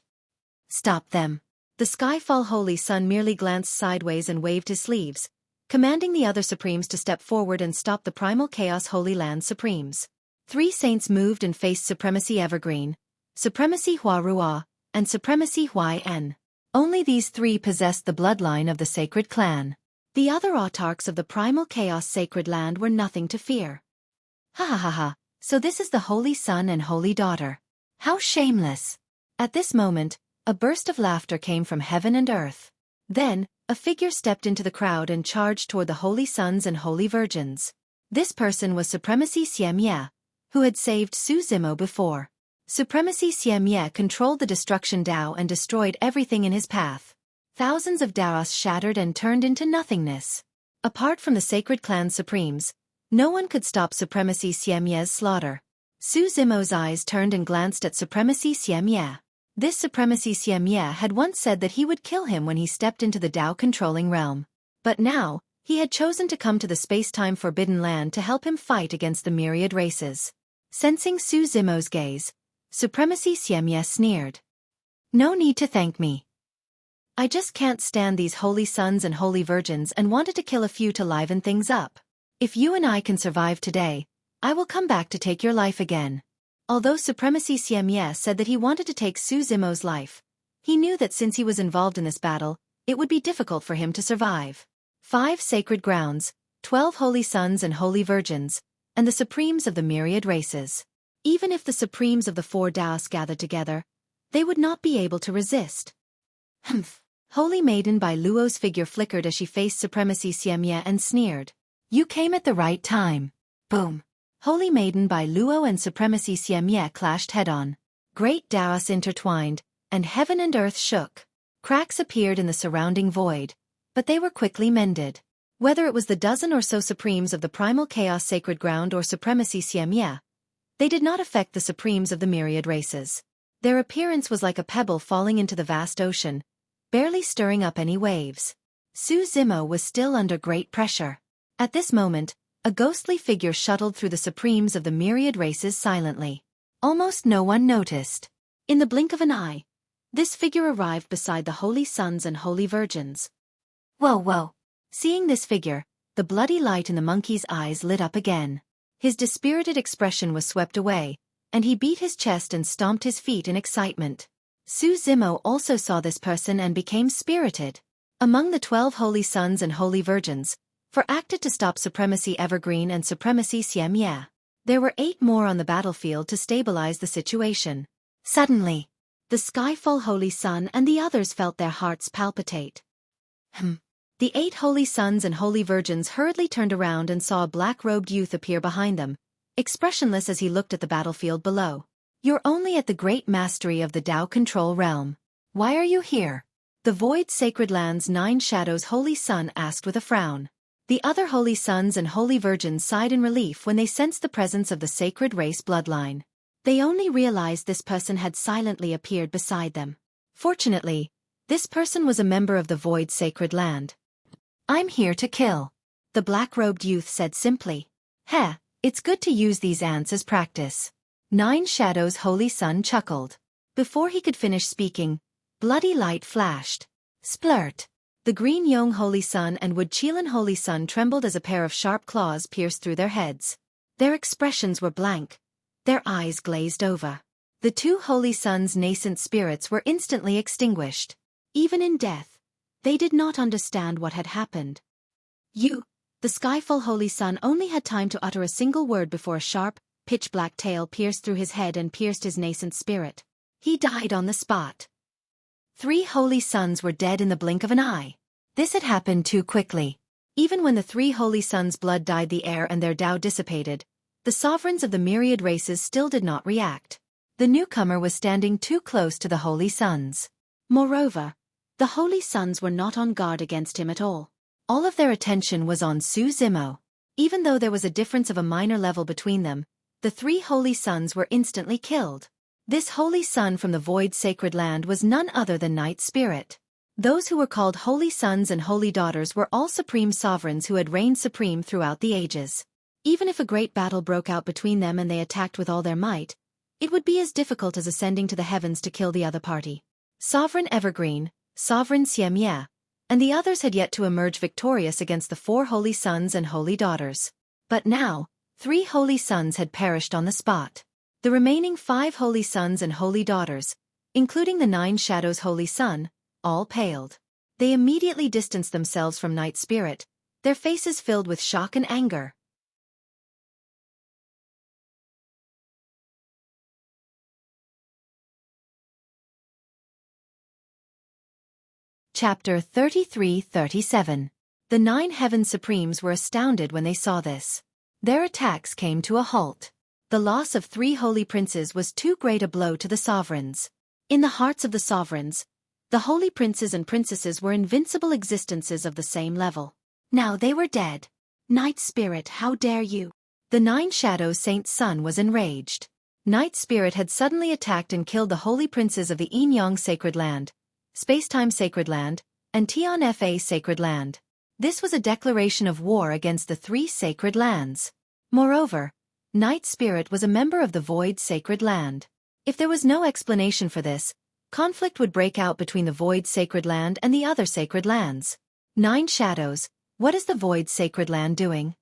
Stop them. The Skyfall Holy Sun merely glanced sideways and waved his sleeves, commanding the other Supremes to step forward and stop the Primal Chaos Holy Land Supremes. 3 saints moved and faced Supremacy Evergreen, Supremacy Huarua, and Supremacy Huayan. Only these 3 possessed the bloodline of the Sacred Clan. The other autarchs of the Primal Chaos Sacred Land were nothing to fear. Ha ha ha ha, so this is the Holy Son and Holy Daughter. How shameless! At this moment, a burst of laughter came from heaven and earth. Then, a figure stepped into the crowd and charged toward the Holy Sons and Holy Virgins. This person was Supremacy Xiemye, who had saved Su Zimo before. Supremacy Xiemye controlled the destruction Dao and destroyed everything in his path. Thousands of Daos shattered and turned into nothingness. Apart from the Sacred Clan Supremes, no one could stop Supremacy Xiemye's slaughter. Su Zimo's eyes turned and glanced at Supremacy Xiemye. This Supremacy Xiemye had once said that he would kill him when he stepped into the Dao-controlling realm. But now, he had chosen to come to the space-time Forbidden Land to help him fight against the myriad races. Sensing Su Zimo's gaze, Supremacy Xiemye sneered. No need to thank me. I just can't stand these Holy Sons and Holy Virgins and wanted to kill a few to liven things up. If you and I can survive today, I will come back to take your life again. Although Supremacy Xiemye said that he wanted to take Su Zimo's life, he knew that since he was involved in this battle, it would be difficult for him to survive. 5 sacred grounds, 12 Holy Sons and Holy Virgins, and the Supremes of the myriad races. Even if the Supremes of the 4 Daos gathered together, they would not be able to resist. Humph. Holy Maiden by Luo's figure flickered as she faced Supremacy Xiemye and sneered. You came at the right time. Boom. Holy Maiden by Luo and Supremacy Xiemye clashed head-on. Great Daos intertwined, and heaven and earth shook. Cracks appeared in the surrounding void, but they were quickly mended. Whether it was the dozen or so Supremes of the Primal Chaos Sacred Ground or Supremacy Xiemye, they did not affect the Supremes of the myriad races. Their appearance was like a pebble falling into the vast ocean, barely stirring up any waves. Su Zimo was still under great pressure. At this moment, a ghostly figure shuttled through the Supremes of the myriad races silently. Almost no one noticed. In the blink of an eye, this figure arrived beside the Holy Sons and Holy Virgins. Whoa, whoa. Seeing this figure, the bloody light in the monkey's eyes lit up again. His dispirited expression was swept away, and he beat his chest and stomped his feet in excitement. Su Zimo also saw this person and became spirited. Among the 12 Holy Sons and Holy Virgins, for acted to stop Supremacy Evergreen and Supremacy Xiemye. There were 8 more on the battlefield to stabilize the situation. Suddenly, the Skyfall Holy Sun and the others felt their hearts palpitate. The 8 Holy Sons and Holy Virgins hurriedly turned around and saw a black-robed youth appear behind them, expressionless as he looked at the battlefield below. You're only at the great mastery of the Dao control realm. Why are you here? The Void Sacred Land's 9 Shadows Holy Sun asked with a frown. The other Holy Sons and Holy Virgins sighed in relief when they sensed the presence of the sacred race bloodline. They only realized this person had silently appeared beside them. Fortunately, this person was a member of the Void Sacred Land. I'm here to kill, the black-robed youth said simply. Heh, it's good to use these ants as practice. 9 Shadows Holy Sun chuckled. Before he could finish speaking, bloody light flashed. Splurt! The Green Yong Holy Sun and Wood Chilan Holy Sun trembled as a pair of sharp claws pierced through their heads. Their expressions were blank. Their eyes glazed over. The 2 Holy Suns' nascent spirits were instantly extinguished. Even in death, they did not understand what had happened. The Skyfall Holy Sun only had time to utter a single word before a sharp, pitch-black tail pierced through his head and pierced his nascent spirit. He died on the spot. 3 Holy Sons were dead in the blink of an eye. This had happened too quickly. Even when the 3 Holy Sons' blood dyed the air and their Dao dissipated, the sovereigns of the myriad races still did not react. The newcomer was standing too close to the Holy Sons. Moreover, the Holy Sons were not on guard against him at all. All of their attention was on Su Zimo. Even though there was a difference of a minor level between them, the 3 Holy Sons were instantly killed. This Holy Sun from the Void Sacred Land was none other than Night Spirit. Those who were called Holy Sons and Holy Daughters were all supreme sovereigns who had reigned supreme throughout the ages. Even if a great battle broke out between them and they attacked with all their might, it would be as difficult as ascending to the heavens to kill the other party. Sovereign Evergreen, Sovereign Siemia, and the others had yet to emerge victorious against the 4 holy sons and holy daughters. But now, 3 holy sons had perished on the spot. The remaining 5 holy sons and holy daughters, including the 9 shadows' holy son, all paled. They immediately distanced themselves from Night Spirit, their faces filled with shock and anger. Chapter 33-37. The 9 Heaven Supremes were astounded when they saw this. Their attacks came to a halt. The loss of 3 holy princes was too great a blow to the sovereigns. In the hearts of the sovereigns, the holy princes and princesses were invincible existences of the same level. Now they were dead. Night Spirit, how dare you? The 9 Shadows Saint's son was enraged. Night Spirit had suddenly attacked and killed the holy princes of the Yin-Yang Sacred Land, Spacetime Sacred Land, and Tian-Fa Sacred Land. This was a declaration of war against the 3 sacred lands. Moreover, Night Spirit was a member of the Void Sacred Land. If there was no explanation for this, conflict would break out between the Void Sacred Land and the other sacred lands. 9 Shadows, what is the Void Sacred Land doing?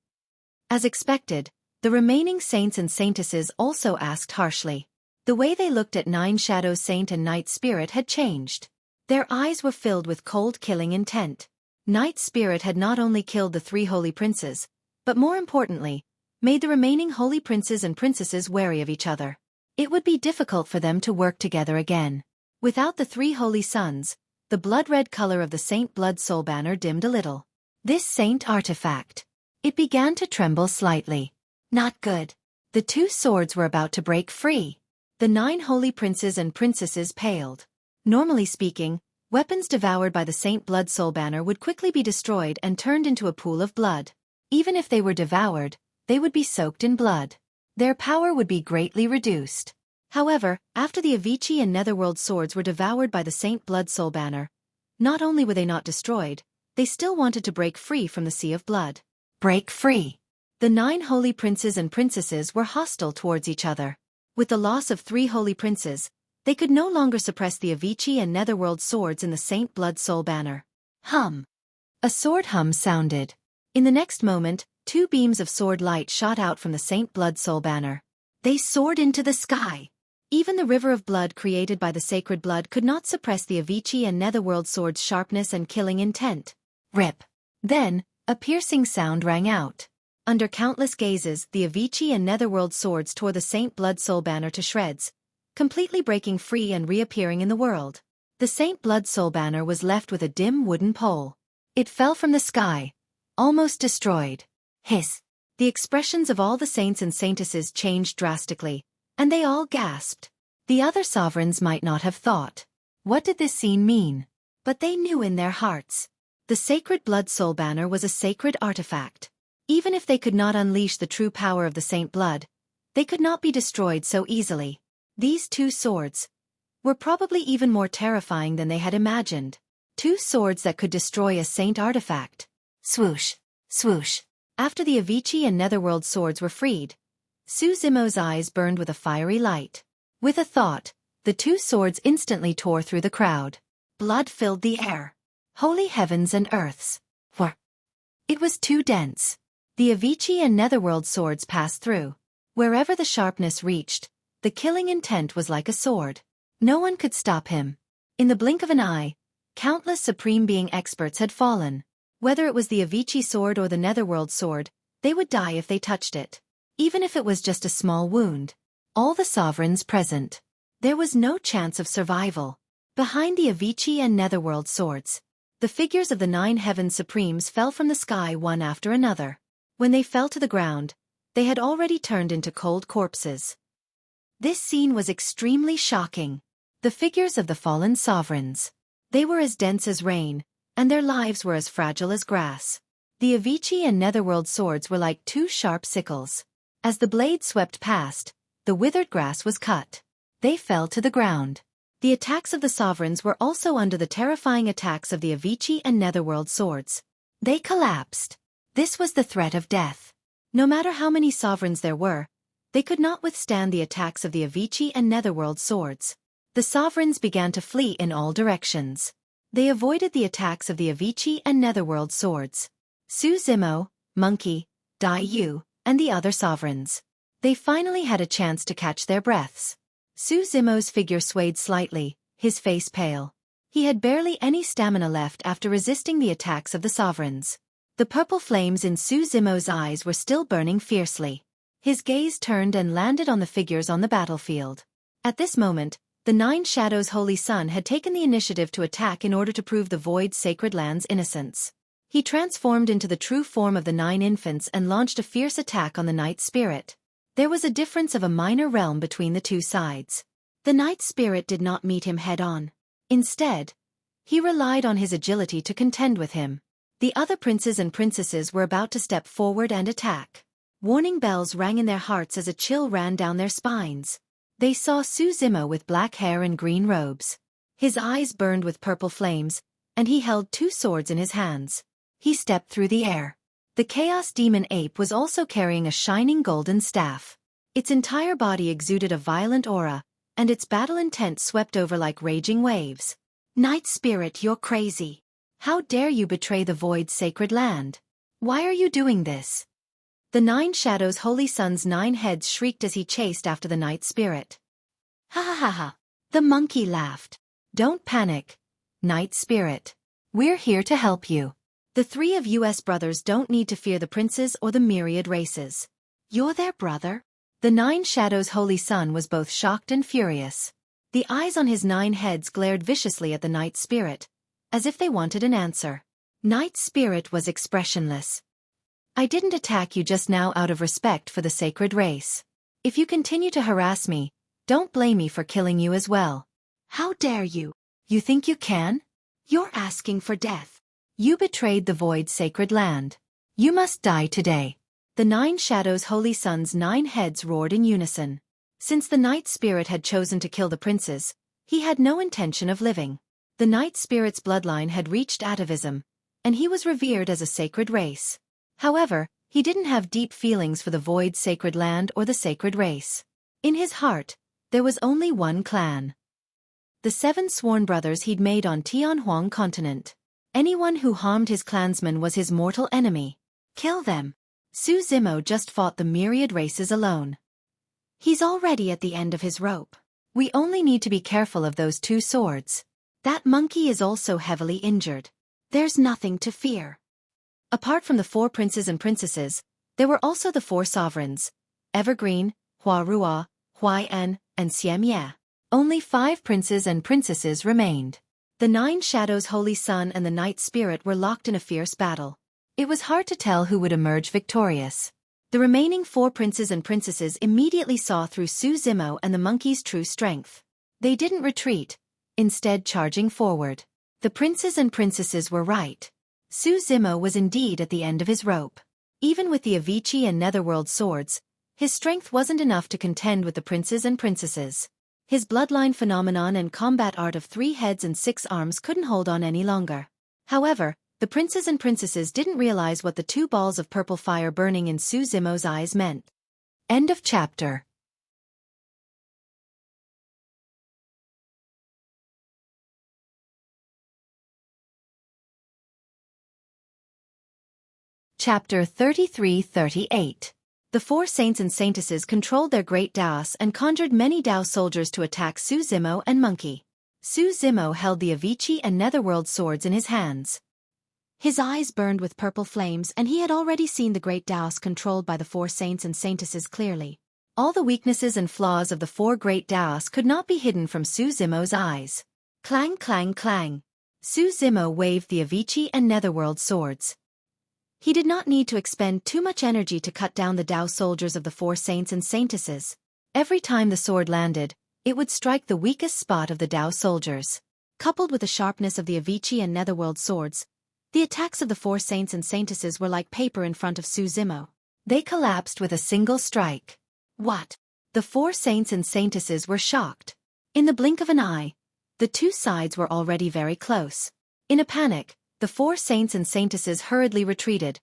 As expected, the remaining saints and saintesses also asked harshly. The way they looked at 9 Shadows Saint and Night Spirit had changed. Their eyes were filled with cold killing intent. Night Spirit had not only killed the 3 holy princes, but more importantly, made the remaining holy princes and princesses wary of each other. It would be difficult for them to work together again. Without the 3 holy sons, the blood-red color of the Saint Blood Soul banner dimmed a little. This saint artifact. It began to tremble slightly. Not good. The 2 swords were about to break free. The 9 holy princes and princesses paled. Normally speaking, weapons devoured by the Saint Blood Soul banner would quickly be destroyed and turned into a pool of blood. Even if they were devoured, they would be soaked in blood. Their power would be greatly reduced. However, after the Avicii and Netherworld swords were devoured by the Saint Blood Soul banner, not only were they not destroyed, they still wanted to break free from the sea of blood. Break free. The 9 holy princes and princesses were hostile towards each other. With the loss of 3 holy princes, they could no longer suppress the Avicii and Netherworld swords in the Saint Blood Soul banner. Hum. A sword hum sounded. In the next moment, 2 beams of sword light shot out from the Saint Blood Soul banner. They soared into the sky. Even the river of blood created by the sacred blood could not suppress the Avicii and Netherworld swords' sharpness and killing intent. Rip. Then, a piercing sound rang out. Under countless gazes, the Avicii and Netherworld swords tore the Saint Blood Soul banner to shreds, completely breaking free and reappearing in the world. The Saint Blood Soul banner was left with a dim wooden pole. It fell from the sky, almost destroyed. Hiss. The expressions of all the saints and saintesses changed drastically, and they all gasped. The other sovereigns might not have thought. What did this scene mean? But they knew in their hearts. The Sacred Blood Soul banner was a sacred artifact. Even if they could not unleash the true power of the Saint Blood, they could not be destroyed so easily. These 2 swords were probably even more terrifying than they had imagined. 2 swords that could destroy a saint artifact. Swoosh, swoosh. After the Avicii and Netherworld swords were freed, Su Zimo's eyes burned with a fiery light. With a thought, the 2 swords instantly tore through the crowd. Blood filled the air. Holy heavens and earths. Were. It was too dense. The Avicii and Netherworld swords passed through. Wherever the sharpness reached, the killing intent was like a sword. No one could stop him. In the blink of an eye, countless Supreme Being experts had fallen. Whether it was the Avicii sword or the Netherworld sword, they would die if they touched it. Even if it was just a small wound. All the sovereigns present. There was no chance of survival. Behind the Avicii and Netherworld swords, the figures of the 9 Heaven Supremes fell from the sky one after another. When they fell to the ground, they had already turned into cold corpses. This scene was extremely shocking. The figures of the fallen sovereigns. They were as dense as rain, and their lives were as fragile as grass. The Avicii and Netherworld swords were like 2 sharp sickles. As the blade swept past, the withered grass was cut. They fell to the ground. The attacks of the sovereigns were also under the terrifying attacks of the Avicii and Netherworld swords. They collapsed. This was the threat of death. No matter how many sovereigns there were, they could not withstand the attacks of the Avicii and Netherworld swords. The sovereigns began to flee in all directions. They avoided the attacks of the Avicii and Netherworld swords. Su Zimo, Monkey, Dai Yu, and the other sovereigns. They finally had a chance to catch their breaths. Su Zimo's figure swayed slightly, his face pale. He had barely any stamina left after resisting the attacks of the sovereigns. The purple flames in Su Zimo's eyes were still burning fiercely. His gaze turned and landed on the figures on the battlefield. At this moment, the Nine Shadows' Holy Son had taken the initiative to attack in order to prove the Void's sacred land's innocence. He transformed into the true form of the Nine Infants and launched a fierce attack on the Night Spirit. There was a difference of a minor realm between the two sides. The Night Spirit did not meet him head-on. Instead, he relied on his agility to contend with him. The other princes and princesses were about to step forward and attack. Warning bells rang in their hearts as a chill ran down their spines. They saw Su Zimo with black hair and green robes. His eyes burned with purple flames, and he held two swords in his hands. He stepped through the air. The Chaos Demon Ape was also carrying a shining golden staff. Its entire body exuded a violent aura, and its battle intent swept over like raging waves. Night Spirit, you're crazy. How dare you betray the Void's sacred land? Why are you doing this? The Nine Shadows' Holy Son's 9 heads shrieked as he chased after the Night Spirit. Ha ha ha ha. The monkey laughed. Don't panic, Night Spirit. We're here to help you. The 3 of US brothers don't need to fear the princes or the myriad races. You're their brother? The Nine Shadows' Holy Son was both shocked and furious. The eyes on his 9 heads glared viciously at the Night Spirit, as if they wanted an answer. Night Spirit was expressionless. I didn't attack you just now out of respect for the sacred race. If you continue to harass me, don't blame me for killing you as well. How dare you? You think you can? You're asking for death. You betrayed the Void's sacred land. You must die today. The Nine Shadows' Holy Son's 9 heads roared in unison. Since the Night Spirit had chosen to kill the princes, he had no intention of living. The Night Spirit's bloodline had reached atavism, and he was revered as a sacred race. However, he didn't have deep feelings for the Void's sacred land or the sacred race. In his heart, there was only one clan. The 7 sworn brothers he'd made on Tianhuang continent. Anyone who harmed his clansmen was his mortal enemy. Kill them. Su Zimo just fought the myriad races alone. He's already at the end of his rope. We only need to be careful of those 2 swords. That monkey is also heavily injured. There's nothing to fear. Apart from the 4 princes and princesses, there were also the 4 sovereigns, Evergreen, Hua Rua, Huai-En, and Xiemye. Only 5 princes and princesses remained. The Nine Shadows' Holy Son and the Night Spirit were locked in a fierce battle. It was hard to tell who would emerge victorious. The remaining 4 princes and princesses immediately saw through Su Zimo and the monkey's true strength. They didn't retreat, instead charging forward. The princes and princesses were right. Su Zimo was indeed at the end of his rope. Even with the Avicii and Netherworld swords, his strength wasn't enough to contend with the princes and princesses. His bloodline phenomenon and combat art of 3 heads and 6 arms couldn't hold on any longer. However, the princes and princesses didn't realize what the 2 balls of purple fire burning in Su Zimo's eyes meant. End of chapter. Chapter 33-38. The 4 saints and saintesses controlled their great Daos and conjured many Dao soldiers to attack Su Zimo and Monkey. Su Zimo held the Avicii and Netherworld swords in his hands. His eyes burned with purple flames, and he had already seen the great Daos controlled by the 4 saints and saintesses clearly. All the weaknesses and flaws of the 4 great Daos could not be hidden from Su Zimo's eyes. Clang clang clang. Su Zimo waved the Avicii and Netherworld swords. He did not need to expend too much energy to cut down the Dao soldiers of the 4 saints and saintesses. Every time the sword landed, it would strike the weakest spot of the Dao soldiers. Coupled with the sharpness of the Avicii and Netherworld swords, the attacks of the 4 saints and saintesses were like paper in front of Su Zimo. They collapsed with a single strike. What? The 4 saints and saintesses were shocked. In the blink of an eye, the 2 sides were already very close. In a panic, the 4 saints and saintesses hurriedly retreated,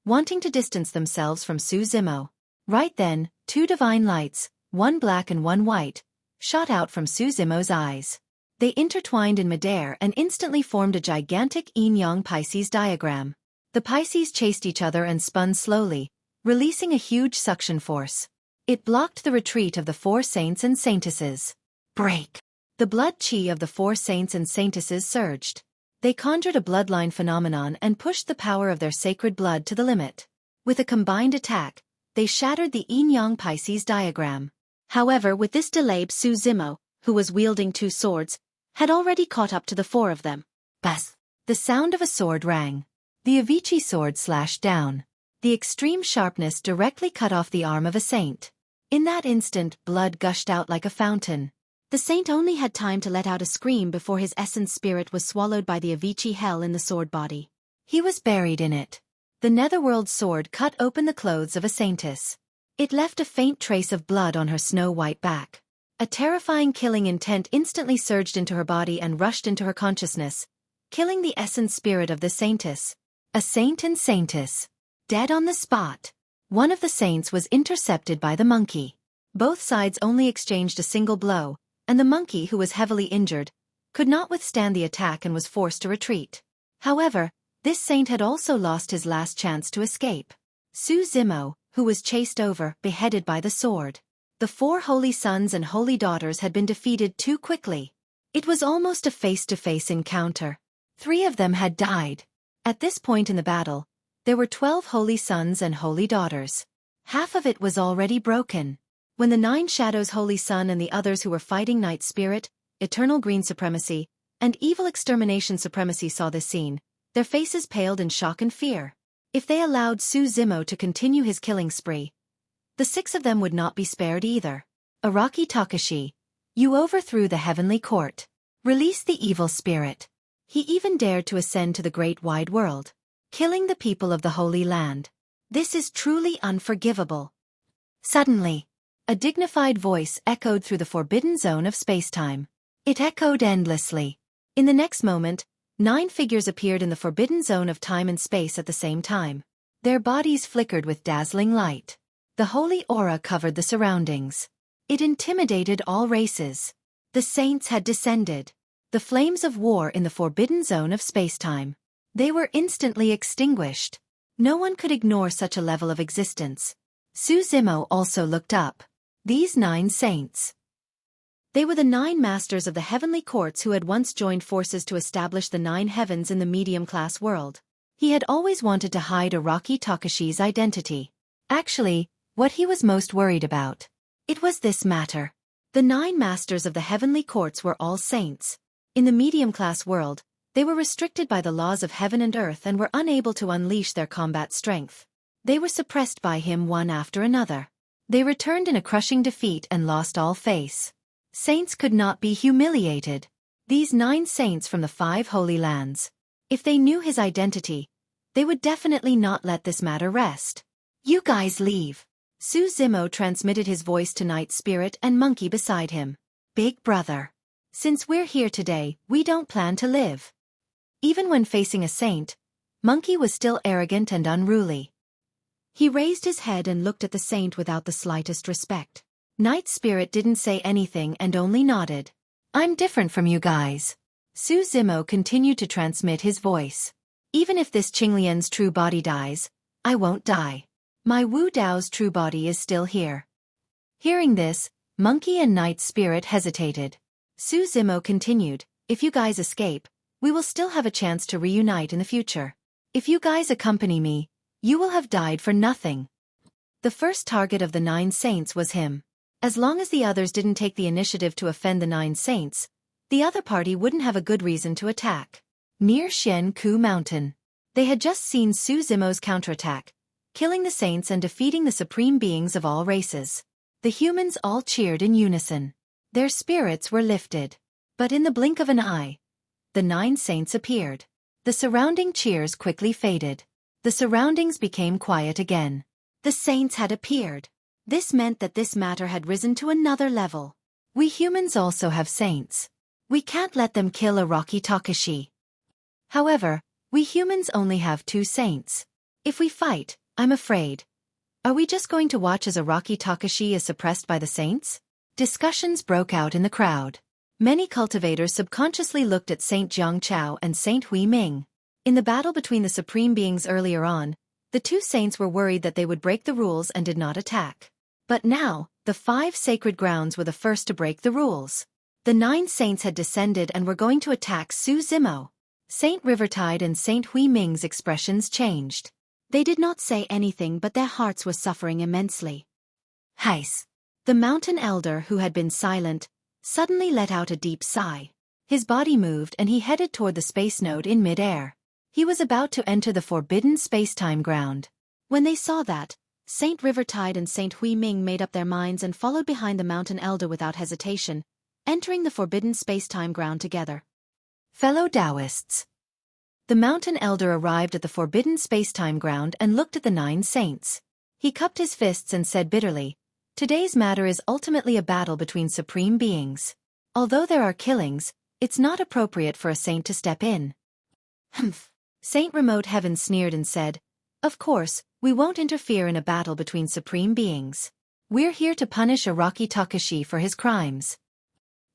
wanting to distance themselves from Xueqi. Right then, two divine lights, one black and one white, shot out from Xueqi's eyes. They intertwined in midair and instantly formed a gigantic yin-yang Pisces diagram. The Pisces chased each other and spun slowly, releasing a huge suction force. It blocked the retreat of the four saints and saintesses. Break! The blood chi of the four saints and saintesses surged. They conjured a bloodline phenomenon and pushed the power of their sacred blood to the limit. With a combined attack, they shattered the yin-yang Pisces diagram. However, with this delay, Xueqi, who was wielding two swords, had already caught up to the four of them. Bas! The sound of a sword rang. The Avici sword slashed down. The extreme sharpness directly cut off the arm of a saint. In that instant, blood gushed out like a fountain. The saint only had time to let out a scream before his essence spirit was swallowed by the Avici hell in the sword body. He was buried in it. The netherworld sword cut open the clothes of a saintess. It left a faint trace of blood on her snow-white back. A terrifying killing intent instantly surged into her body and rushed into her consciousness, killing the essence spirit of the saintess. A saint and saintess. Dead on the spot. One of the saints was intercepted by the monkey. Both sides only exchanged a single blow, and the monkey, who was heavily injured, could not withstand the attack and was forced to retreat. However, this saint had also lost his last chance to escape. Xueqi, who was chased over, beheaded by the sword. The four holy sons and holy daughters had been defeated too quickly. It was almost a face-to-face encounter. 3 of them had died. At this point in the battle, there were 12 holy sons and holy daughters. Half of it was already broken. When the 9 Shadows Holy Son and the others who were fighting Night Spirit, Eternal Green Supremacy, and Evil Extermination Supremacy saw this scene, their faces paled in shock and fear. If they allowed Xueqi to continue his killing spree, the 6 of them would not be spared either. Araki Takashi, you overthrew the heavenly court. Release the evil spirit. He even dared to ascend to the great wide world, killing the people of the Holy Land. This is truly unforgivable. Suddenly, a dignified voice echoed through the forbidden zone of spacetime. It echoed endlessly. In the next moment, 9 figures appeared in the forbidden zone of time and space at the same time. Their bodies flickered with dazzling light. The holy aura covered the surroundings. It intimidated all races. The saints had descended. The flames of war in the forbidden zone of spacetime. They were instantly extinguished. No one could ignore such a level of existence. Xueqi also looked up. These 9 saints. They were the 9 masters of the heavenly courts who had once joined forces to establish the 9 heavens in the medium-class world. He had always wanted to hide Araki Takashi's identity. Actually, what he was most worried about. It was this matter. The 9 masters of the heavenly courts were all saints. In the medium-class world, they were restricted by the laws of heaven and earth and were unable to unleash their combat strength. They were suppressed by him one after another. They returned in a crushing defeat and lost all face. Saints could not be humiliated. These 9 saints from the 5 holy lands. If they knew his identity, they would definitely not let this matter rest. You guys leave. Xueqi transmitted his voice to Night Spirit and Monkey beside him. Big brother. Since we're here today, we don't plan to live. Even when facing a saint, Monkey was still arrogant and unruly. He raised his head and looked at the saint without the slightest respect. Night Spirit didn't say anything and only nodded. I'm different from you guys. Xueqi continued to transmit his voice. Even if this Qinglian's true body dies, I won't die. My Wu Dao's true body is still here. Hearing this, Monkey and Night Spirit hesitated. Xueqi continued, if you guys escape, we will still have a chance to reunite in the future. If you guys accompany me, you will have died for nothing. The first target of the 9 saints was him. As long as the others didn't take the initiative to offend the 9 saints, the other party wouldn't have a good reason to attack. Near Xueqi Mountain, they had just seen Xueqi's counterattack, killing the saints and defeating the supreme beings of all races. The humans all cheered in unison. Their spirits were lifted. But in the blink of an eye, the 9 saints appeared. The surrounding cheers quickly faded. The surroundings became quiet again. The saints had appeared. This meant that this matter had risen to another level. We humans also have saints. We can't let them kill Araki Takashi. However, we humans only have 2 saints. If we fight, I'm afraid. Are we just going to watch as Araki Takashi is suppressed by the saints? Discussions broke out in the crowd. Many cultivators subconsciously looked at Saint Jiang Chao and Saint Hui Ming. In the battle between the supreme beings earlier on, the two saints were worried that they would break the rules and did not attack. But now, the 5 sacred grounds were the first to break the rules. The 9 saints had descended and were going to attack Su Zimo. Saint Rivertide and Saint Hui Ming's expressions changed. They did not say anything, but their hearts were suffering immensely. Heis. The mountain elder, who had been silent, suddenly let out a deep sigh. His body moved and he headed toward the space node in mid-air. He was about to enter the forbidden space-time ground. When they saw that, Saint Rivertide and Saint Hui Ming made up their minds and followed behind the mountain elder without hesitation, entering the forbidden space-time ground together. Fellow Taoists. The mountain elder arrived at the forbidden space-time ground and looked at the 9 saints. He cupped his fists and said bitterly, "Today's matter is ultimately a battle between supreme beings. Although there are killings, it's not appropriate for a saint to step in." Humph. Saint Remote Heaven sneered and said, "Of course, we won't interfere in a battle between supreme beings. We're here to punish Araki Takashi for his crimes.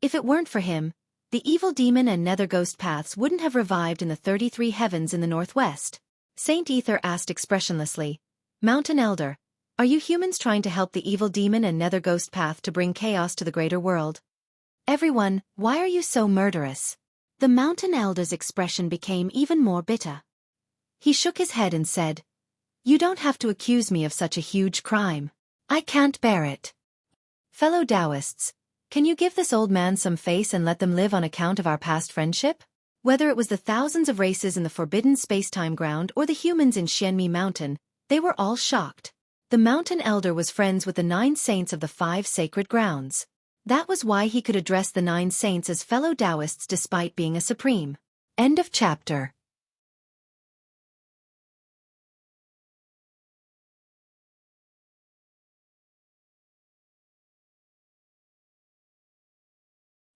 If it weren't for him, the evil demon and nether ghost paths wouldn't have revived in the 33 heavens in the northwest." Saint Ether asked expressionlessly, "Mountain Elder, are you humans trying to help the evil demon and nether ghost path to bring chaos to the greater world?" "Everyone, why are you so murderous?" The mountain elder's expression became even more bitter. He shook his head and said, "You don't have to accuse me of such a huge crime. I can't bear it." Fellow Taoists, can you give this old man some face and let them live on account of our past friendship? Whether it was the thousands of races in the forbidden space-time ground or the humans in Xianmi Mountain, they were all shocked. The mountain elder was friends with the 9 saints of the 5 sacred grounds. That was why he could address the 9 saints as fellow Taoists despite being a supreme. End of chapter.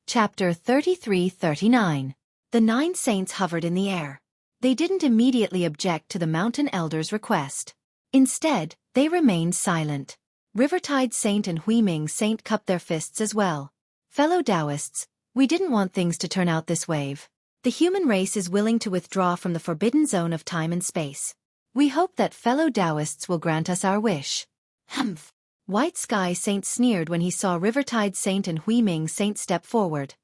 Chapter 33-39. The 9 saints hovered in the air. They didn't immediately object to the mountain elder's request. Instead, they remained silent. Rivertide Saint and Hui Ming Saint cupped their fists as well. "Fellow Taoists, we didn't want things to turn out this way. The human race is willing to withdraw from the forbidden zone of time and space. We hope that fellow Taoists will grant us our wish." Humph. White Sky Saint sneered when he saw Rivertide Saint and Hui Ming Saint step forward.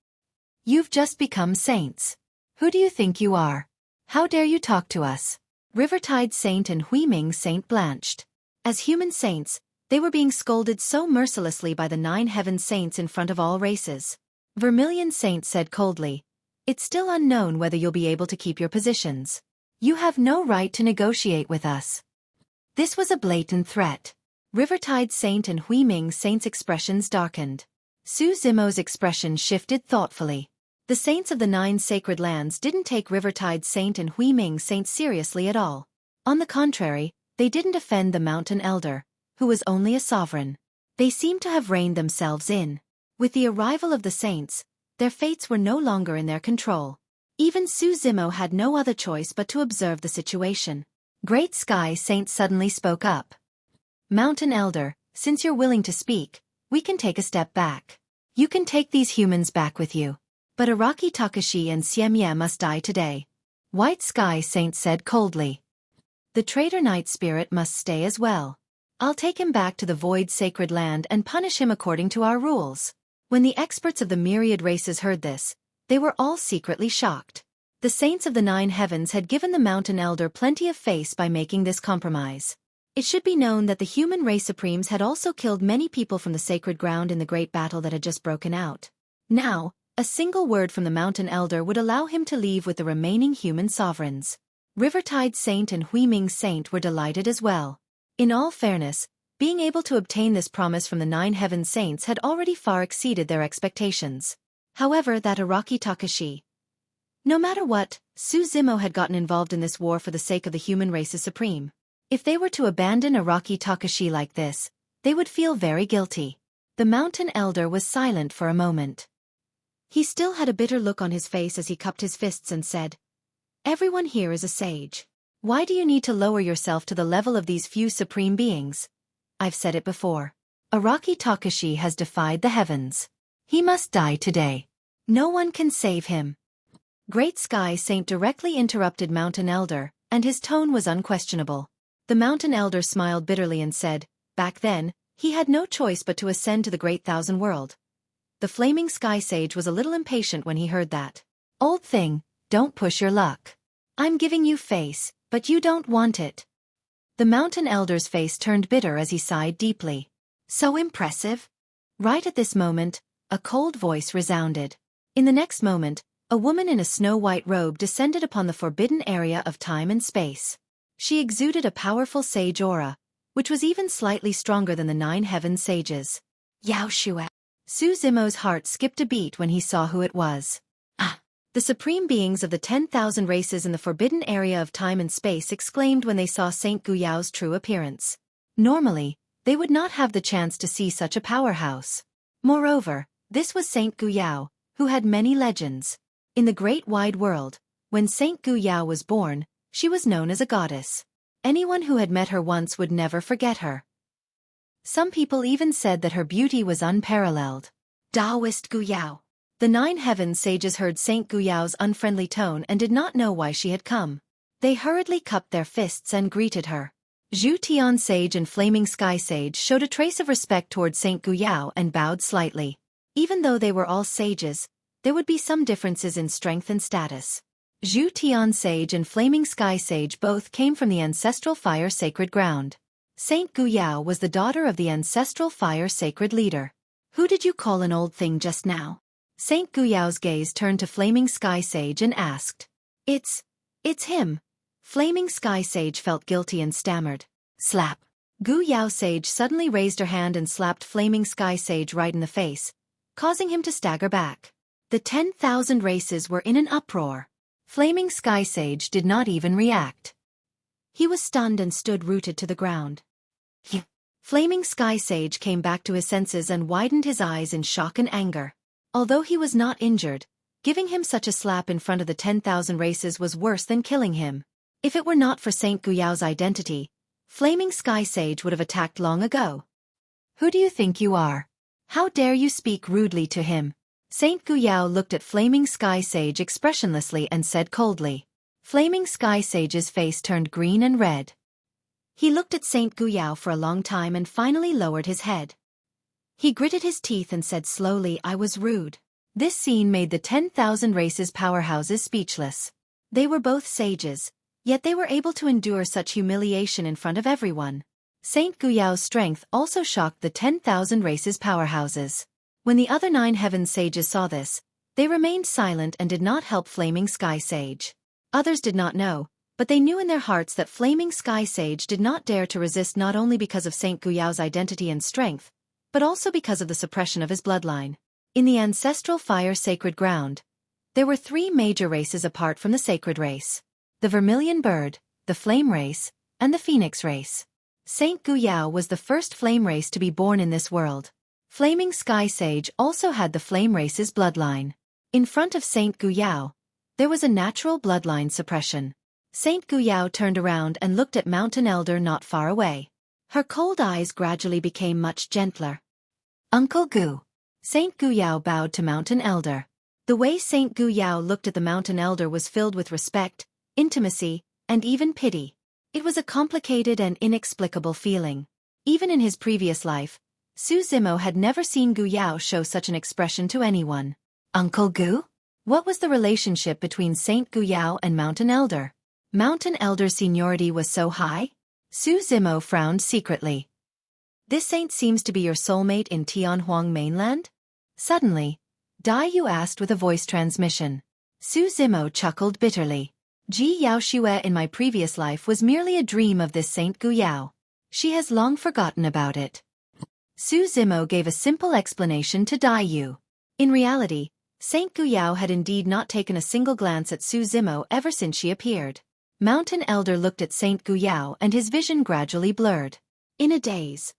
"You've just become saints. Who do you think you are? How dare you talk to us?" Rivertide Saint and Hui Ming Saint blanched. As human saints, they were being scolded so mercilessly by the 9 heaven saints in front of all races. Vermilion Saint said coldly, "It's still unknown whether you'll be able to keep your positions. You have no right to negotiate with us." This was a blatant threat. Rivertide Saint and Hui Ming Saint's expressions darkened. Su Zimo's expression shifted thoughtfully. The saints of the 9 sacred lands didn't take Rivertide Saint and Hui Ming Saint seriously at all. On the contrary, they didn't offend the mountain elder, who was only a sovereign. They seemed to have reined themselves in. With the arrival of the saints, their fates were no longer in their control. Even Su Zimo had no other choice but to observe the situation. Great Sky Saint suddenly spoke up. "Mountain Elder, since you're willing to speak, we can take a step back. You can take these humans back with you. But Araki Takashi and Xiemye must die today." White Sky Saint said coldly. "The traitor Night Spirit must stay as well. I'll take him back to the Void Sacred Land and punish him according to our rules." When the experts of the myriad races heard this, they were all secretly shocked. The saints of the 9 heavens had given the mountain elder plenty of face by making this compromise. It should be known that the human race supremes had also killed many people from the sacred ground in the great battle that had just broken out. Now, a single word from the mountain elder would allow him to leave with the remaining human sovereigns. Rivertide Saint and Hui Ming Saint were delighted as well. In all fairness, being able to obtain this promise from the 9 heaven saints had already far exceeded their expectations. However, that Araki Takashi. No matter what, Su Zimo had gotten involved in this war for the sake of the human race's supreme. If they were to abandon Araki Takashi like this, they would feel very guilty. The mountain elder was silent for a moment. He still had a bitter look on his face as he cupped his fists and said, "Everyone here is a sage. Why do you need to lower yourself to the level of these few supreme beings? I've said it before. Araki Takashi has defied the heavens. He must die today. No one can save him. Great Sky Saint directly interrupted Mountain Elder, and his tone was unquestionable. The Mountain Elder smiled bitterly and said, back then, he had no choice but to ascend to the Great Thousand World. The Flaming Sky Sage was a little impatient when he heard that. Old thing, don't push your luck. I'm giving you face, but you don't want it. The Mountain Elder's face turned bitter as he sighed deeply. So impressive. Right at this moment, a cold voice resounded. In the next moment, a woman in a snow-white robe descended upon the forbidden area of time and space. She exuded a powerful sage aura, which was even slightly stronger than the 9 heaven sages. Xueqi. Su Zimo's heart skipped a beat when he saw who it was. The supreme beings of the 10,000 races in the forbidden area of time and space exclaimed when they saw Saint Guyao's true appearance. Normally, they would not have the chance to see such a powerhouse. Moreover, this was Saint Guyao, who had many legends. In the great wide world, when Saint Guyao was born, she was known as a goddess. Anyone who had met her once would never forget her. Some people even said that her beauty was unparalleled. Taoist Guyao. The 9 heaven sages heard Saint Guyao's unfriendly tone and did not know why she had come. They hurriedly cupped their fists and greeted her. Zhu Tian Sage and Flaming Sky Sage showed a trace of respect toward Saint Guyao and bowed slightly. Even though they were all sages, there would be some differences in strength and status. Zhu Tian Sage and Flaming Sky Sage both came from the ancestral fire sacred ground. Saint Guyao was the daughter of the ancestral fire sacred leader. Who did you call an old thing just now? Saint Guyao's gaze turned to Flaming Sky Sage and asked. It's him. Flaming Sky Sage felt guilty and stammered. Slap. Guyao Sage suddenly raised her hand and slapped Flaming Sky Sage right in the face, causing him to stagger back. The 10,000 races were in an uproar. Flaming Sky Sage did not even react. He was stunned and stood rooted to the ground. Flaming Sky Sage came back to his senses and widened his eyes in shock and anger. Although he was not injured, giving him such a slap in front of the 10,000 races was worse than killing him. If it were not for Saint Guyao's identity, Flaming Sky Sage would have attacked long ago. Who do you think you are? How dare you speak rudely to him? Saint Guyao looked at Flaming Sky Sage expressionlessly and said coldly. Flaming Sky Sage's face turned green and red. He looked at Saint Guyao for a long time and finally lowered his head. He gritted his teeth and said slowly, I was rude. This scene made the 10,000 races powerhouses speechless. They were both sages, yet they were able to endure such humiliation in front of everyone. Saint Guyao's strength also shocked the 10,000 races powerhouses. When the other 9 heaven sages saw this, they remained silent and did not help Flaming Sky Sage. Others did not know, but they knew in their hearts that Flaming Sky Sage did not dare to resist not only because of Saint Guyao's identity and strength, but also because of the suppression of his bloodline. In the ancestral fire sacred ground, there were 3 major races apart from the sacred race: the vermilion bird, the flame race, and the phoenix race. Saint Guyao was the first flame race to be born in this world. Flaming Sky Sage also had the flame race's bloodline. In front of Saint Guyao, there was a natural bloodline suppression. Saint Guyao turned around and looked at Mountain Elder not far away. Her cold eyes gradually became much gentler. Uncle Gu. Saint Guyao bowed to Mountain Elder. The way Saint Guyao looked at the Mountain Elder was filled with respect, intimacy, and even pity. It was a complicated and inexplicable feeling. Even in his previous life, Su Zimo had never seen Guyao show such an expression to anyone. Uncle Gu? What was the relationship between Saint Guyao and Mountain Elder? Mountain Elder's seniority was so high? Su Zimo frowned secretly. This saint seems to be your soulmate in Tianhuang mainland? Suddenly, Dai Yu asked with a voice transmission. Su Zimo chuckled bitterly. Ji Yaoxue in my previous life was merely a dream of this Saint Guyao. She has long forgotten about it. Su Zimo gave a simple explanation to Dai Yu. In reality, Saint Guyao had indeed not taken a single glance at Su Zimo ever since she appeared. Mountain Elder looked at Saint Guyao and his vision gradually blurred. In a daze,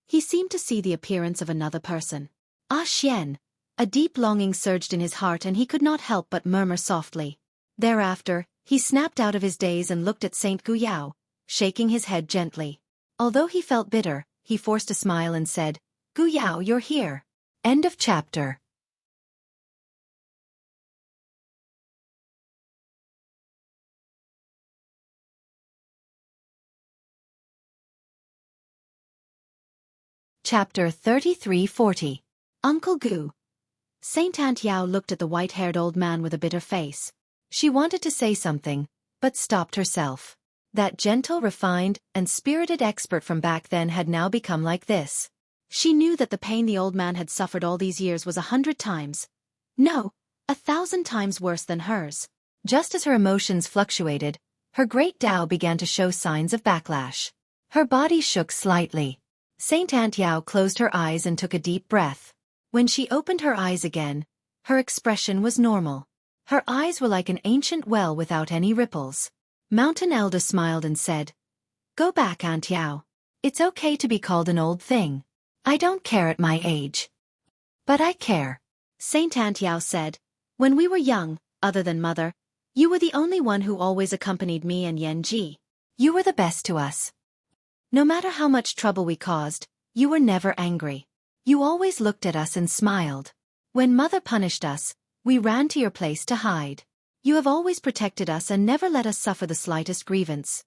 he seemed to see the appearance of another person. Ah Xian! A deep longing surged in his heart and he could not help but murmur softly. Thereafter, He snapped out of his daze and looked at Saint Gu Yao, shaking his head gently. Although he felt bitter, he forced a smile and said, "Gu Yao, you're here." End of chapter. Chapter 33-40. Uncle Gu. Saint Aunt Yao looked at the white-haired old man with a bitter face. She wanted to say something, but stopped herself. That gentle, refined, and spirited expert from back then had now become like this. She knew that the pain the old man had suffered all these years was 100 times, no, 1,000 times worse than hers. Just as her emotions fluctuated, her great Tao began to show signs of backlash. Her body shook slightly. Saint Aunt Yao closed her eyes and took a deep breath. When she opened her eyes again, her expression was normal. Her eyes were like an ancient well without any ripples. Mountain Elder smiled and said, "Go back, Aunt Yao. It's okay to be called an old thing. I don't care at my age." "But I care," Saint Aunt Yao said. "When we were young, other than Mother, you were the only one who always accompanied me and Yen Ji. You were the best to us. No matter how much trouble we caused, you were never angry. You always looked at us and smiled. When Mother punished us, we ran to your place to hide. You have always protected us and never let us suffer the slightest grievance."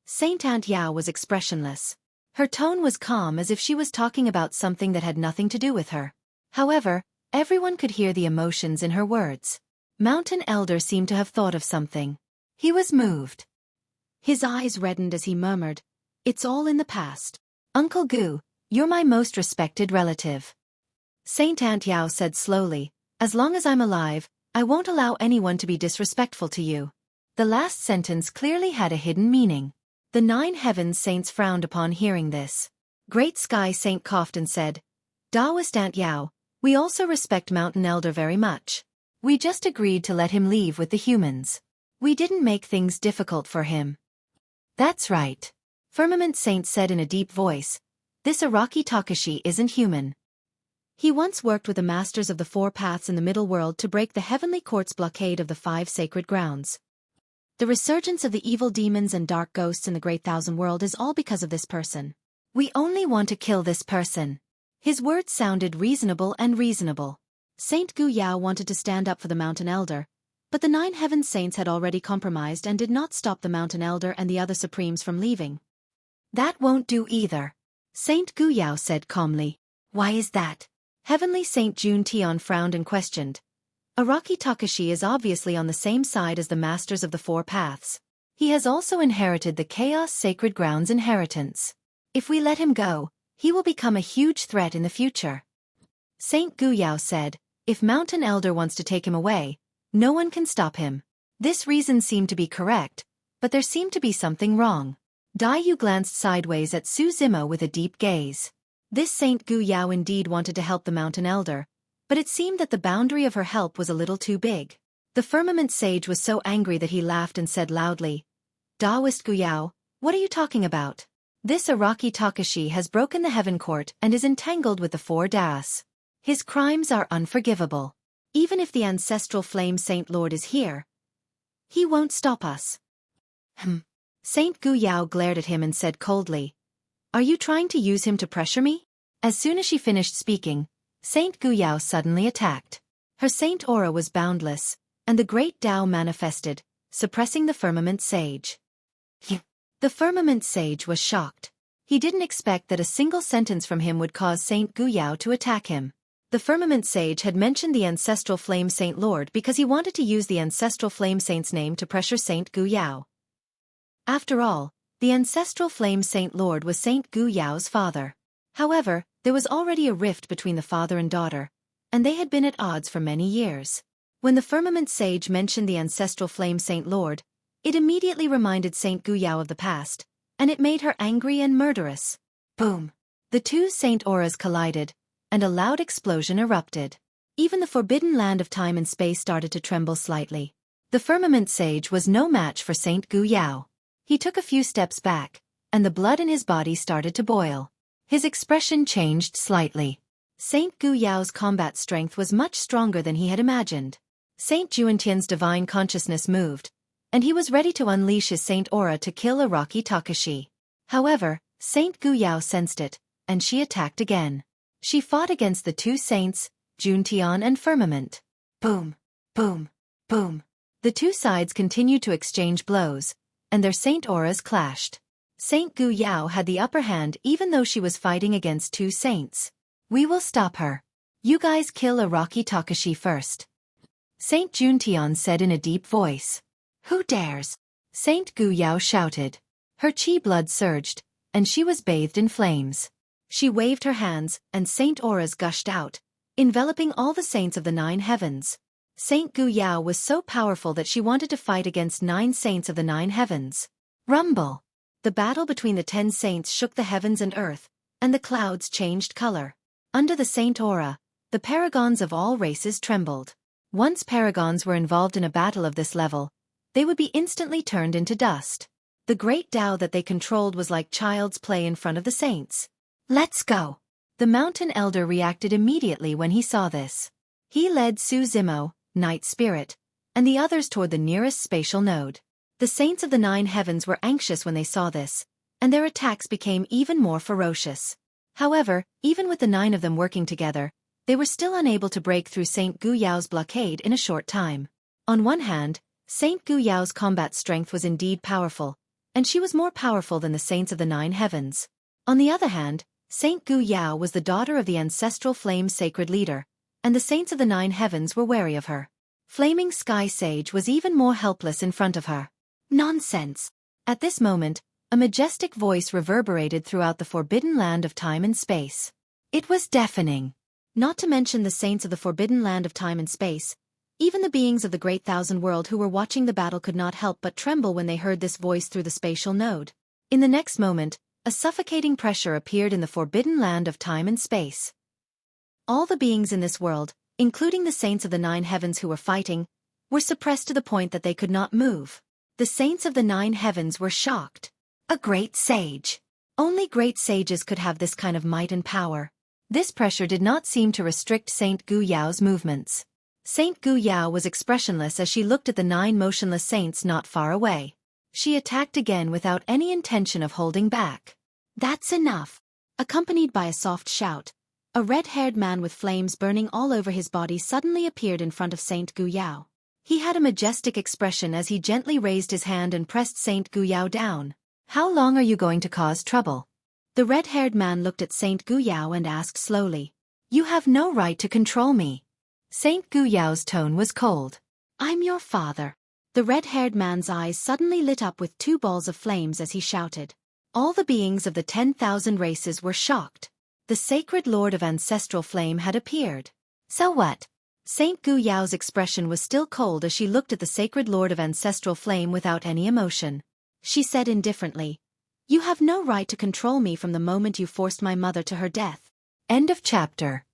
Saint Aunt Yao was expressionless. Her tone was calm as if she was talking about something that had nothing to do with her. However, everyone could hear the emotions in her words. Mountain Elder seemed to have thought of something. He was moved. His eyes reddened as he murmured, "It's all in the past. Uncle Gu, you're my most respected relative." Saint Aunt Yao said slowly, "As long as I'm alive, I won't allow anyone to be disrespectful to you." The last sentence clearly had a hidden meaning. The 9 Heavens Saints frowned upon hearing this. Great Sky Saint coughed and said, "Taoist Aunt Yao, we also respect Mountain Elder very much. We just agreed to let him leave with the humans. We didn't make things difficult for him." "That's right," Firmament Saint said in a deep voice. "This Araki Takashi isn't human. He once worked with the masters of the 4 paths in the middle world to break the heavenly court's blockade of the 5 sacred grounds. The resurgence of the evil demons and dark ghosts in the Great Thousand World is all because of this person. We only want to kill this person." His words sounded reasonable. Saint Gu Yao wanted to stand up for the Mountain Elder, but the 9 Heaven Saints had already compromised and did not stop the Mountain Elder and the other Supremes from leaving. "That won't do either," Saint Gu Yao said calmly. "Why is that?" Heavenly Saint Jun Tian frowned and questioned. "Araki Takashi is obviously on the same side as the masters of the 4 paths. He has also inherited the Chaos Sacred Grounds inheritance. If we let him go, he will become a huge threat in the future." Saint Gu Yao said, "If Mountain Elder wants to take him away, no one can stop him." This reason seemed to be correct, but there seemed to be something wrong. Dai Yu glanced sideways at Su Zimo with a deep gaze. This Saint Gu Yao indeed wanted to help the Mountain Elder, but it seemed that the boundary of her help was a little too big. The Firmament Sage was so angry that he laughed and said loudly, "Taoist Gu Yao, what are you talking about? This Araki Takashi has broken the Heaven Court and is entangled with the 4 Das. His crimes are unforgivable. Even if the Ancestral Flame Saint Lord is here, he won't stop us." Saint Gu Yao glared at him and said coldly, "Are you trying to use him to pressure me?" As soon as she finished speaking, Saint Gu Yao suddenly attacked. Her saint aura was boundless, and the great Tao manifested, suppressing the Firmament Sage. The Firmament Sage was shocked. He didn't expect that a single sentence from him would cause Saint Gu Yao to attack him. The Firmament Sage had mentioned the Ancestral Flame Saint Lord because he wanted to use the Ancestral Flame Saint's name to pressure Saint Gu Yao. After all, the Ancestral Flame Saint Lord was Saint Gu Yao's father. However, there was already a rift between the father and daughter, and they had been at odds for many years. When the Firmament Sage mentioned the Ancestral Flame Saint Lord, it immediately reminded Saint Gu Yao of the past, and it made her angry and murderous. Boom! The 2 saint auras collided, and a loud explosion erupted. Even the forbidden land of time and space started to tremble slightly. The Firmament Sage was no match for Saint Gu Yao. He took a few steps back, and the blood in his body started to boil. His expression changed slightly. Saint Gu Yao's combat strength was much stronger than he had imagined. Saint Juantian's divine consciousness moved, and he was ready to unleash his Saint Aura to kill Iraqi Takashi. However, Saint Gu Yao sensed it, and she attacked again. She fought against the two saints, Juntian and Firmament. Boom, boom, boom. The two sides continued to exchange blows, and their Saint Auras clashed. Saint Gu Yao had the upper hand even though she was fighting against two saints. We will stop her. You guys kill Iraqi Takashi first. Saint Juntian said in a deep voice. Who dares? Saint Gu Yao shouted. Her chi blood surged, and she was bathed in flames. She waved her hands, and Saint Auras gushed out, enveloping all the saints of the 9 heavens. Saint Gu Yao was so powerful that she wanted to fight against 9 saints of the 9 heavens. Rumble! The battle between the 10 saints shook the heavens and earth, and the clouds changed color. Under the Saint Aura, the paragons of all races trembled. Once paragons were involved in a battle of this level, they would be instantly turned into dust. The great Tao that they controlled was like child's play in front of the saints. Let's go! The mountain elder reacted immediately when he saw this. He led Su Zimo, Night Spirit, and the others toward the nearest spatial node. The saints of the 9 heavens were anxious when they saw this, and their attacks became even more ferocious. However, even with the 9 of them working together, they were still unable to break through Saint Gu Yao's blockade in a short time. On one hand, Saint Gu Yao's combat strength was indeed powerful, and she was more powerful than the saints of the 9 heavens. On the other hand, Saint Gu Yao was the daughter of the ancestral flame sacred leader, and the saints of the 9 heavens were wary of her. Flaming Sky Sage was even more helpless in front of her. Nonsense! At this moment, a majestic voice reverberated throughout the forbidden land of time and space. It was deafening. Not to mention the saints of the forbidden land of time and space, even the beings of the Great Thousand World who were watching the battle could not help but tremble when they heard this voice through the spatial node. In the next moment, a suffocating pressure appeared in the forbidden land of time and space. All the beings in this world, including the saints of the 9 heavens who were fighting, were suppressed to the point that they could not move. The saints of the 9 heavens were shocked. A great sage. Only great sages could have this kind of might and power. This pressure did not seem to restrict Saint Gu Yao's movements. Saint Gu Yao was expressionless as she looked at the 9 motionless saints not far away. She attacked again without any intention of holding back. That's enough. Accompanied by a soft shout, a red-haired man with flames burning all over his body suddenly appeared in front of Saint Gu Yao. He had a majestic expression as he gently raised his hand and pressed Saint Gu Yao down. How long are you going to cause trouble? The red-haired man looked at Saint Gu Yao and asked slowly. You have no right to control me. Saint Gu Yao's tone was cold. I'm your father. The red-haired man's eyes suddenly lit up with 2 balls of flames as he shouted. All the beings of the 10,000 races were shocked. The sacred lord of ancestral flame had appeared. So what? Saint Gu Yao's expression was still cold as she looked at the sacred lord of ancestral flame without any emotion. She said indifferently, You have no right to control me from the moment you forced my mother to her death. End of chapter.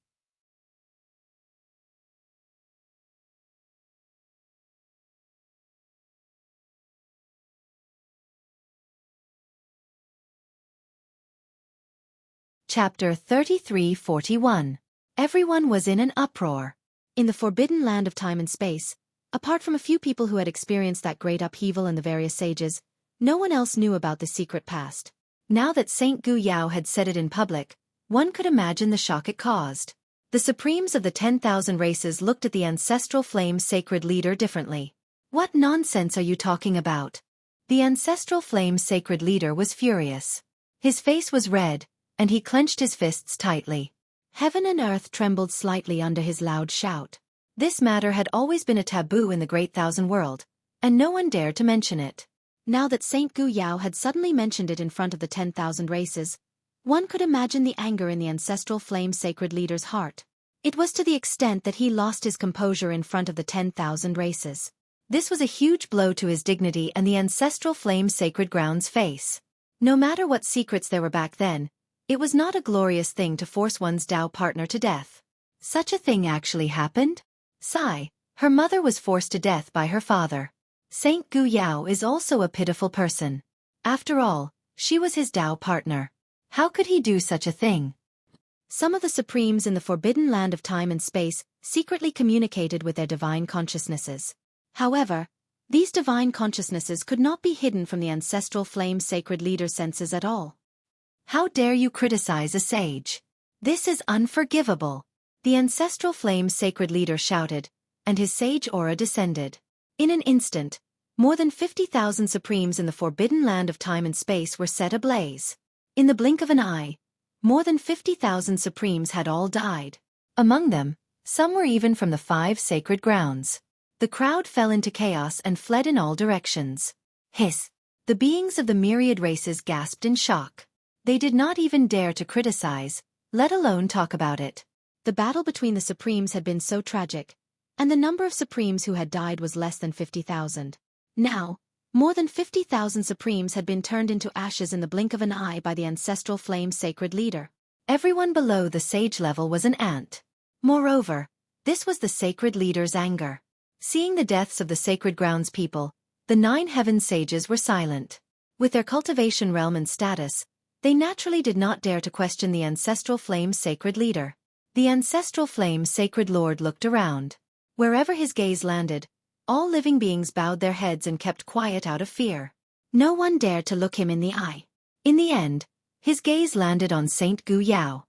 Chapter 33-41. Everyone was in an uproar. In the forbidden land of time and space, apart from a few people who had experienced that great upheaval and the various sages, no one else knew about the secret past. Now that Saint Gu Yao had said it in public, one could imagine the shock it caused. The supremes of the 10,000 races looked at the ancestral flame sacred leader differently. What nonsense are you talking about? The ancestral flame sacred leader was furious. His face was red, and he clenched his fists tightly. Heaven and earth trembled slightly under his loud shout. This matter had always been a taboo in the Great Thousand World, and no one dared to mention it. Now that Saint Gu Yao had suddenly mentioned it in front of the 10,000 races, one could imagine the anger in the ancestral flame sacred leader's heart. It was to the extent that he lost his composure in front of the 10,000 races. This was a huge blow to his dignity and the ancestral flame sacred ground's face. No matter what secrets there were back then, it was not a glorious thing to force one's Tao partner to death. Such a thing actually happened? Sigh, her mother was forced to death by her father. Saint Gu Yao is also a pitiful person. After all, she was his Tao partner. How could he do such a thing? Some of the supremes in the forbidden land of time and space secretly communicated with their divine consciousnesses. However, These divine consciousnesses could not be hidden from the ancestral flame sacred leader's senses at all. How dare you criticize a sage? This is unforgivable. The ancestral flame sacred leader shouted, and his sage aura descended. In an instant, more than 50,000 supremes in the forbidden land of time and space were set ablaze. In the blink of an eye, more than 50,000 supremes had all died. Among them, some were even from the 5 sacred grounds. The crowd fell into chaos and fled in all directions. Hiss! The beings of the myriad races gasped in shock. They did not even dare to criticize, let alone talk about it. The battle between the Supremes had been so tragic, and the number of Supremes who had died was less than 50,000. Now, more than 50,000 Supremes had been turned into ashes in the blink of an eye by the ancestral flame sacred leader. Everyone below the sage level was an ant. Moreover, this was the sacred leader's anger. Seeing the deaths of the sacred grounds people, the 9 heaven sages were silent. With their cultivation realm and status, they naturally did not dare to question the ancestral flame sacred leader. The ancestral flame sacred lord looked around. Wherever his gaze landed, all living beings bowed their heads and kept quiet out of fear. No one dared to look him in the eye. In the end, his gaze landed on Saint Gu Yao.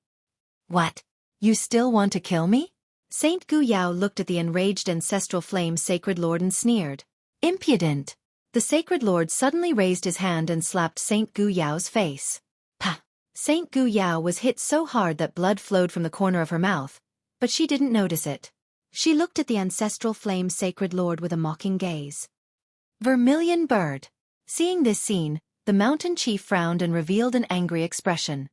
What? You still want to kill me? Saint Gu Yao looked at the enraged ancestral flame sacred lord and sneered. Impudent! The sacred lord suddenly raised his hand and slapped Saint Gu Yao's face. Pah! Saint Gu Yao was hit so hard that blood flowed from the corner of her mouth, but she didn't notice it. She looked at the ancestral flame sacred lord with a mocking gaze. Vermilion bird! Seeing this scene, the mountain chief frowned and revealed an angry expression.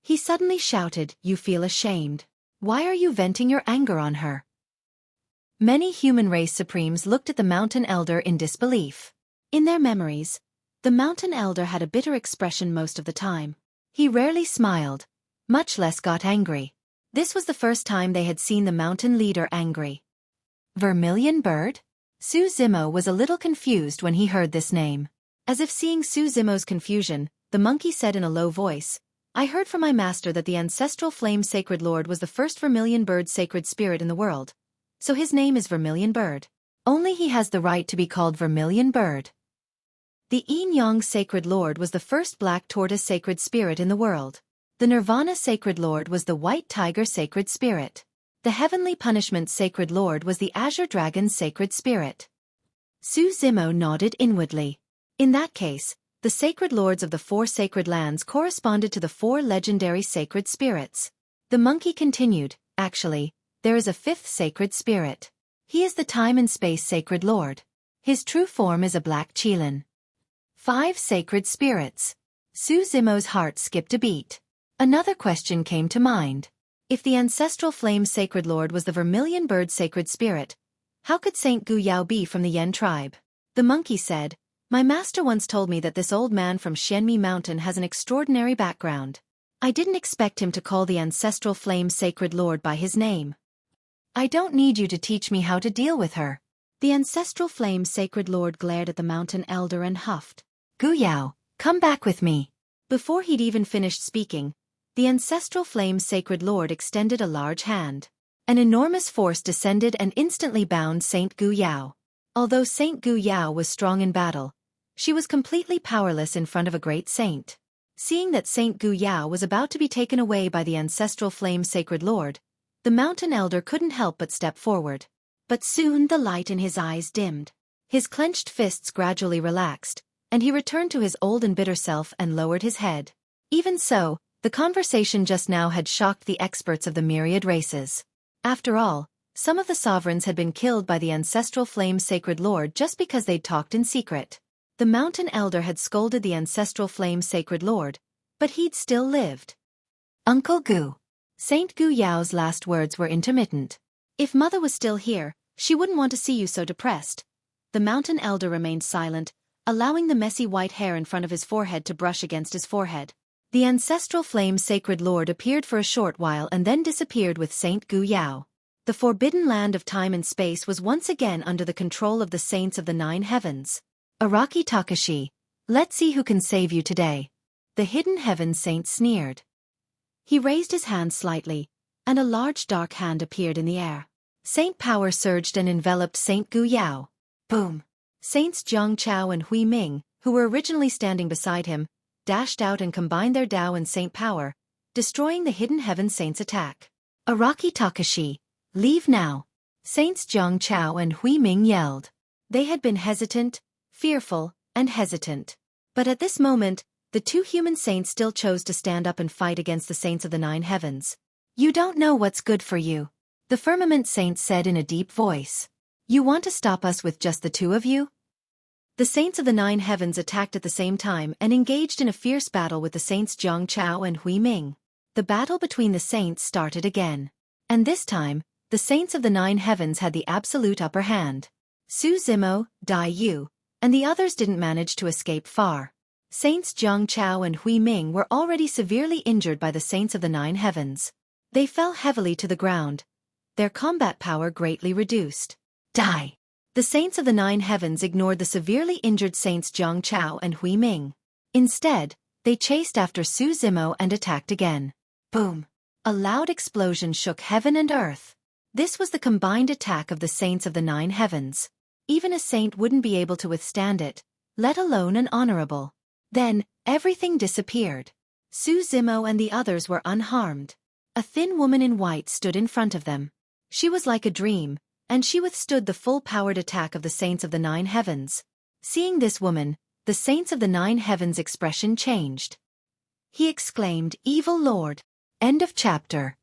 He suddenly shouted, "You feel ashamed. Why are you venting your anger on her?" Many human race supremes looked at the mountain elder in disbelief. In their memories, the mountain elder had a bitter expression most of the time. He rarely smiled, much less got angry. This was the first time they had seen the mountain leader angry. Vermilion bird? Su Zimo was a little confused when he heard this name. As if seeing Su Zimo's confusion, the monkey said in a low voice, "I heard from my master that the ancestral flame sacred lord was the first vermilion bird sacred spirit in the world. So his name is Vermilion Bird. Only he has the right to be called Vermilion Bird." The Yin Yang Sacred Lord was the first black tortoise sacred spirit in the world. The Nirvana Sacred Lord was the white tiger sacred spirit. The Heavenly Punishment Sacred Lord was the Azure Dragon sacred spirit. Su Zimo nodded inwardly. In that case, the sacred lords of the 4 sacred lands corresponded to the 4 legendary sacred spirits. The monkey continued, "Actually, there is a 5th sacred spirit. He is the time and space sacred lord. His true form is a black qilin." 5 sacred spirits. Su Zimo's heart skipped a beat. Another question came to mind. If the ancestral flame sacred lord was the vermilion bird sacred spirit, how could Saint Gu Yao be from the Yen tribe? The monkey said, "My master once told me that this old man from Xianmi Mountain has an extraordinary background. I didn't expect him to call the ancestral flame sacred lord by his name. I don't need you to teach me how to deal with her." The ancestral flame sacred lord glared at the mountain elder and huffed. "Gu Yao, come back with me." Before he'd even finished speaking, the ancestral flame sacred lord extended a large hand. An enormous force descended and instantly bound Saint Gu Yao. Although Saint Gu Yao was strong in battle, she was completely powerless in front of a great saint. Seeing that Saint Gu Yao was about to be taken away by the ancestral flame sacred lord, the mountain elder couldn't help but step forward. But soon the light in his eyes dimmed. His clenched fists gradually relaxed, and he returned to his old and bitter self and lowered his head. Even so, the conversation just now had shocked the experts of the myriad races. After all, some of the sovereigns had been killed by the ancestral flame sacred lord just because they'd talked in secret. The mountain elder had scolded the ancestral flame sacred lord, but he'd still lived. "Uncle Gu." Saint Gu Yao's last words were intermittent. "If mother was still here, she wouldn't want to see you so depressed." The mountain elder remained silent, allowing the messy white hair in front of his forehead to brush against his forehead. The ancestral flame sacred lord appeared for a short while and then disappeared with Saint Gu Yao. The forbidden land of time and space was once again under the control of the saints of the 9 heavens. "Araki Takashi, let's see who can save you today." The hidden heaven saint sneered. He raised his hand slightly, and a large dark hand appeared in the air. Saint power surged and enveloped Saint Gu Yao. Boom! Saints Zhang Chao and Hui Ming, who were originally standing beside him, dashed out and combined their Tao and Saint power, destroying the Hidden Heaven Saints' attack. Araki Takashi, leave now. Saints Zhang Chao and Hui Ming yelled. They had been hesitant, fearful, and hesitant. But at this moment, the two human saints still chose to stand up and fight against the saints of the nine heavens. You don't know what's good for you, the firmament saint said in a deep voice. You want to stop us with just the two of you? The saints of the nine heavens attacked at the same time and engaged in a fierce battle with the saints Zhang Chao and Hui Ming. The battle between the saints started again. And this time, the saints of the nine heavens had the absolute upper hand. Su Zimo, Dai Yu, and the others didn't manage to escape far. Saints Zhang Chao and Hui Ming were already severely injured by the saints of the nine heavens. They fell heavily to the ground, their combat power greatly reduced. Die! The saints of the nine heavens ignored the severely injured saints Zhang Chao and Hui Ming. Instead, they chased after Su Zimo and attacked again. Boom! A loud explosion shook heaven and earth. This was the combined attack of the saints of the nine heavens. Even a saint wouldn't be able to withstand it, let alone an honorable. Then, everything disappeared. Su Zimo and the others were unharmed. A thin woman in white stood in front of them. She was like a dream, and she withstood the full-powered attack of the saints of the nine heavens. Seeing this woman, the saints of the nine heavens' expression changed. He exclaimed, "Evil Lord!" End of chapter.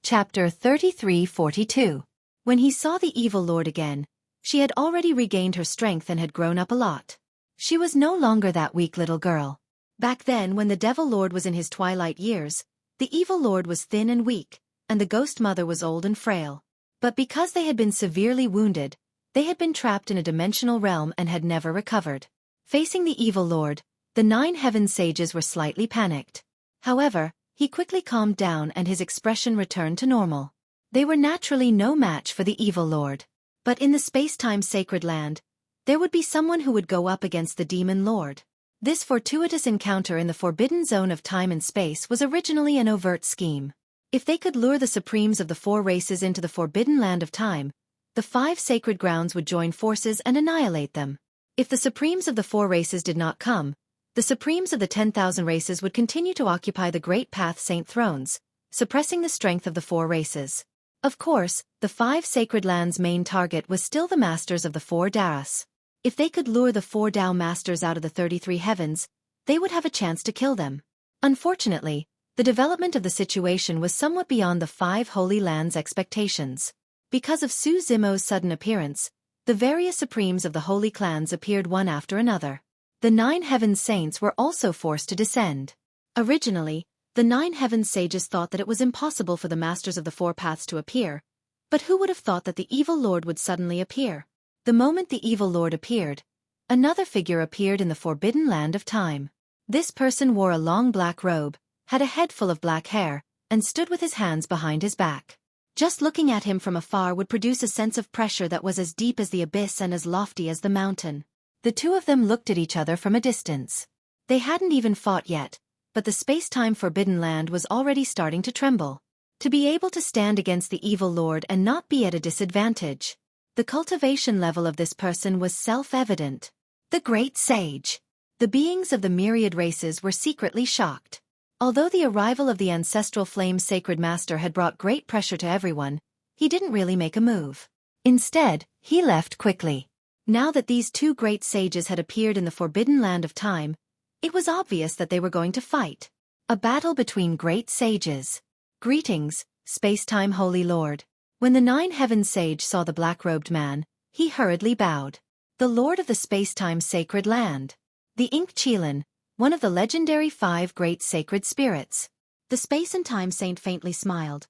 Chapter 33-42. When he saw the evil lord again, she had already regained her strength and had grown up a lot. She was no longer that weak little girl. Back then, when the devil lord was in his twilight years, the evil lord was thin and weak, and the ghost mother was old and frail. But because they had been severely wounded, they had been trapped in a dimensional realm and had never recovered. Facing the evil lord, the nine heaven sages were slightly panicked. However, he quickly calmed down and his expression returned to normal. They were naturally no match for the evil lord. But in the space-time sacred land, there would be someone who would go up against the demon lord. This fortuitous encounter in the forbidden zone of time and space was originally an overt scheme. If they could lure the supremes of the four races into the forbidden land of time, the five sacred grounds would join forces and annihilate them. If the supremes of the four races did not come, the supremes of the 10,000 races would continue to occupy the Great Path Saint thrones, suppressing the strength of the four races. Of course, the five sacred lands' main target was still the masters of the four Daras. If they could lure the four Tao masters out of the 33 heavens, they would have a chance to kill them. Unfortunately, the development of the situation was somewhat beyond the five holy lands' expectations. Because of Su Zimo's sudden appearance, the various supremes of the holy clans appeared one after another. The nine heaven saints were also forced to descend. Originally, the nine heaven sages thought that it was impossible for the masters of the four paths to appear, but who would have thought that the evil lord would suddenly appear? The moment the evil lord appeared, another figure appeared in the forbidden land of time. This person wore a long black robe, had a head full of black hair, and stood with his hands behind his back. Just looking at him from afar would produce a sense of pressure that was as deep as the abyss and as lofty as the mountain. The two of them looked at each other from a distance. They hadn't even fought yet, but the space-time forbidden land was already starting to tremble. To be able to stand against the evil lord and not be at a disadvantage. The cultivation level of this person was self-evident. The great sage. The beings of the myriad races were secretly shocked. Although the arrival of the ancestral flame sacred master had brought great pressure to everyone, he didn't really make a move. Instead, he left quickly. Now that these two great sages had appeared in the forbidden land of time, it was obvious that they were going to fight. A battle between great sages. Greetings, space-time holy lord. When the nine heaven sage saw the black-robed man, he hurriedly bowed. The lord of the space-time sacred land. The Ink Qilin, one of the legendary five great sacred spirits. The space and time saint faintly smiled.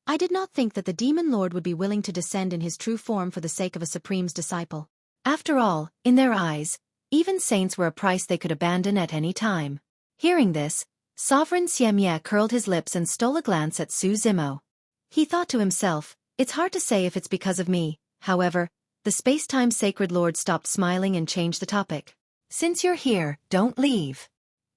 I did not think that the demon lord would be willing to descend in his true form for the sake of a supreme's disciple. After all, in their eyes, even saints were a price they could abandon at any time. Hearing this, Sovereign Xiemye curled his lips and stole a glance at Su Zimo. He thought to himself, it's hard to say if it's because of me. However, the space-time sacred lord stopped smiling and changed the topic. Since you're here, don't leave.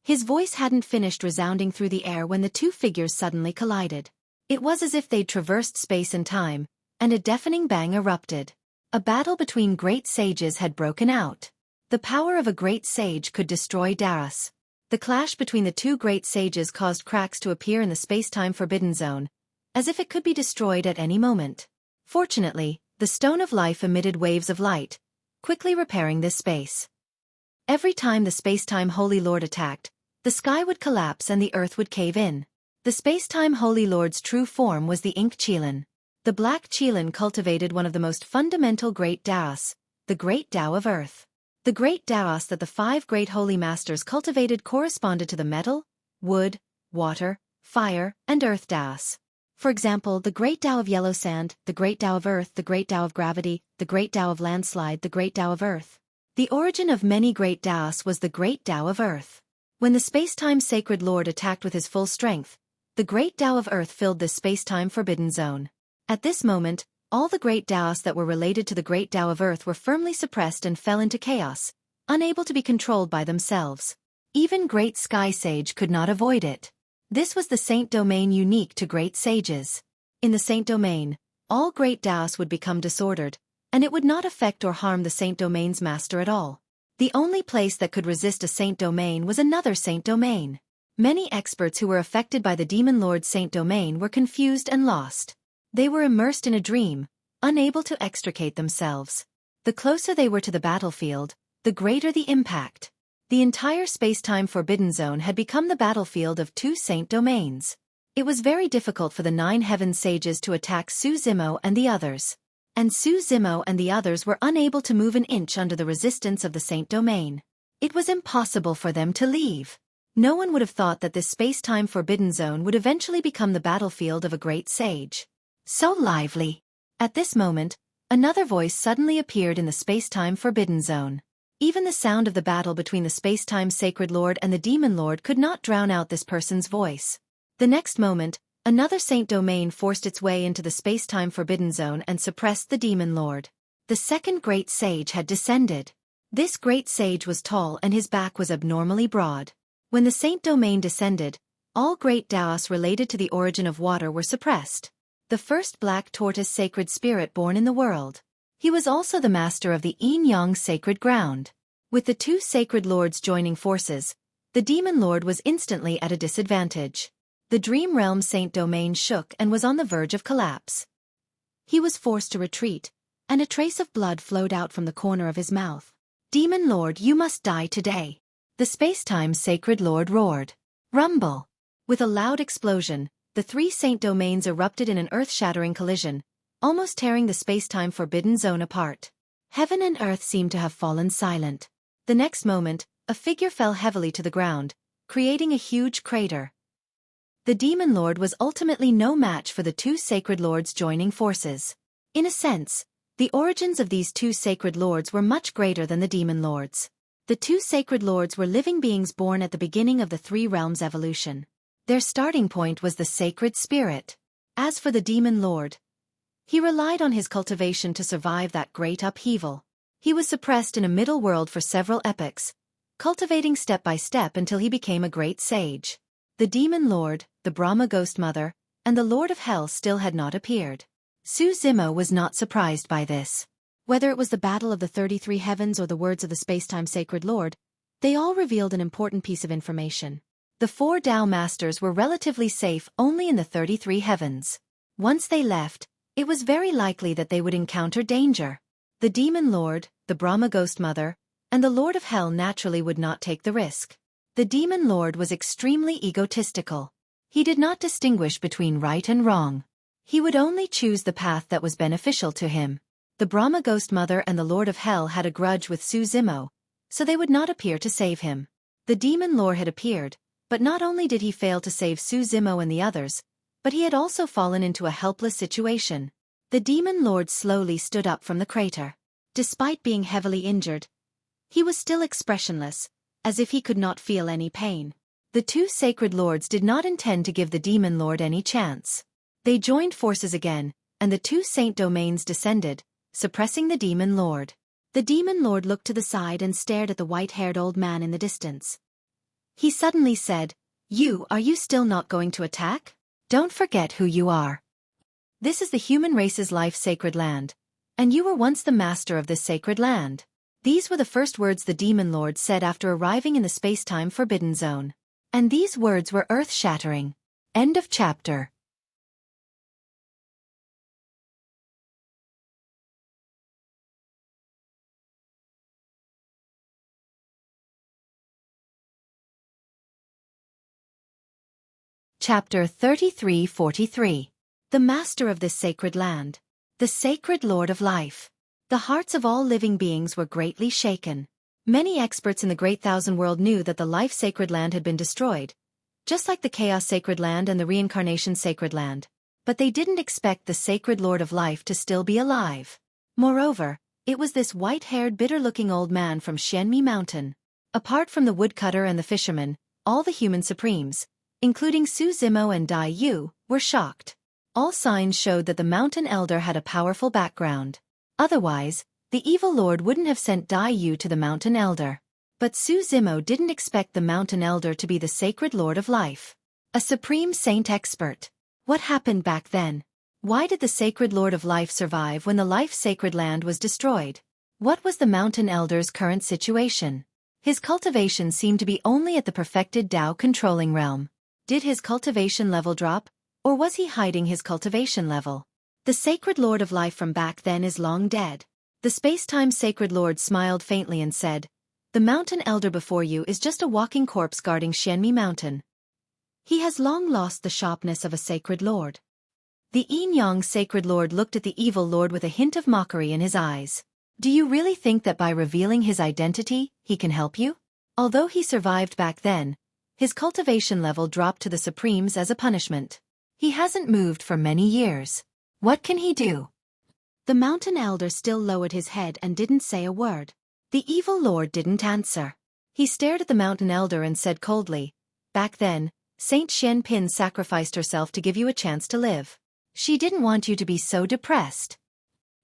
His voice hadn't finished resounding through the air when the two figures suddenly collided. It was as if they'd traversed space and time, and a deafening bang erupted. A battle between great sages had broken out. The power of a great sage could destroy Darius. The clash between the two great sages caused cracks to appear in the space-time forbidden zone, as if it could be destroyed at any moment. Fortunately, the Stone of Life emitted waves of light, quickly repairing this space. Every time the space-time Holy Lord attacked, the sky would collapse and the earth would cave in. The space-time Holy Lord's true form was the Ink Qilin. The Black Qilin cultivated one of the most fundamental great Daos, the Great Tao of Earth. The Great Daos that the 5 great Holy Masters cultivated corresponded to the metal, wood, water, fire, and earth Daos. For example, the Great Tao of Yellow Sand, the Great Tao of Earth, the Great Tao of Gravity, the Great Tao of Landslide, the Great Tao of Earth. The origin of many great Daos was the Great Tao of Earth. When the space-time Sacred Lord attacked with his full strength, the Great Tao of Earth filled this space-time forbidden zone. At this moment, all the great Daos that were related to the Great Tao of Earth were firmly suppressed and fell into chaos, unable to be controlled by themselves. Even Great Sky Sage could not avoid it. This was the Saint Domain unique to great sages. In the Saint Domain, all great Daos would become disordered, and it would not affect or harm the Saint Domain's master at all. The only place that could resist a Saint Domain was another Saint Domain. Many experts who were affected by the Demon Lord's Saint Domain were confused and lost. They were immersed in a dream, unable to extricate themselves. The closer they were to the battlefield, the greater the impact. The entire space-time forbidden zone had become the battlefield of 2 Saint Domains. It was very difficult for the 9 Heaven Sages to attack Su Zimo and the others. And Su Zimo and the others were unable to move an inch under the resistance of the Saint Domain. It was impossible for them to leave. No one would have thought that this space-time forbidden zone would eventually become the battlefield of a great sage. So lively. At this moment, another voice suddenly appeared in the space-time forbidden zone. Even the sound of the battle between the space-time Sacred Lord and the Demon Lord could not drown out this person's voice. The next moment, another Saint Domain forced its way into the space-time forbidden zone and suppressed the Demon Lord. The second great sage had descended. This great sage was tall and his back was abnormally broad. When the Saint Domain descended, all great Daos related to the origin of water were suppressed. The first black tortoise sacred spirit born in the world. He was also the master of the Yin-Yang sacred ground. With the 2 sacred lords joining forces, the Demon Lord was instantly at a disadvantage. The Dream Realm Saint Domain shook and was on the verge of collapse. He was forced to retreat, and a trace of blood flowed out from the corner of his mouth. Demon Lord, you must die today. The space-time Sacred Lord roared. Rumble. With a loud explosion, the 3 Saint Domains erupted in an earth-shattering collision, almost tearing the space-time forbidden zone apart. Heaven and earth seemed to have fallen silent. The next moment, a figure fell heavily to the ground, creating a huge crater. The Demon Lord was ultimately no match for the 2 Sacred Lords joining forces. In a sense, the origins of these 2 Sacred Lords were much greater than the Demon Lords. The 2 Sacred Lords were living beings born at the beginning of the 3 realms' evolution. Their starting point was the Sacred Spirit. As for the Demon Lord, he relied on his cultivation to survive that great upheaval. He was suppressed in a middle world for several epochs, cultivating step by step until he became a great sage. The Demon Lord, the Brahma Ghost Mother, and the Lord of Hell still had not appeared. Su Zimo was not surprised by this. Whether it was the battle of the 33 heavens or the words of the space-time Sacred Lord, they all revealed an important piece of information. The 4 Tao Masters were relatively safe only in the 33 heavens. Once they left, it was very likely that they would encounter danger. The Demon Lord, the Brahma Ghost Mother, and the Lord of Hell naturally would not take the risk. The Demon Lord was extremely egotistical. He did not distinguish between right and wrong. He would only choose the path that was beneficial to him. The Brahma Ghost Mother and the Lord of Hell had a grudge with Su Zimo, so they would not appear to save him. The Demon Lord had appeared, but not only did he fail to save Su Zimo and the others, but he had also fallen into a helpless situation. The Demon Lord slowly stood up from the crater. Despite being heavily injured, he was still expressionless, as if he could not feel any pain. The 2 Sacred Lords did not intend to give the Demon Lord any chance. They joined forces again, and the 2 Saint Domains descended, suppressing the Demon Lord. The demon lord looked to the side and stared at the white-haired old man in the distance. He suddenly said, Are you still not going to attack? Don't forget who you are. This is the human race's life-sacred land, and you were once the master of this sacred land. These were the first words the demon lord said after arriving in the space-time forbidden zone. And these words were earth-shattering. End of chapter. Chapter 33-43. The Master of this Sacred Land. The Sacred Lord of Life. The hearts of all living beings were greatly shaken. Many experts in the Great Thousand World knew that the Life Sacred Land had been destroyed, just like the Chaos Sacred Land and the Reincarnation Sacred Land. But they didn't expect the Sacred Lord of Life to still be alive. Moreover, it was this white-haired bitter-looking old man from Xueqi Mountain. Apart from the woodcutter and the fisherman, all the human supremes, including Su Zimo and Dai Yu, were shocked. All signs showed that the mountain elder had a powerful background. Otherwise, the evil lord wouldn't have sent Dai Yu to the mountain elder. But Su Zimo didn't expect the mountain elder to be the sacred lord of life. A supreme saint expert. What happened back then? Why did the sacred lord of life survive when the life sacred land was destroyed? What was the mountain elder's current situation? His cultivation seemed to be only at the perfected Tao controlling realm. Did his cultivation level drop, or was he hiding his cultivation level? The sacred lord of life from back then is long dead. The space-time sacred lord smiled faintly and said, The mountain elder before you is just a walking corpse guarding Xueqi Mountain. He has long lost the sharpness of a sacred lord. The Yin-Yang sacred lord looked at the evil lord with a hint of mockery in his eyes. Do you really think that by revealing his identity, he can help you? Although he survived back then, his cultivation level dropped to the Supremes as a punishment. He hasn't moved for many years. What can he do? The mountain elder still lowered his head and didn't say a word. The evil lord didn't answer. He stared at the mountain elder and said coldly, Back then, Saint Xian Pin sacrificed herself to give you a chance to live. She didn't want you to be so depressed.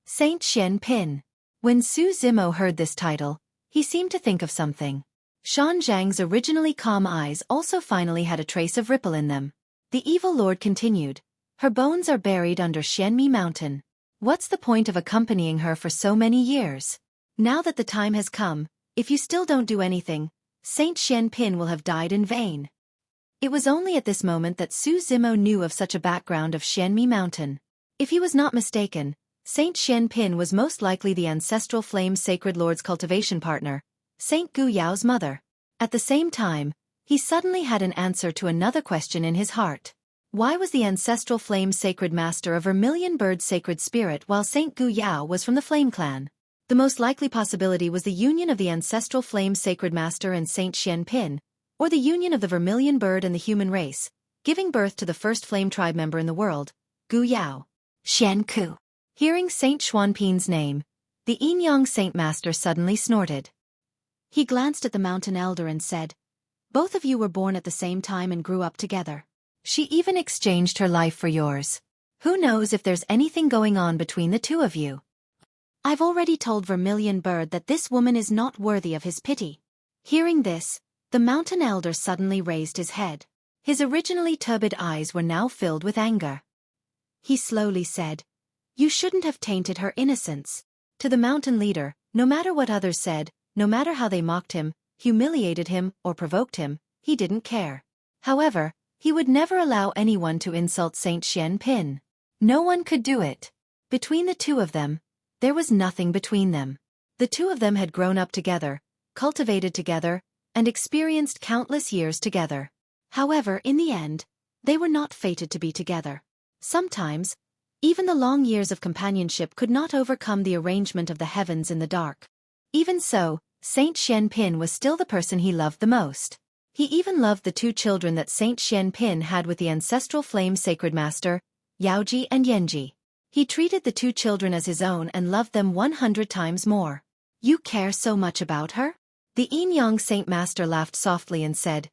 Saint Xian Pin. When Su Zimo heard this title, he seemed to think of something. Shan Zhang's originally calm eyes also finally had a trace of ripple in them. The evil lord continued, Her bones are buried under Xueqi Mountain. What's the point of accompanying her for so many years? Now that the time has come, if you still don't do anything, Saint Xian Pin will have died in vain. It was only at this moment that Su Zimo knew of such a background of Xueqi Mountain. If he was not mistaken, Saint Xian Pin was most likely the ancestral flame sacred lord's cultivation partner, Saint Gu Yao's mother. At the same time, he suddenly had an answer to another question in his heart. Why was the ancestral flame sacred master a vermilion bird sacred spirit while Saint Gu Yao was from the flame clan? The most likely possibility was the union of the ancestral flame sacred master and Saint Xian Pin, or the union of the vermilion bird and the human race, giving birth to the first flame tribe member in the world, Gu Yao. Xian Ku. Hearing Saint Xuanpin's name, the Yin-Yang saint master suddenly snorted. He glanced at the mountain elder and said, Both of you were born at the same time and grew up together. She even exchanged her life for yours. Who knows if there's anything going on between the two of you? I've already told Vermilion Bird that this woman is not worthy of his pity. Hearing this, the mountain elder suddenly raised his head. His originally turbid eyes were now filled with anger. He slowly said, You shouldn't have tainted her innocence. To the mountain leader, no matter what others said, no matter how they mocked him, humiliated him, or provoked him, he didn't care. However, he would never allow anyone to insult Saint Xian Pin. No one could do it. Between the two of them, there was nothing between them. The two of them had grown up together, cultivated together, and experienced countless years together. However, in the end, they were not fated to be together. Sometimes, even the long years of companionship could not overcome the arrangement of the heavens in the dark. Even so, Saint Xian Pin was still the person he loved the most. He even loved the two children that Saint Xian Pin had with the ancestral flame sacred master, Yaoji and Yanji. He treated the two children as his own and loved them 100 times more. You care so much about her? The Yin-Yang saint master laughed softly and said,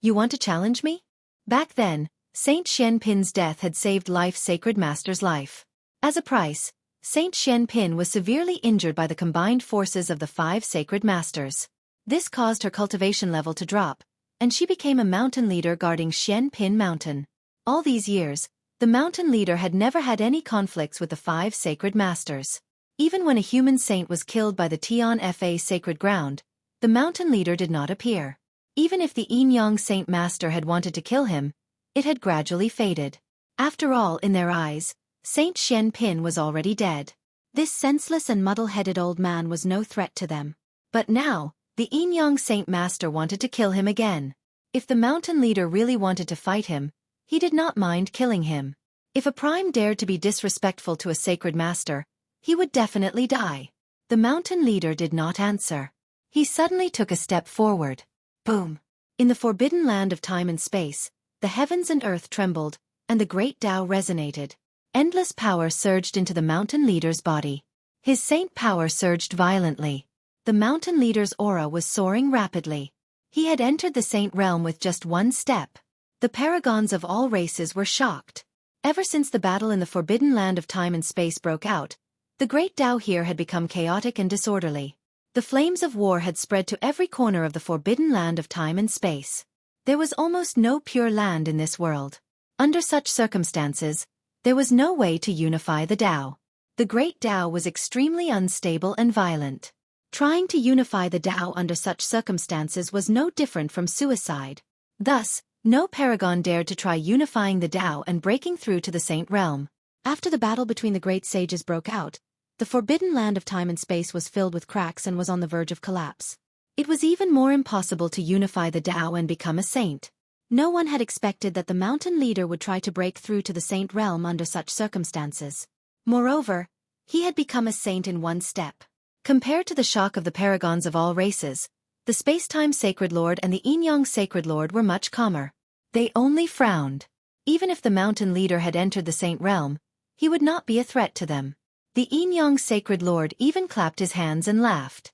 You want to challenge me? Back then, Saint Xian Pin's death had saved Life Sacred Master's life. As a price, Saint Xueqi was severely injured by the combined forces of the 5 sacred masters. This caused her cultivation level to drop, and she became a mountain leader guarding Xueqi Mountain. All these years, the mountain leader had never had any conflicts with the 5 sacred masters. Even when a human saint was killed by the Tianfa sacred ground, the mountain leader did not appear. Even if the Yin-Yang Saint Master had wanted to kill him, it had gradually faded. After all, in their eyes, Saint Xueqi was already dead. This senseless and muddle-headed old man was no threat to them. But now, the Yin-Yang Saint Master wanted to kill him again. If the mountain leader really wanted to fight him, he did not mind killing him. If a prime dared to be disrespectful to a sacred master, he would definitely die. The mountain leader did not answer. He suddenly took a step forward. Boom! In the forbidden land of time and space, the heavens and earth trembled, and the great Tao resonated. Endless power surged into the mountain leader's body. His saint power surged violently. The mountain leader's aura was soaring rapidly. He had entered the saint realm with just one step. The paragons of all races were shocked. Ever since the battle in the forbidden land of time and space broke out, the great Tao here had become chaotic and disorderly. The flames of war had spread to every corner of the forbidden land of time and space. There was almost no pure land in this world. Under such circumstances, there was no way to unify the Tao. The great Tao was extremely unstable and violent. Trying to unify the Tao under such circumstances was no different from suicide. Thus, no paragon dared to try unifying the Tao and breaking through to the saint realm. After the battle between the great sages broke out, the forbidden land of time and space was filled with cracks and was on the verge of collapse. It was even more impossible to unify the Tao and become a saint. No one had expected that the mountain leader would try to break through to the saint realm under such circumstances. Moreover, he had become a saint in one step. Compared to the shock of the paragons of all races, the space-time Sacred Lord and the Yin-Yang Sacred Lord were much calmer. They only frowned. Even if the mountain leader had entered the saint realm, he would not be a threat to them. The Yin-Yang Sacred Lord even clapped his hands and laughed.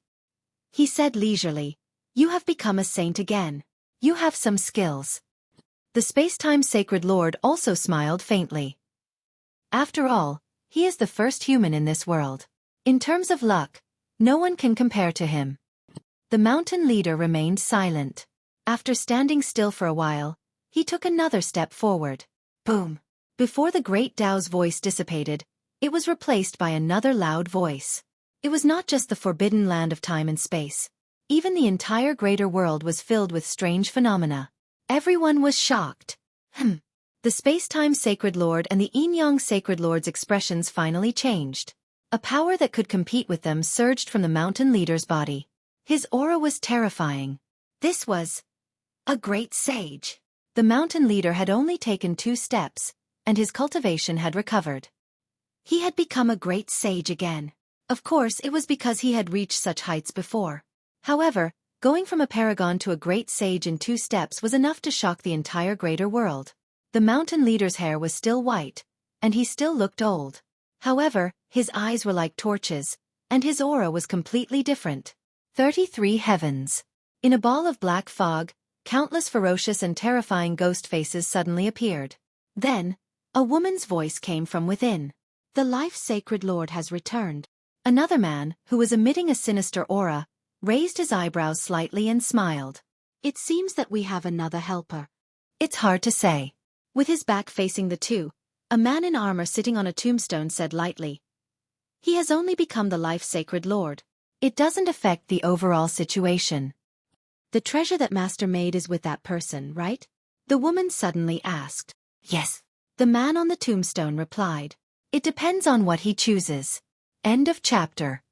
He said leisurely, "You have become a saint again. You have some skills." The space-time Sacred Lord also smiled faintly. After all, he is the first human in this world. In terms of luck, no one can compare to him. The mountain leader remained silent. After standing still for a while, he took another step forward. Boom! Before the great Tao's voice dissipated, it was replaced by another loud voice. It was not just the forbidden land of time and space. Even the entire greater world was filled with strange phenomena. Everyone was shocked. The space-time Sacred Lord and the Yin-Yang Sacred Lord's expressions finally changed. A power that could compete with them surged from the mountain leader's body. His aura was terrifying. This was a great sage. The mountain leader had only taken 2 steps, and his cultivation had recovered. He had become a great sage again. Of course, it was because he had reached such heights before. However, going from a paragon to a great sage in 2 steps was enough to shock the entire greater world. The mountain leader's hair was still white, and he still looked old. However, his eyes were like torches, and his aura was completely different. 33 heavens. In a ball of black fog, countless ferocious and terrifying ghost faces suddenly appeared. Then, a woman's voice came from within. "The Life Sacred Lord has returned." Another man, who was emitting a sinister aura, raised his eyebrows slightly and smiled. "It seems that we have another helper." "It's hard to say." With his back facing the two, a man in armor sitting on a tombstone said lightly, "He has only become the Life Sacred Lord. It doesn't affect the overall situation." "The treasure that Master made is with that person, right?" the woman suddenly asked. "Yes." The man on the tombstone replied. "It depends on what he chooses." End of chapter.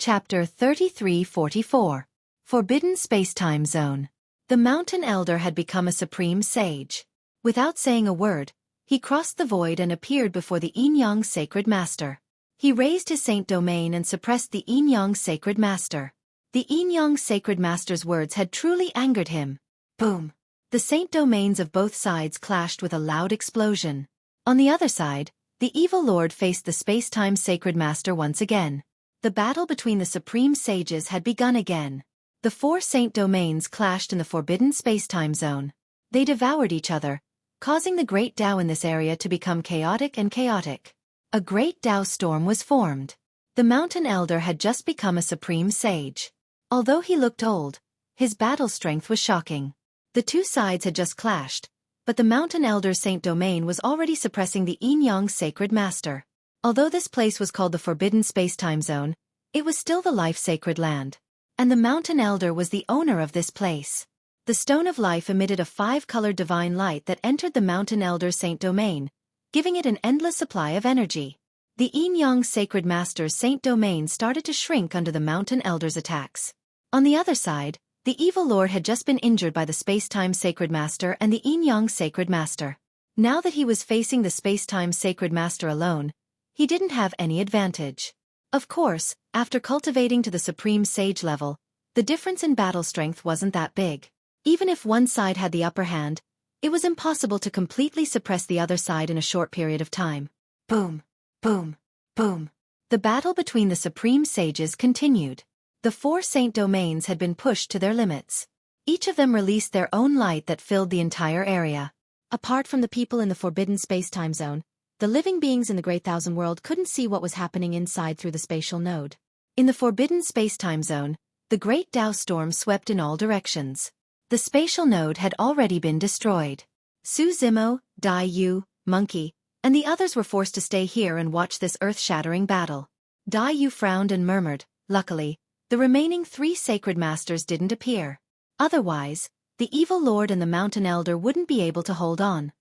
Chapter 33-44. Forbidden Spacetime Zone. The mountain elder had become a supreme sage. Without saying a word, he crossed the void and appeared before the Yin-Yang Sacred Master. He raised his saint domain and suppressed the Yin-Yang Sacred Master. The Yin-Yang Sacred Master's words had truly angered him. Boom! The saint domains of both sides clashed with a loud explosion. On the other side, the evil lord faced the space-time sacred master once again. The battle between the supreme sages had begun again. The four saint domains clashed in the forbidden space-time zone. They devoured each other, causing the great Tao in this area to become chaotic and chaotic. A great Tao storm was formed. The mountain elder had just become a supreme sage. Although he looked old, his battle strength was shocking. The two sides had just clashed, but the mountain elder's saint domain was already suppressing the yin-yang sacred master. Although this place was called the forbidden space-time zone, it was still the life-sacred land. And the mountain elder was the owner of this place. The stone of life emitted a 5-colored divine light that entered the mountain elder's saint domain, giving it an endless supply of energy. The yin-yang sacred master's saint domain started to shrink under the mountain elder's attacks. On the other side, the evil lord had just been injured by the space-time sacred master and the yin-yang sacred master. Now that he was facing the space-time sacred master alone, he didn't have any advantage. Of course, after cultivating to the supreme sage level, the difference in battle strength wasn't that big. Even if one side had the upper hand, it was impossible to completely suppress the other side in a short period of time. Boom, boom, boom. The battle between the supreme sages continued. The four saint domains had been pushed to their limits. Each of them released their own light that filled the entire area. Apart from the people in the forbidden space-time zone, the living beings in the Great Thousand World couldn't see what was happening inside through the spatial node. In the forbidden space-time zone, the great Tao storm swept in all directions. The spatial node had already been destroyed. Su Zimo, Dai Yu, Monkey, and the others were forced to stay here and watch this earth-shattering battle. Dai Yu frowned and murmured, luckily, the remaining 3 sacred masters didn't appear. Otherwise, the evil lord and the mountain elder wouldn't be able to hold on.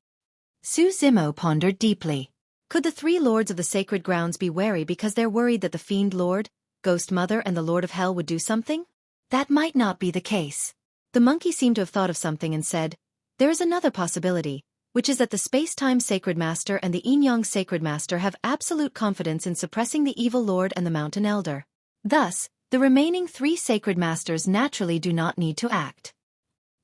Su Zimo pondered deeply. Could the 3 lords of the sacred grounds be wary because they're worried that the fiend lord, ghost mother and the lord of hell would do something? That might not be the case. The monkey seemed to have thought of something and said, there is another possibility, which is that the space-time sacred master and the yin-yang sacred master have absolute confidence in suppressing the evil lord and the mountain elder. Thus, the remaining 3 sacred masters naturally do not need to act.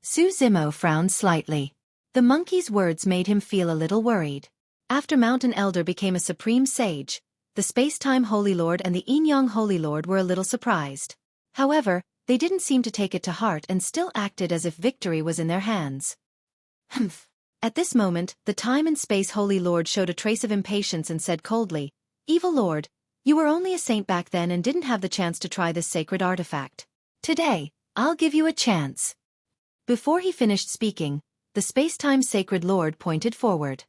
Su Zimo frowned slightly. The monkey's words made him feel a little worried. After Mountain Elder became a supreme sage, the space-time Holy Lord and the yin-yang Holy Lord were a little surprised. However, they didn't seem to take it to heart and still acted as if victory was in their hands. Humph. At this moment, the time and space Holy Lord showed a trace of impatience and said coldly, Evil Lord, you were only a saint back then and didn't have the chance to try this sacred artifact. Today, I'll give you a chance. Before he finished speaking, the space-time sacred lord pointed forward.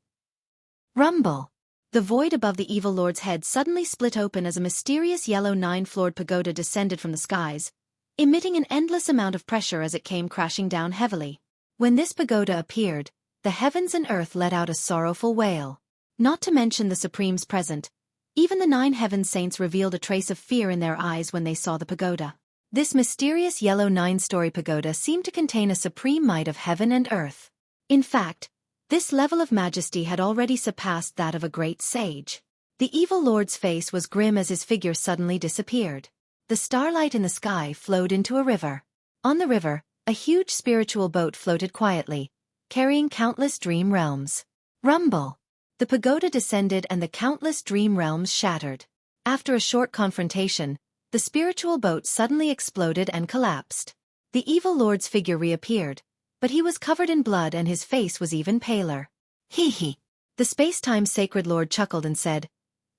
Rumble. The void above the evil lord's head suddenly split open as a mysterious yellow 9-floored pagoda descended from the skies, emitting an endless amount of pressure as it came crashing down heavily. When this pagoda appeared, the heavens and earth let out a sorrowful wail. Not to mention the Supremes present, even the 9 heaven saints revealed a trace of fear in their eyes when they saw the pagoda. This mysterious yellow 9-story pagoda seemed to contain a supreme might of heaven and earth. In fact, this level of majesty had already surpassed that of a great sage. The evil lord's face was grim as his figure suddenly disappeared. The starlight in the sky flowed into a river. On the river, a huge spiritual boat floated quietly, carrying countless dream realms. Rumble. The pagoda descended and the countless dream realms shattered. After a short confrontation, the spiritual boat suddenly exploded and collapsed. The evil lord's figure reappeared, but he was covered in blood and his face was even paler. Hee hee. The space-time sacred lord chuckled and said,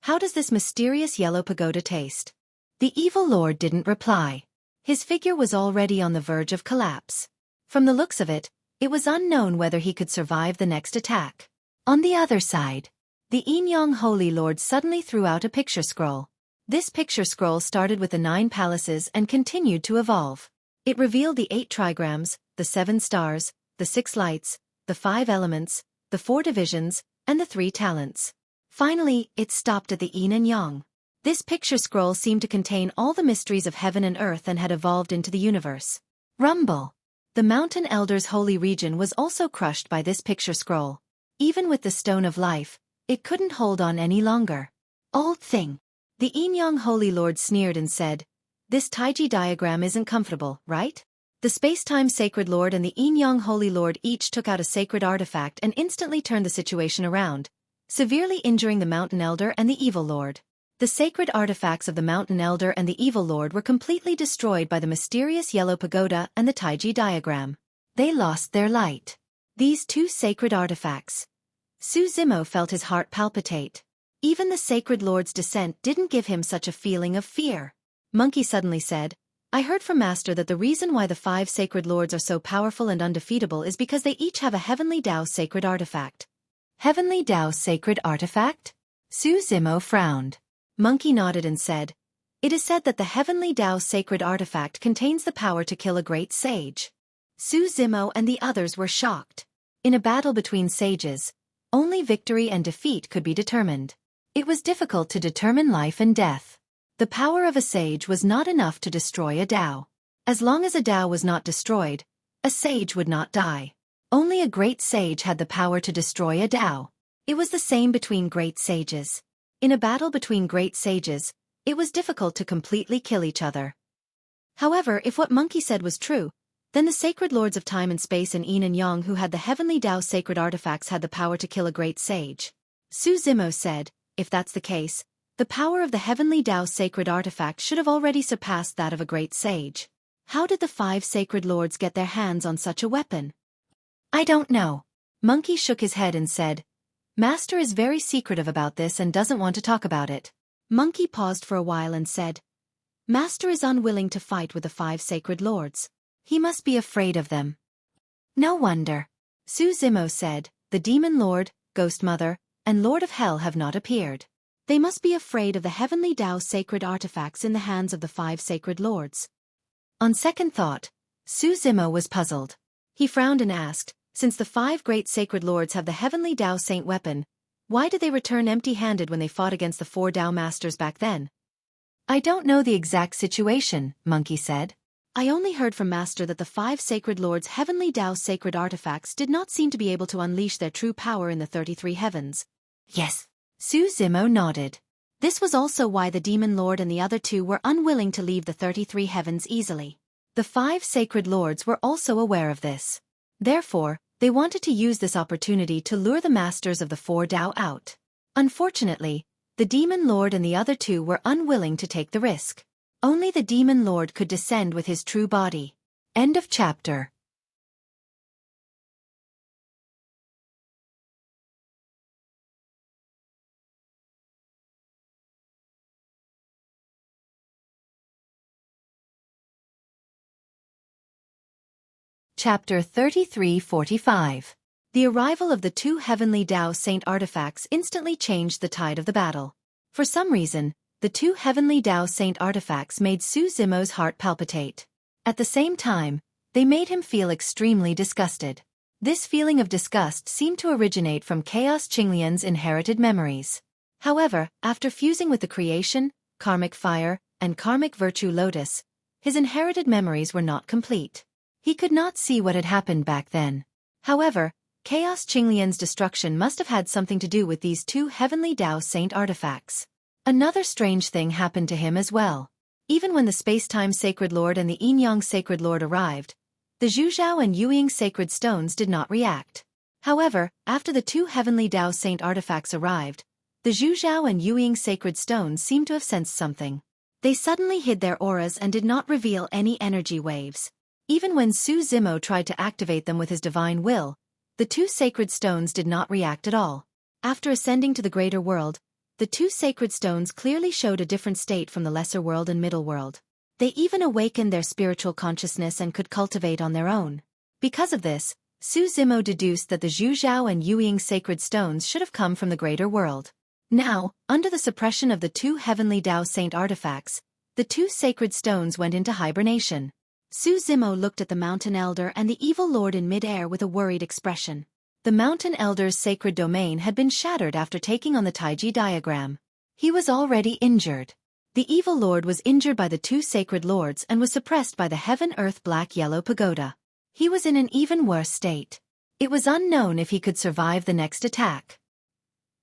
How does this mysterious yellow pagoda taste? The evil lord didn't reply. His figure was already on the verge of collapse. From the looks of it, it was unknown whether he could survive the next attack. On the other side, the yin-yang Holy Lord suddenly threw out a picture scroll. This picture scroll started with the 9 palaces and continued to evolve. It revealed the 8 trigrams, the 7 stars, the 6 lights, the 5 elements, the 4 divisions, and the 3 talents. Finally, it stopped at the yin and yang. This picture scroll seemed to contain all the mysteries of heaven and earth and had evolved into the universe. Rumble. The Mountain Elder's holy region was also crushed by this picture scroll. Even with the Stone of Life, it couldn't hold on any longer. Old thing. The yin-yang Holy Lord sneered and said, This Taiji diagram isn't comfortable, right? The space-time Sacred Lord and the yin-yang Holy Lord each took out a sacred artifact and instantly turned the situation around, severely injuring the Mountain Elder and the Evil Lord. The sacred artifacts of the Mountain Elder and the Evil Lord were completely destroyed by the mysterious yellow pagoda and the Taiji diagram. They lost their light. These two sacred artifacts. Su Zimo felt his heart palpitate. Even the sacred lord's descent didn't give him such a feeling of fear. Monkey suddenly said, I heard from Master that the reason why the 5 sacred lords are so powerful and undefeatable is because they each have a Heavenly Dao sacred artifact. Heavenly Dao sacred artifact? Su Zimo frowned. Monkey nodded and said, It is said that the Heavenly Dao sacred artifact contains the power to kill a great sage. Su Zimo and the others were shocked. In a battle between sages, only victory and defeat could be determined. It was difficult to determine life and death. The power of a sage was not enough to destroy a Dao. As long as a Dao was not destroyed, a sage would not die. Only a great sage had the power to destroy a Dao. It was the same between great sages. In a battle between great sages, it was difficult to completely kill each other. However, if what Monkey said was true, then the sacred lords of time and space and Yin and Yang who had the Heavenly Dao sacred artifacts had the power to kill a great sage. Su Zimo said, if that's the case, the power of the Heavenly Dao sacred artifact should have already surpassed that of a great sage. How did the 5 sacred lords get their hands on such a weapon? I don't know. Monkey shook his head and said, Master is very secretive about this and doesn't want to talk about it. Monkey paused for a while and said, Master is unwilling to fight with the 5 sacred lords. He must be afraid of them. No wonder. Su Zimo said, the Demon Lord, Ghost Mother, and Lord of Hell have not appeared. They must be afraid of the Heavenly Dao sacred artifacts in the hands of the 5 sacred lords. On second thought, Su Zimo was puzzled. He frowned and asked, since the 5 great sacred lords have the Heavenly Dao saint weapon, why did they return empty-handed when they fought against the 4 Dao masters back then? I don't know the exact situation, Monkey said. I only heard from Master that the 5 sacred lords' Heavenly Dao sacred artifacts did not seem to be able to unleash their true power in the 33 heavens. Yes. Su Zimo nodded. This was also why the Demon Lord and the other 2 were unwilling to leave the 33 heavens easily. The 5 sacred lords were also aware of this. Therefore, they wanted to use this opportunity to lure the masters of the 4 Dao out. Unfortunately, the Demon Lord and the other 2 were unwilling to take the risk. Only the Demon Lord could descend with his true body. End of chapter. Chapter 33-45. The arrival of the 2 Heavenly Dao Saint artifacts instantly changed the tide of the battle. For some reason, the 2 Heavenly Dao Saint artifacts made Su Zimo's heart palpitate. At the same time, they made him feel extremely disgusted. This feeling of disgust seemed to originate from Chaos Qinglian's inherited memories. However, after fusing with the creation, karmic fire, and karmic virtue lotus, his inherited memories were not complete. He could not see what had happened back then. However, Chaos Qinglian's destruction must have had something to do with these 2 Heavenly Dao Saint artifacts. Another strange thing happened to him as well. Even when the Space-Time Sacred Lord and the Yin-Yang Sacred Lord arrived, the Zhuzhao and Yueying Sacred Stones did not react. However, after the 2 Heavenly Dao Saint artifacts arrived, the Zhuzhao and Yueying Sacred Stones seemed to have sensed something. They suddenly hid their auras and did not reveal any energy waves. Even when Su Zimo tried to activate them with his divine will, the 2 sacred stones did not react at all. After ascending to the greater world, the 2 sacred stones clearly showed a different state from the lesser world and middle world. They even awakened their spiritual consciousness and could cultivate on their own. Because of this, Su Zimo deduced that the Zhuzhao and Yueying sacred stones should have come from the greater world. Now, under the suppression of the 2 Heavenly Dao Saint artifacts, the 2 sacred stones went into hibernation. Su Zimo looked at the Mountain Elder and the Evil Lord in mid-air with a worried expression. The Mountain Elder's sacred domain had been shattered after taking on the Taiji diagram. He was already injured. The Evil Lord was injured by the 2 sacred lords and was suppressed by the Heaven-Earth-Black-Yellow Pagoda. He was in an even worse state. It was unknown if he could survive the next attack.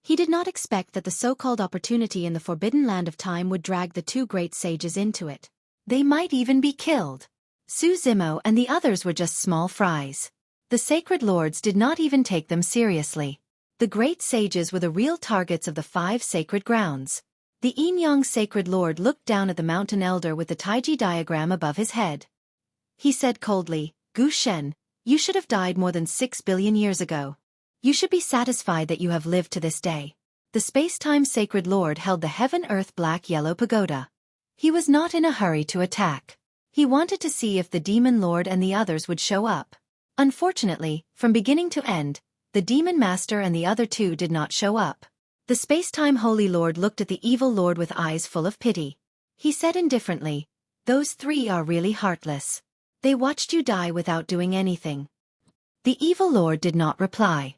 He did not expect that the so-called opportunity in the Forbidden Land of Time would drag the 2 great sages into it. They might even be killed. Su Zimo and the others were just small fries. The sacred lords did not even take them seriously. The The great sages were the real targets of the 5 sacred grounds. The Yin-Yang Sacred Lord looked down at the mountain elder with the Taiji diagram above his head. He said coldly, "Gu Shen, you should have died more than 6 billion years ago. You should be satisfied that you have lived to this day." The space-time Sacred Lord held the heaven-earth black-yellow pagoda. He was not in a hurry to attack. He wanted to see if the Demon Lord and the others would show up. Unfortunately, from beginning to end, the Demon Master and the other 2 did not show up. The space-time Holy Lord looked at the evil Lord with eyes full of pity. He said indifferently, "Those 3 are really heartless. They watched you die without doing anything." The evil Lord did not reply.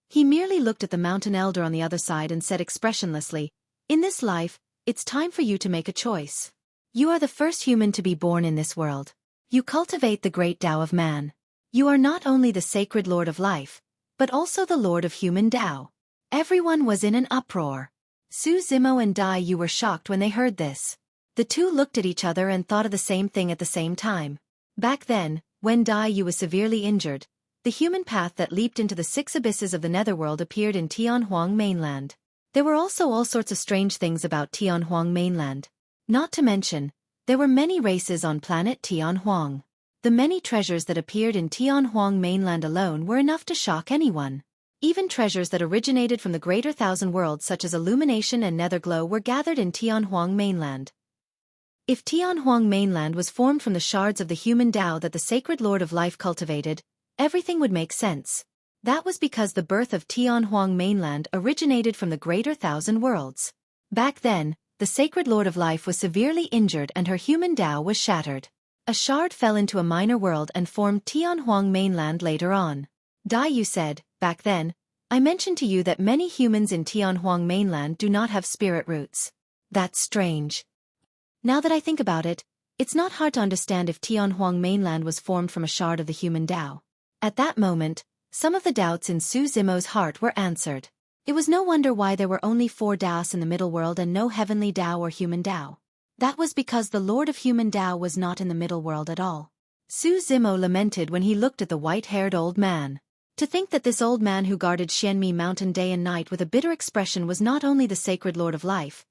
He merely looked at the mountain elder on the other side and said expressionlessly, "In this life, it's time for you to make a choice. You are the first human to be born in this world. You cultivate the great Tao of man. You are not only the sacred Lord of life, but also the Lord of human Tao." Everyone was in an uproar. Su Zimo and Dai Yu were shocked when they heard this. The 2 looked at each other and thought of the same thing at the same time. Back then, when Dai Yu was severely injured, the human path that leaped into the 6 abysses of the netherworld appeared in Tianhuang mainland. There were also all sorts of strange things about Tianhuang mainland. Not to mention, there were many races on planet Tianhuang. The many treasures that appeared in Tianhuang mainland alone were enough to shock anyone. Even treasures that originated from the greater thousand worlds such as illumination and netherglow were gathered in Tianhuang mainland. If Tianhuang mainland was formed from the shards of the human Tao that the sacred Lord of Life cultivated, everything would make sense. That was because the birth of Tianhuang mainland originated from the greater thousand worlds. Back then, the sacred Lord of Life was severely injured and her human Tao was shattered. A shard fell into a minor world and formed Tianhuang mainland later on. Dai Yu said, "Back then, I mentioned to you that many humans in Tianhuang mainland do not have spirit roots. That's strange. Now that I think about it, it's not hard to understand if Tianhuang mainland was formed from a shard of the human Tao." At that moment, some of the doubts in Su Zimo's heart were answered. It was no wonder why there were only 4 Taos in the middle world and no heavenly Tao or human Tao. That was because the Lord of human Tao was not in the middle world at all. Su Zimo lamented when he looked at the white-haired old man. To think that this old man who guarded Xianmi Mountain day and night with a bitter expression was not only the sacred Lord of Life,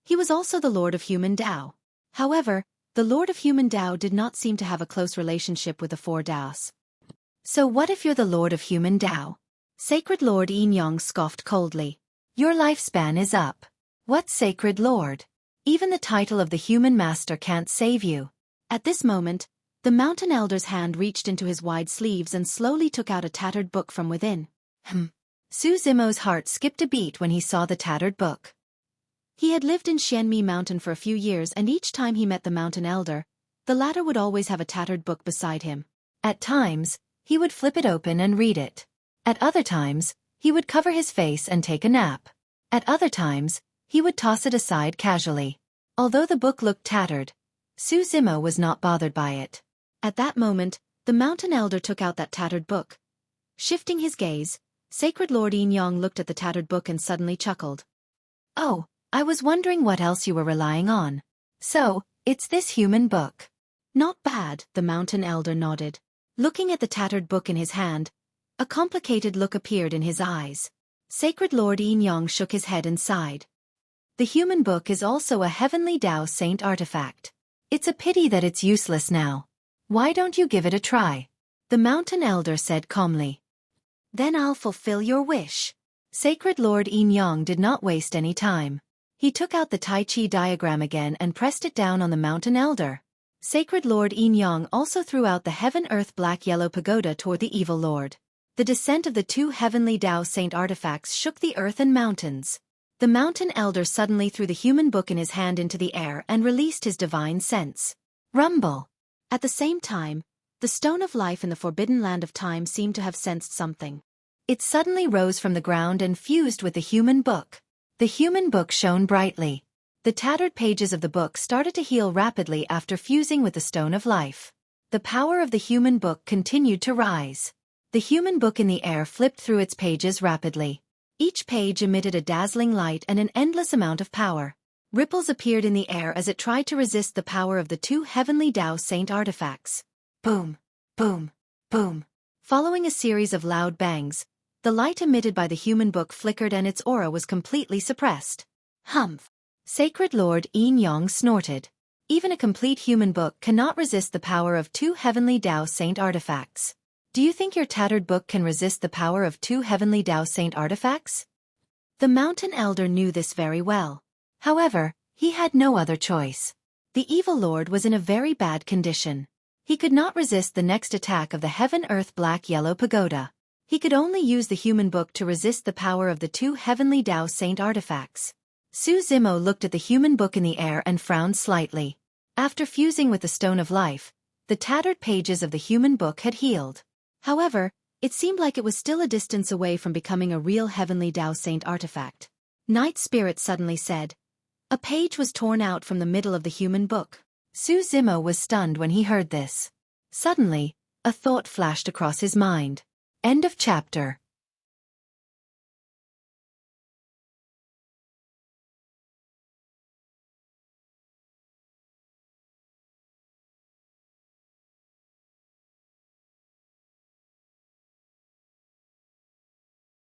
he was also the Lord of human Tao. However, the Lord of human Tao did not seem to have a close relationship with the 4 Taos. "So what if you're the Lord of human Tao?" Sacred Lord Yin-Yang scoffed coldly. "Your lifespan is up. What sacred Lord? Even the title of the human master can't save you." At this moment, the mountain elder's hand reached into his wide sleeves and slowly took out a tattered book from within. Su Zimo's heart skipped a beat when he saw the tattered book. He had lived in Xianmi Mountain for a few years and each time he met the mountain elder, the latter would always have a tattered book beside him. At times, he would flip it open and read it. At other times, he would cover his face and take a nap. At other times, he would toss it aside casually. Although the book looked tattered, Su Zimo was not bothered by it. At that moment, the mountain elder took out that tattered book. Shifting his gaze, Sacred Lord Yin-Yang looked at the tattered book and suddenly chuckled. "Oh, I was wondering what else you were relying on. So, it's this human book." "Not bad," the mountain elder nodded. Looking at the tattered book in his hand, a complicated look appeared in his eyes. Sacred Lord Yin-Yang shook his head and sighed. "The human book is also a heavenly Tao saint artifact. It's a pity that it's useless now. Why don't you give it a try?" The mountain elder said calmly. "Then I'll fulfill your wish." Sacred Lord Yin-Yang did not waste any time. He took out the Tai Chi diagram again and pressed it down on the mountain elder. Sacred Lord Yin-Yang also threw out the heaven-earth black-yellow pagoda toward the evil lord. The descent of the 2 heavenly Tao saint artifacts shook the earth and mountains. The mountain elder suddenly threw the human book in his hand into the air and released his divine sense. Rumble! At the same time, the stone of life in the forbidden land of time seemed to have sensed something. It suddenly rose from the ground and fused with the human book. The human book shone brightly. The tattered pages of the book started to heal rapidly after fusing with the stone of life. The power of the human book continued to rise. The human book in the air flipped through its pages rapidly. Each page emitted a dazzling light and an endless amount of power. Ripples appeared in the air as it tried to resist the power of the 2 heavenly Tao saint artifacts. Boom, boom, boom. Following a series of loud bangs, The light emitted by the human book flickered and its aura was completely suppressed. Humph! Sacred Lord Yin Yang snorted. Even a complete human book cannot resist the power of 2 heavenly Tao Saint artifacts. Do you think your tattered book can resist the power of 2 heavenly Tao Saint artifacts? The mountain elder knew this very well. However, he had no other choice. The evil lord was in a very bad condition. He could not resist the next attack of the Heaven-Earth Black-Yellow Pagoda. He could only use the human book to resist the power of the 2 heavenly Tao Saint artifacts. Su Zimo looked at the human book in the air and frowned slightly. After fusing with the Stone of Life, the tattered pages of the human book had healed. However, it seemed like it was still a distance away from becoming a real heavenly Tao Saint artifact. Night Spirit suddenly said. A page was torn out from the middle of the human book. Su Zimo was stunned when he heard this. Suddenly, a thought flashed across his mind. End of chapter.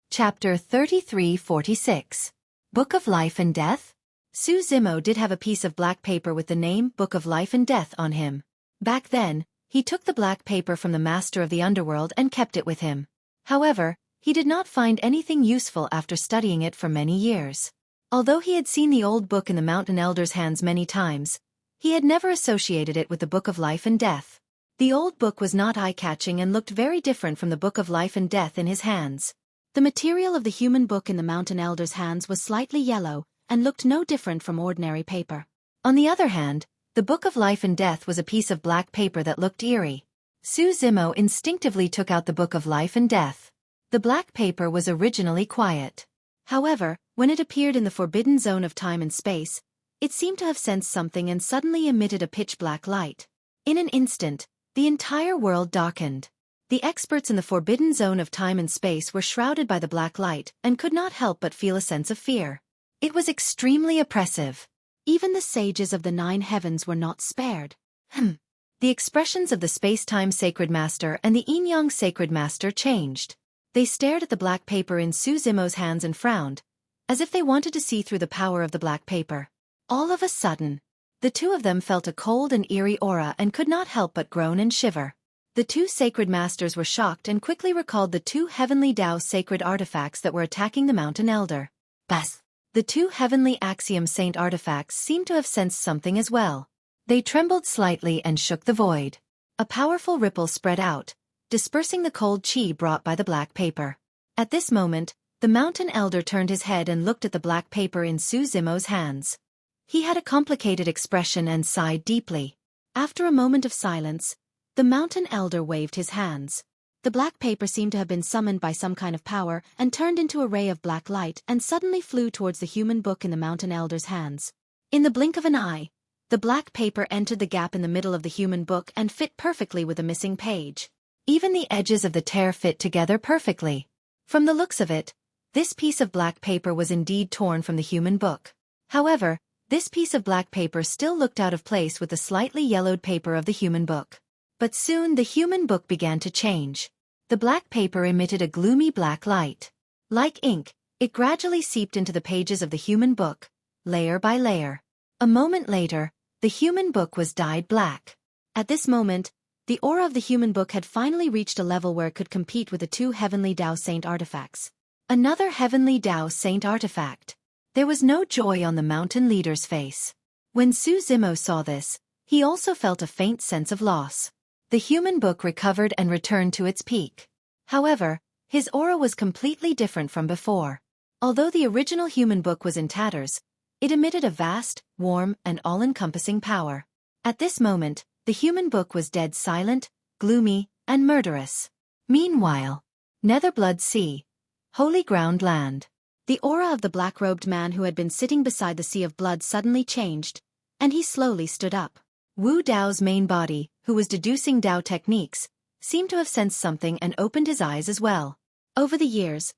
Chapter 3346. Book of Life and Death? Su Zimo did have a piece of black paper with the name Book of Life and Death on him. Back then, he took the black paper from the master of the underworld and kept it with him. However, he did not find anything useful after studying it for many years. Although he had seen the old book in the mountain elder's hands many times, he had never associated it with the Book of Life and Death. The old book was not eye-catching and looked very different from the Book of Life and Death in his hands. The material of the human book in the mountain elder's hands was slightly yellow and looked no different from ordinary paper. On the other hand, the Book of Life and Death was a piece of black paper that looked eerie. Su Zimo instinctively took out the Book of Life and Death. The black paper was originally quiet. However, when it appeared in the forbidden zone of time and space, it seemed to have sensed something and suddenly emitted a pitch-black light. In an instant, the entire world darkened. The experts in the forbidden zone of time and space were shrouded by the black light and could not help but feel a sense of fear. It was extremely oppressive. Even the sages of the 9 heavens were not spared. The expressions of the space-time sacred master and the yin-yang sacred master changed. They stared at the black paper in Su Zimo's hands and frowned, as if they wanted to see through the power of the black paper. All of a sudden, the two of them felt a cold and eerie aura and could not help but groan and shiver. The 2 sacred masters were shocked and quickly recalled the 2 heavenly Tao sacred artifacts that were attacking the mountain elder. Bas! The 2 heavenly Axiom Saint artifacts seemed to have sensed something as well. They trembled slightly and shook the void. A powerful ripple spread out, dispersing the cold chi brought by the black paper. At this moment, the mountain elder turned his head and looked at the black paper in Su Zimo's hands. He had a complicated expression and sighed deeply. After a moment of silence, the mountain elder waved his hands. The black paper seemed to have been summoned by some kind of power and turned into a ray of black light and suddenly flew towards the human book in the mountain elder's hands. In the blink of an eye, the black paper entered the gap in the middle of the human book and fit perfectly with the missing page. Even the edges of the tear fit together perfectly. From the looks of it, this piece of black paper was indeed torn from the human book. However, this piece of black paper still looked out of place with the slightly yellowed paper of the human book. But soon the human book began to change. The black paper emitted a gloomy black light. Like ink, it gradually seeped into the pages of the human book, layer by layer. A moment later, the human book was dyed black. At this moment, the aura of the human book had finally reached a level where it could compete with the 2 heavenly Tao Saint artifacts. Another heavenly Tao Saint artifact. There was no joy on the mountain leader's face. When Su Zimo saw this, he also felt a faint sense of loss. The human book recovered and returned to its peak. However, his aura was completely different from before. Although the original human book was in tatters, it emitted a vast, warm, and all-encompassing power. At this moment, the human book was dead silent, gloomy, and murderous. Meanwhile, Netherblood Sea, Holy Ground Land. The aura of the black-robed man who had been sitting beside the Sea of Blood suddenly changed, and he slowly stood up. Wu Dao's main body, who was deducing Dao techniques, seemed to have sensed something and opened his eyes as well. Over the years,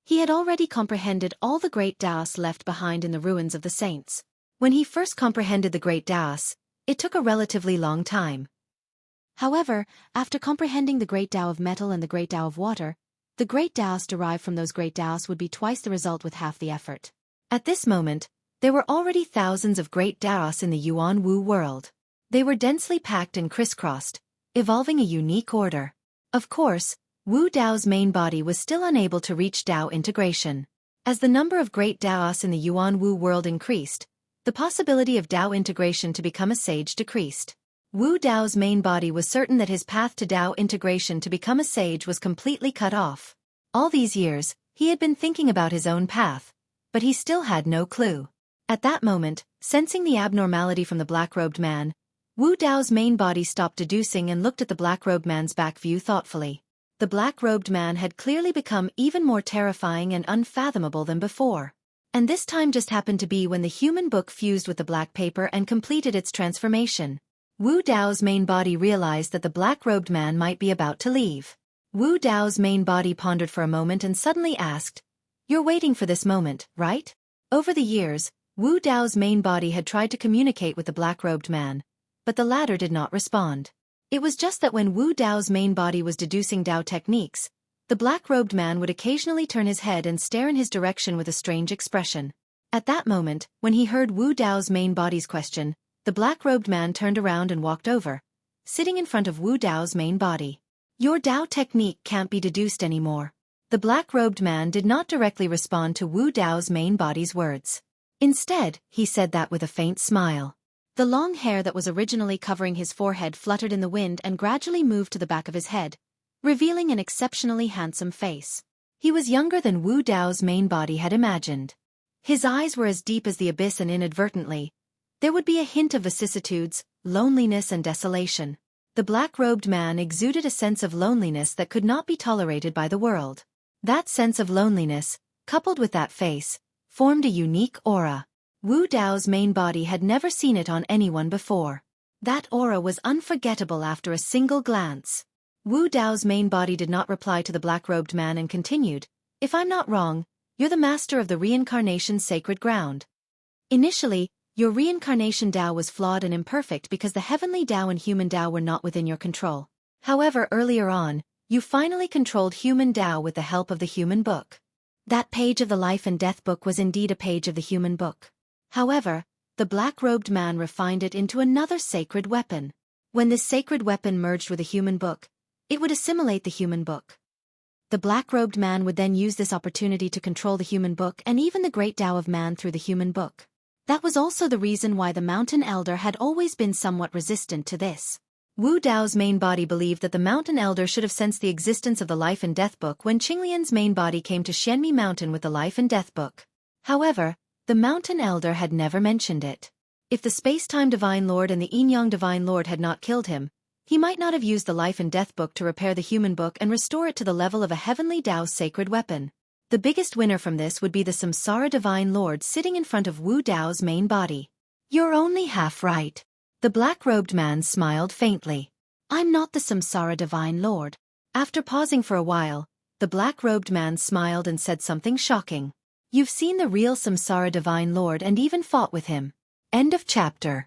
he had already comprehended all the great Daos left behind in the ruins of the saints. When he first comprehended the great Daos, it took a relatively long time. However, after comprehending the great Tao of metal and the great Tao of water, The great Taos derived from those great Taos would be twice the result with half the effort. At this moment, there were already thousands of great Taos in the Yuan Wu world. They were densely packed and crisscrossed, evolving a unique order. Of course, Wu Dao's main body was still unable to reach Dao integration. As the number of great Taos in the Yuan Wu world increased, the possibility of Dao integration to become a sage decreased. Wu Dao's main body was certain that his path to Dao integration to become a sage was completely cut off. All these years, he had been thinking about his own path, but he still had no clue. At that moment, sensing the abnormality from the black-robed man, Wu Dao's main body stopped deducing and looked at the black-robed man's back view thoughtfully. The black-robed man had clearly become even more terrifying and unfathomable than before. And this time just happened to be when the human book fused with the black paper and completed its transformation. Wu Dao's main body realized that the black-robed man might be about to leave. Wu Dao's main body pondered for a moment and suddenly asked, "You're waiting for this moment, right?" Over the years, Wu Dao's main body had tried to communicate with the black-robed man, but the latter did not respond. It was just that when Wu Dao's main body was deducing Dao techniques, the black-robed man would occasionally turn his head and stare in his direction with a strange expression. At that moment, when he heard Wu Dao's main body's question, the black-robed man turned around and walked over, sitting in front of Wu Dao's main body. "Your Dao technique can't be deduced anymore." The black-robed man did not directly respond to Wu Dao's main body's words. Instead, he said that with a faint smile. The long hair that was originally covering his forehead fluttered in the wind and gradually moved to the back of his head, revealing an exceptionally handsome face. He was younger than Wu Dao's main body had imagined. His eyes were as deep as the abyss, and inadvertently, there would be a hint of vicissitudes, loneliness and desolation. The black-robed man exuded a sense of loneliness that could not be tolerated by the world. That sense of loneliness, coupled with that face, formed a unique aura. Wu Dao's main body had never seen it on anyone before. That aura was unforgettable after a single glance. Wu Dao's main body did not reply to the black-robed man and continued, "If I'm not wrong, you're the master of the reincarnation sacred ground. Initially, your reincarnation Dao was flawed and imperfect because the heavenly Dao and human Dao were not within your control. However, earlier on, you finally controlled human Dao with the help of the human book. That page of the life and death book was indeed a page of the human book. However, the black-robed man refined it into another sacred weapon. When this sacred weapon merged with a human book, it would assimilate the human book. The black-robed man would then use this opportunity to control the human book and even the great Dao of man through the human book. That was also the reason why the mountain elder had always been somewhat resistant to this. Wu Dao's main body believed that the mountain elder should have sensed the existence of the life and death book when Qinglian's main body came to Xianmi Mountain with the life and death book. However, the mountain elder had never mentioned it. If the space-time divine lord and the yin-yang divine lord had not killed him, he might not have used the life and death book to repair the human book and restore it to the level of a heavenly Dao's sacred weapon. The biggest winner from this would be the Samsara Divine Lord sitting in front of Wu Dao's main body. "You're only half right." The black-robed man smiled faintly. "I'm not the Samsara Divine Lord." After pausing for a while, the black-robed man smiled and said something shocking. "You've seen the real Samsara Divine Lord and even fought with him." End of chapter.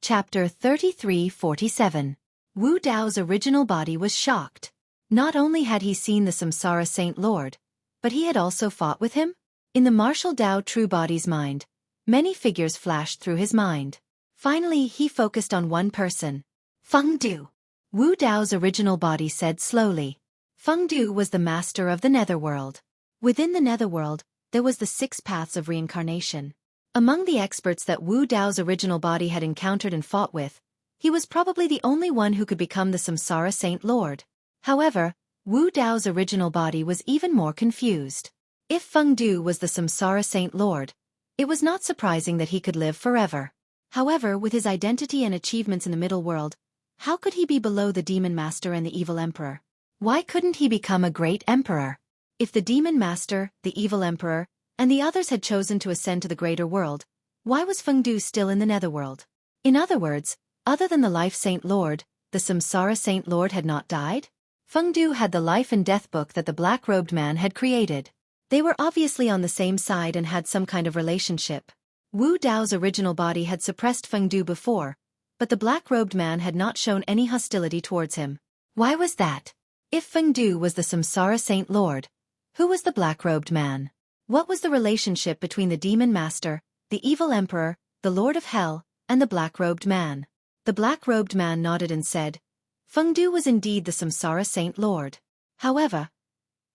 Chapter 33-47. Wu Dao's original body was shocked. Not only had he seen the Samsara Saint Lord, but he had also fought with him? In the martial Dao true body's mind, many figures flashed through his mind. Finally, he focused on one person. Feng Du. Wu Dao's original body said slowly. Feng Du was the master of the netherworld. Within the netherworld, there was the 6 paths of reincarnation. Among the experts that Wu Dao's original body had encountered and fought with, he was probably the only one who could become the Samsara Saint Lord. However, Wu Dao's original body was even more confused. If Feng Du was the Samsara Saint Lord, it was not surprising that he could live forever. However, with his identity and achievements in the middle world, how could he be below the demon master and the evil emperor? Why couldn't he become a great emperor? If the demon master, the evil emperor, and the others had chosen to ascend to the greater world, why was Feng Du still in the netherworld? In other words, other than the Life Saint Lord, the Samsara Saint Lord had not died? Feng Du had the life and death book that the black-robed man had created. They were obviously on the same side and had some kind of relationship. Wu Dao's original body had suppressed Feng Du before, but the black-robed man had not shown any hostility towards him. Why was that? If Feng Du was the Samsara Saint Lord, who was the black-robed man? What was the relationship between the demon master, the evil emperor, the Lord of Hell, and the black-robed man? The black-robed man nodded and said, Feng Du was indeed the Samsara Saint Lord. However,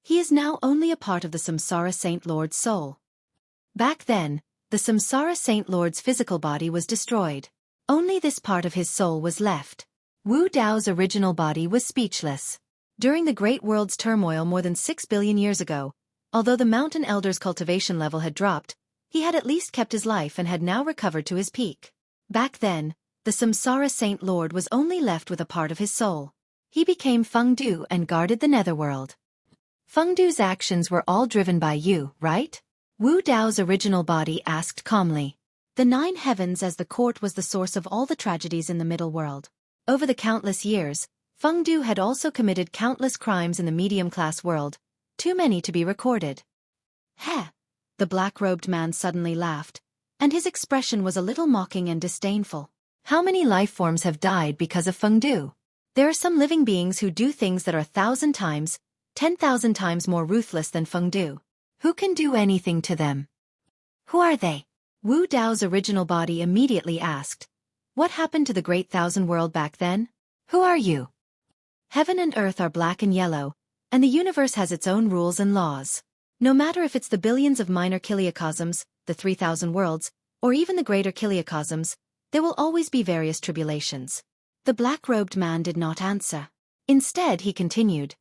he is now only a part of the Samsara Saint Lord's soul. Back then, the Samsara Saint Lord's physical body was destroyed. Only this part of his soul was left. Wu Dao's original body was speechless. During the Great World's turmoil more than 6 billion years ago, although the mountain elder's cultivation level had dropped, he had at least kept his life and had now recovered to his peak. Back then, the Samsara Saint Lord was only left with a part of his soul. He became Feng Du and guarded the netherworld. Feng Du's actions were all driven by you, right? Wu Dao's original body asked calmly. The 9 heavens as the court was the source of all the tragedies in the middle world. Over the countless years, Feng Du had also committed countless crimes in the medium-class world, too many to be recorded. Heh! The black-robed man suddenly laughed, and his expression was a little mocking and disdainful. How many life forms have died because of Feng Du? There are some living beings who do things that are 1,000 times, 10,000 times more ruthless than Feng Du. Who can do anything to them? Who are they? Wu Dao's original body immediately asked. What happened to the Great Thousand World back then? Who are you? Heaven and earth are black and yellow, and the universe has its own rules and laws. No matter if it's the billions of minor kiliocosms, the 3,000 worlds, or even the greater kiliocosms, there will always be various tribulations. The black-robed man did not answer. Instead, he continued.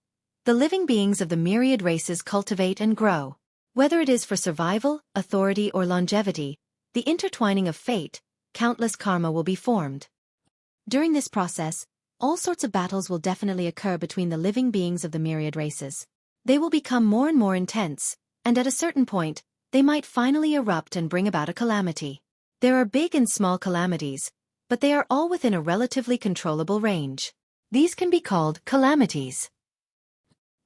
The living beings of the myriad races cultivate and grow. Whether it is for survival, authority, or longevity, the intertwining of fate, countless karma will be formed. During this process, all sorts of battles will definitely occur between the living beings of the myriad races. They will become more and more intense, and at a certain point, they might finally erupt and bring about a calamity. There are big and small calamities, but they are all within a relatively controllable range. These can be called calamities.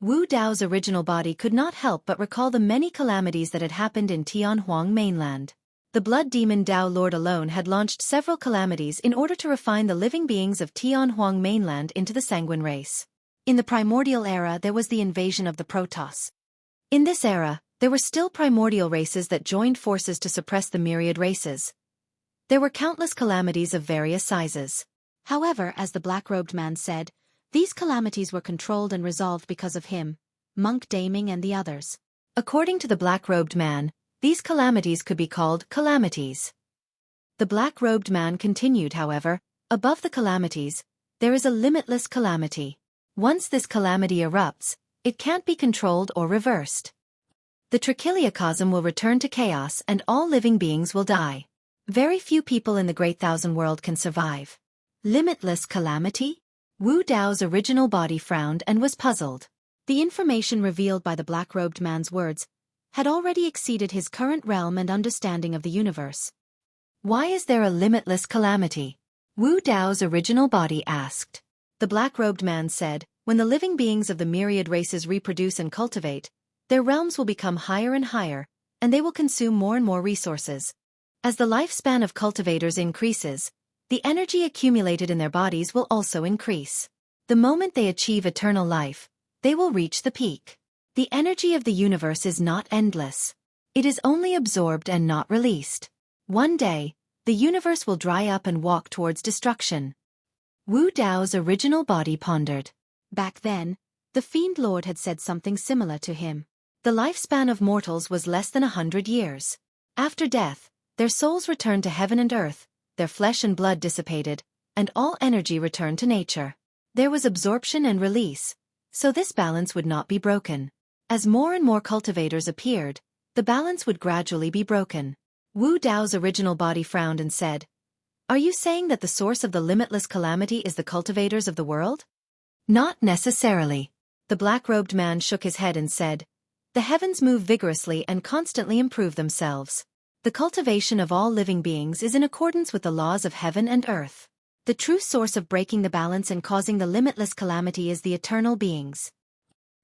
Wu Dao's original body could not help but recall the many calamities that had happened in Tianhuang mainland. The blood demon Dao Lord alone had launched several calamities in order to refine the living beings of Tianhuang mainland into the sanguine race. In the primordial era there was the invasion of the Protoss. In this era, there were still primordial races that joined forces to suppress the myriad races. There were countless calamities of various sizes. However, as the black-robed man said, these calamities were controlled and resolved because of him, Monk Daming and the others. According to the black-robed man, these calamities could be called calamities. The black-robed man continued, however, above the calamities, there is a limitless calamity. Once this calamity erupts, it can't be controlled or reversed. The trichiliocosm will return to chaos and all living beings will die. Very few people in the Great Thousand World can survive. Limitless calamity? Wu Dao's original body frowned and was puzzled. The information revealed by the black-robed man's words had already exceeded his current realm and understanding of the universe. Why is there a limitless calamity? Wu Dao's original body asked. The black-robed man said, when the living beings of the myriad races reproduce and cultivate, their realms will become higher and higher, and they will consume more and more resources. As the lifespan of cultivators increases, the energy accumulated in their bodies will also increase. The moment they achieve eternal life, they will reach the peak. The energy of the universe is not endless. It is only absorbed and not released. One day, the universe will dry up and walk towards destruction. Wu Dao's original body pondered. Back then, the Fiend Lord had said something similar to him. The lifespan of mortals was less than 100 years. After death, their souls returned to heaven and earth, their flesh and blood dissipated, and all energy returned to nature. There was absorption and release, so this balance would not be broken. As more and more cultivators appeared, the balance would gradually be broken. Wu Dao's original body frowned and said, "Are you saying that the source of the limitless calamity is the cultivators of the world?" "Not necessarily." The black-robed man shook his head and said, "The heavens move vigorously and constantly improve themselves. The cultivation of all living beings is in accordance with the laws of heaven and earth. The true source of breaking the balance and causing the limitless calamity is the eternal beings.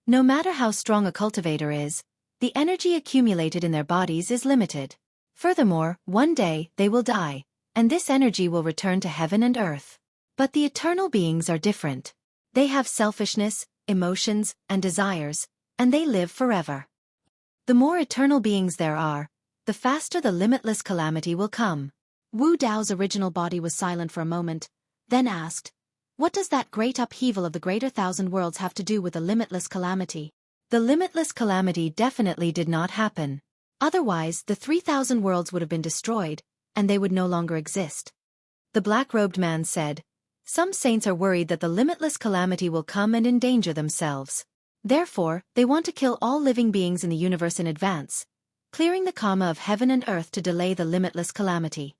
No matter how strong a cultivator is, the energy accumulated in their bodies is limited. Furthermore, one day, they will die, and this energy will return to heaven and earth. But the eternal beings are different. They have selfishness, emotions, and desires, and they live forever. The more eternal beings there are, the faster the limitless calamity will come. Wu Dao's original body was silent for a moment, then asked, "What does that great upheaval of the greater thousand worlds have to do with the limitless calamity?" The limitless calamity definitely did not happen. Otherwise, the 3,000 worlds would have been destroyed, and they would no longer exist. The black-robed man said, "Some saints are worried that the limitless calamity will come and endanger themselves. Therefore, they want to kill all living beings in the universe in advance, clearing the karma of heaven and earth to delay the limitless calamity.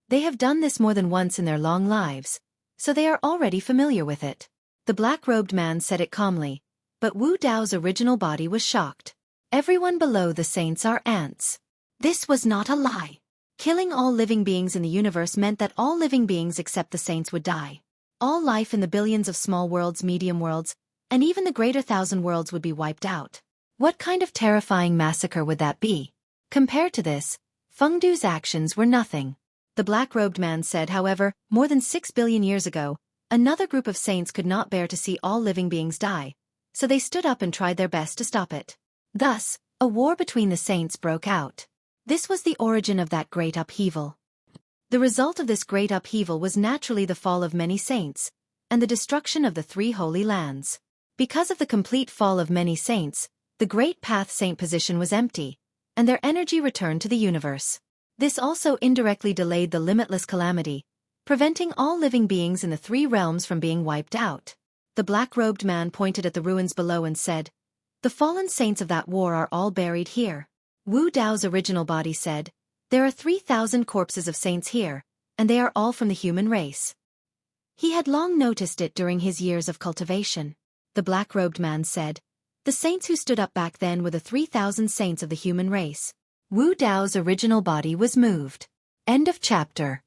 They have done this more than once in their long lives, so they are already familiar with it." The black-robed man said it calmly, but Wu Dao's original body was shocked. "Everyone below the saints are ants." This was not a lie. Killing all living beings in the universe meant that all living beings except the saints would die. All life in the billions of small worlds, medium worlds, and even the greater thousand worlds would be wiped out. What kind of terrifying massacre would that be? Compared to this, Fengdu's actions were nothing. The black-robed man said, however, more than 6 billion years ago, another group of saints could not bear to see all living beings die, so they stood up and tried their best to stop it. Thus, a war between the saints broke out. This was the origin of that great upheaval. The result of this great upheaval was naturally the fall of many saints, and the destruction of the 3 holy lands. Because of the complete fall of many saints, the great path saint position was empty, and their energy returned to the universe. This also indirectly delayed the limitless calamity, preventing all living beings in the 3 realms from being wiped out. The black-robed man pointed at the ruins below and said, "The fallen saints of that war are all buried here." Wu Dao's original body said, "There are 3,000 corpses of saints here, and they are all from the human race." He had long noticed it during his years of cultivation. The black-robed man said, "The saints who stood up back then were the 3,000 saints of the human race." Wu Dao's original body was moved. End of chapter.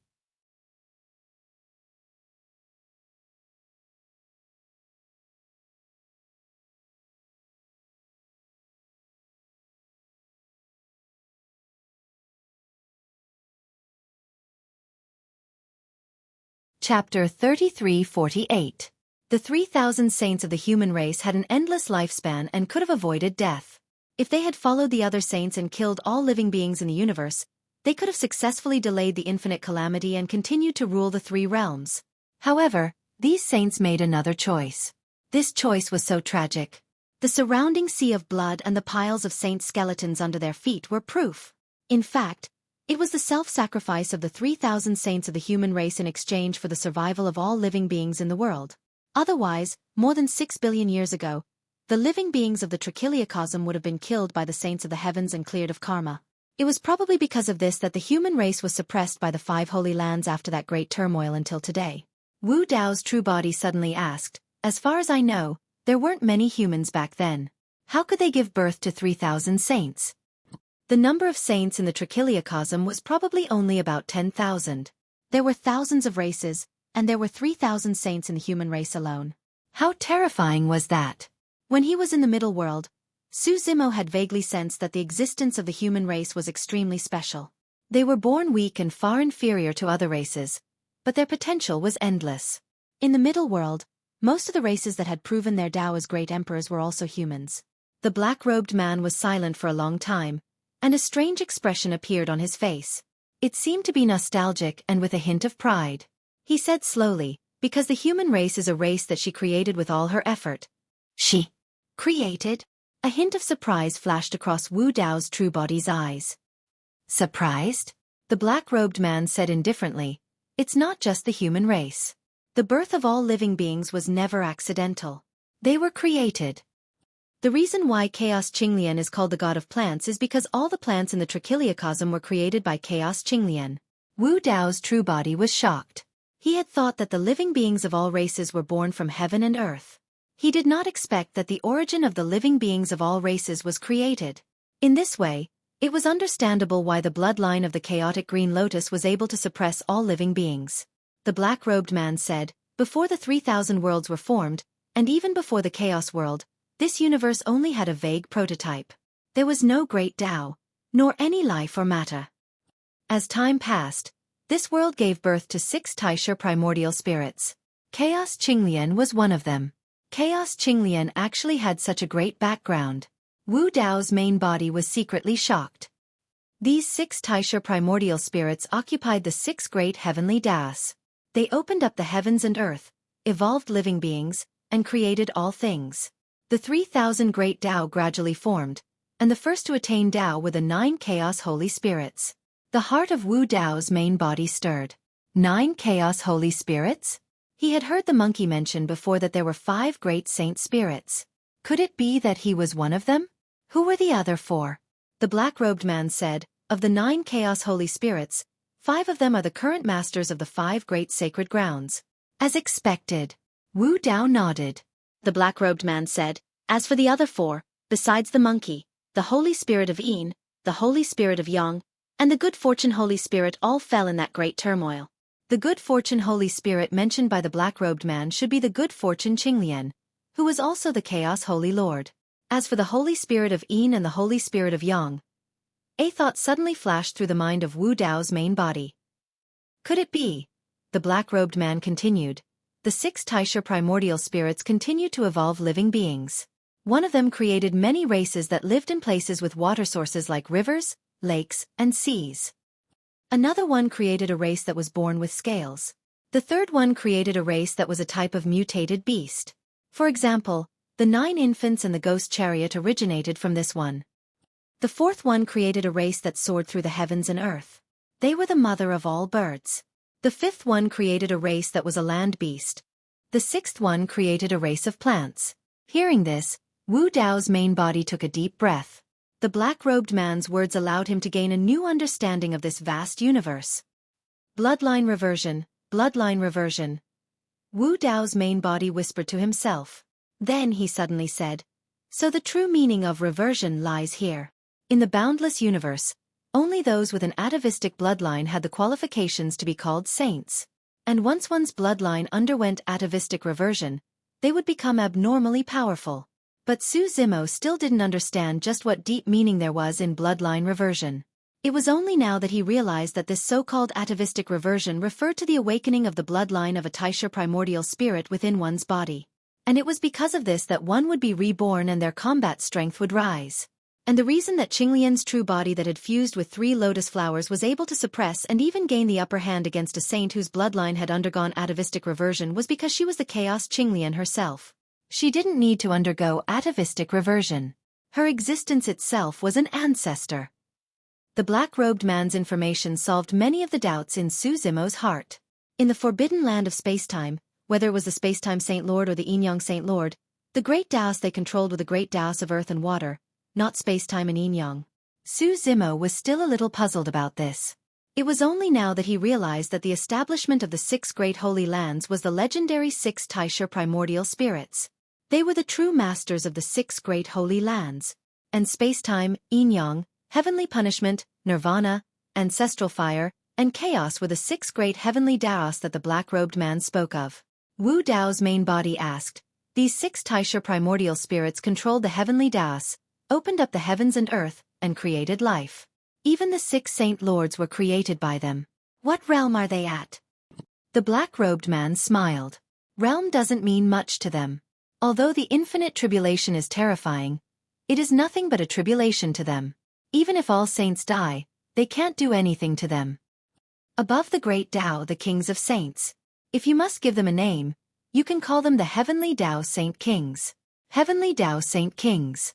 Chapter 3348. The 3,000 saints of the human race had an endless lifespan and could have avoided death. If they had followed the other saints and killed all living beings in the universe, they could have successfully delayed the infinite calamity and continued to rule the 3 realms. However, these saints made another choice. This choice was so tragic. The surrounding sea of blood and the piles of saints' skeletons under their feet were proof. In fact, it was the self-sacrifice of the 3,000 saints of the human race in exchange for the survival of all living beings in the world. Otherwise, more than 6 billion years ago, the living beings of the Trichiliocosm would have been killed by the saints of the heavens and cleared of karma. It was probably because of this that the human race was suppressed by the 5 holy lands after that great turmoil until today. Wu Dao's true body suddenly asked, "As far as I know, there weren't many humans back then. How could they give birth to 3,000 saints?" The number of saints in the Trichiliocosm was probably only about 10,000. There were thousands of races, and there were 3,000 saints in the human race alone. How terrifying was that? When he was in the middle world, Su Zimo had vaguely sensed that the existence of the human race was extremely special. They were born weak and far inferior to other races, but their potential was endless. In the middle world, most of the races that had proven their Tao as great emperors were also humans. The black-robed man was silent for a long time, and a strange expression appeared on his face. It seemed to be nostalgic and with a hint of pride. He said slowly, "Because the human race is a race that she created with all her effort." She created? A hint of surprise flashed across Wu Dao's true body's eyes. Surprised? The black-robed man said indifferently, "It's not just the human race. The birth of all living beings was never accidental. They were created. The reason why Chaos Qinglian is called the god of plants is because all the plants in the Trichiliocosm were created by Chaos Qinglian." Wu Dao's true body was shocked. He had thought that the living beings of all races were born from heaven and earth. He did not expect that the origin of the living beings of all races was created. In this way, it was understandable why the bloodline of the chaotic green lotus was able to suppress all living beings. the black-robed man said, before the 3,000 worlds were formed, and even before the Chaos World, this universe only had a vague prototype. There was no great Tao, nor any life or matter. As time passed, this world gave birth to 6 Taisha primordial spirits. Chaos Qinglian was one of them. Chaos Qinglian actually had such a great background. Wu Dao's main body was secretly shocked. These 6 Taisha primordial spirits occupied the 6 great heavenly Daos. They opened up the heavens and earth, evolved living beings, and created all things. The 3,000 great Tao gradually formed, and the first to attain Tao were the 9 Chaos Holy Spirits. The heart of Wu Dao's main body stirred. 9 Chaos Holy Spirits? He had heard the monkey mention before that there were 5 great saint spirits. Could it be that he was one of them? Who were the other 4? The black-robed man said, of the 9 Chaos Holy Spirits, 5 of them are the current masters of the 5 great sacred grounds. As expected. Wu Dao nodded. The black-robed man said, as for the other 4, besides the monkey, the Holy Spirit of Yin, the Holy Spirit of Yang, and the Good Fortune Holy Spirit all fell in that great turmoil. The Good Fortune Holy Spirit mentioned by the black-robed man should be the Good Fortune Qinglian, who was also the Chaos Holy Lord. As for the Holy Spirit of Yin and the Holy Spirit of Yang, a thought suddenly flashed through the mind of Wu Dao's main body. Could it be? The black-robed man continued. The 6 Taisha primordial spirits continued to evolve living beings. One of them created many races that lived in places with water sources like rivers, lakes, and seas. Another one created a race that was born with scales. The third one created a race that was a type of mutated beast. For example, the 9 infants and the ghost chariot originated from this one. The fourth one created a race that soared through the heavens and earth. They were the mother of all birds. The fifth one created a race that was a land beast. The sixth one created a race of plants. Hearing this, Wu Dao's main body took a deep breath. The black-robed man's words allowed him to gain a new understanding of this vast universe. Bloodline reversion, bloodline reversion. Wu Dao's main body whispered to himself. Then he suddenly said, so the true meaning of reversion lies here. In the boundless universe, only those with an atavistic bloodline had the qualifications to be called saints. And once one's bloodline underwent atavistic reversion, they would become abnormally powerful. But Su Zimo still didn't understand just what deep meaning there was in bloodline reversion. It was only now that he realized that this so-called atavistic reversion referred to the awakening of the bloodline of a Taisha primordial spirit within one's body. And it was because of this that one would be reborn and their combat strength would rise. And the reason that Qinglian's true body that had fused with 3 lotus flowers was able to suppress and even gain the upper hand against a saint whose bloodline had undergone atavistic reversion was because she was the Chaos Qinglian herself. She didn't need to undergo atavistic reversion. Her existence itself was an ancestor. The black-robed man's information solved many of the doubts in Su Zimo's heart. In the forbidden land of spacetime, whether it was the Spacetime Saint Lord or the Yin-Yang Saint Lord, the great Daos they controlled were the great Daos of earth and water, not spacetime and Yin-Yang. Su Zimo was still a little puzzled about this. It was only now that he realized that the establishment of the 6 great holy lands was the legendary 6 Taisha primordial spirits. They were the true masters of the 6 great holy lands. And spacetime, Yin-Yang, heavenly punishment, nirvana, ancestral fire, and chaos were the 6 great heavenly Daos that the black-robed man spoke of. Wu Dao's main body asked, these 6 Taisha primordial spirits controlled the heavenly Daos, opened up the heavens and earth, and created life. Even the 6 saint lords were created by them. What realm are they at? The black-robed man smiled. Realm doesn't mean much to them. Although the infinite tribulation is terrifying, it is nothing but a tribulation to them. Even if all saints die, they can't do anything to them. Above the great Tao, the kings of saints. If you must give them a name, you can call them the Heavenly Tao Saint Kings. Heavenly Tao Saint Kings.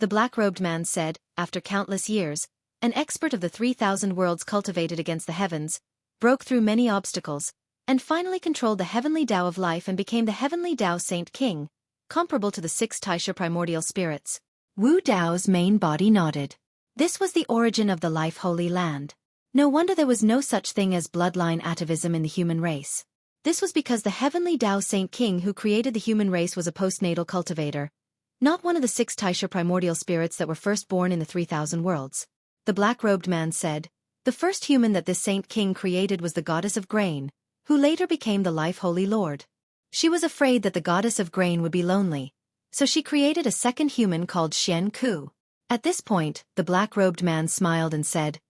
The black-robed man said, after countless years, an expert of the 3,000 worlds cultivated against the heavens, broke through many obstacles, and finally controlled the heavenly Tao of life and became the Heavenly Tao Saint King, comparable to the 6 Taisha primordial spirits. Wu Dao's main body nodded. This was the origin of the Life Holy Land. No wonder there was no such thing as bloodline atavism in the human race. This was because the Heavenly Tao Saint King who created the human race was a postnatal cultivator, not one of the 6 Taisha primordial spirits that were first born in the 3,000 worlds. The black-robed man said, the first human that this Saint King created was the goddess of grain, who later became the Life Holy Lord. She was afraid that the goddess of grain would be lonely, so she created a second human called Xueqi. At this point, the black-robed man smiled and said,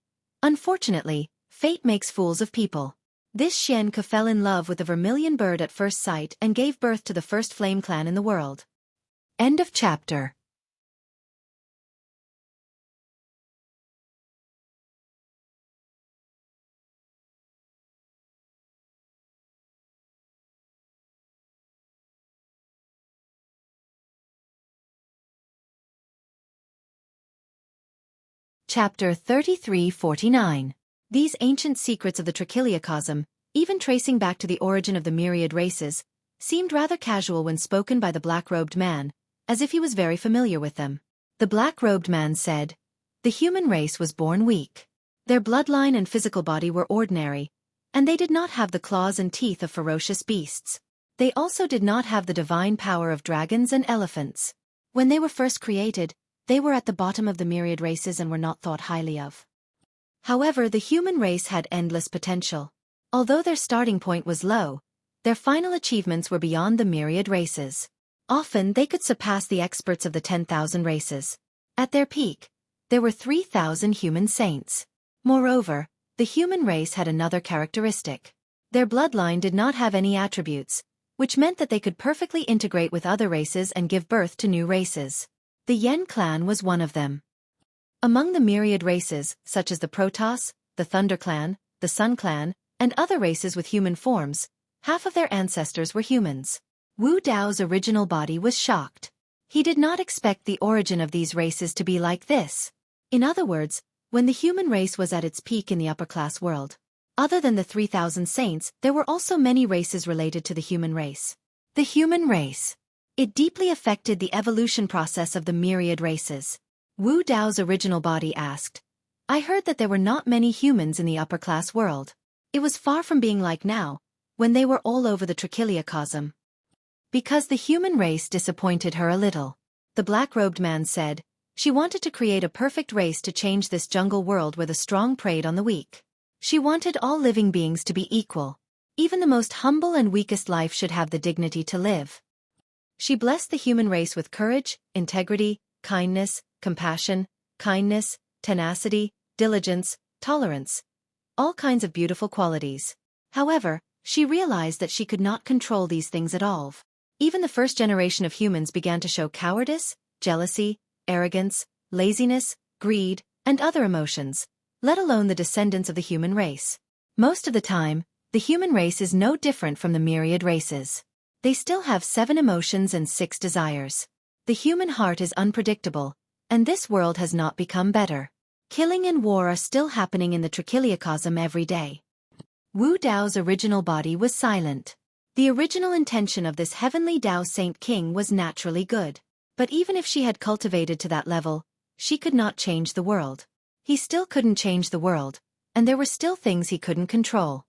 "Unfortunately, fate makes fools of people." This Xueqi fell in love with the vermilion bird at first sight and gave birth to the first flame clan in the world. End of chapter. Chapter 3349. These ancient secrets of the trichiliocosm, even tracing back to the origin of the myriad races, seemed rather casual when spoken by the black-robed man, as if he was very familiar with them. The black-robed man said, "The human race was born weak. Their bloodline and physical body were ordinary, and they did not have the claws and teeth of ferocious beasts. They also did not have the divine power of dragons and elephants. When they were first created, they were at the bottom of the myriad races and were not thought highly of. However, the human race had endless potential. Although their starting point was low, their final achievements were beyond the myriad races. Often they could surpass the experts of the 10,000 races. At their peak, there were 3,000 human saints. Moreover, the human race had another characteristic. Their bloodline did not have any attributes, which meant that they could perfectly integrate with other races and give birth to new races. The Yen clan was one of them. Among the myriad races, such as the Protoss, the Thunder clan, the Sun clan, and other races with human forms, half of their ancestors were humans. Wu Dao's original body was shocked. He did not expect the origin of these races to be like this. In other words, when the human race was at its peak in the upper-class world, other than the 3,000 saints, there were also many races related to the human race. The human race. It deeply affected the evolution process of the myriad races. Wu Dao's original body asked, "I heard that there were not many humans in the upper-class world. It was far from being like now, when they were all over the trichiliocosm." Because the human race disappointed her a little. The black-robed man said, "She wanted to create a perfect race to change this jungle world where the strong preyed on the weak. She wanted all living beings to be equal. Even the most humble and weakest life should have the dignity to live." She blessed the human race with courage, integrity, kindness, compassion, kindness, tenacity, diligence, tolerance, all kinds of beautiful qualities. However, she realized that she could not control these things at all. Even the first generation of humans began to show cowardice, jealousy, arrogance, laziness, greed, and other emotions, let alone the descendants of the human race. Most of the time, the human race is no different from the myriad races. They still have 7 emotions and 6 desires. The human heart is unpredictable, and this world has not become better. Killing and war are still happening in the trichiliocosm every day. Wu Dao's original body was silent. The original intention of this heavenly Dao Saint King was naturally good. But even if she had cultivated to that level, she could not change the world. He still couldn't change the world, and there were still things he couldn't control.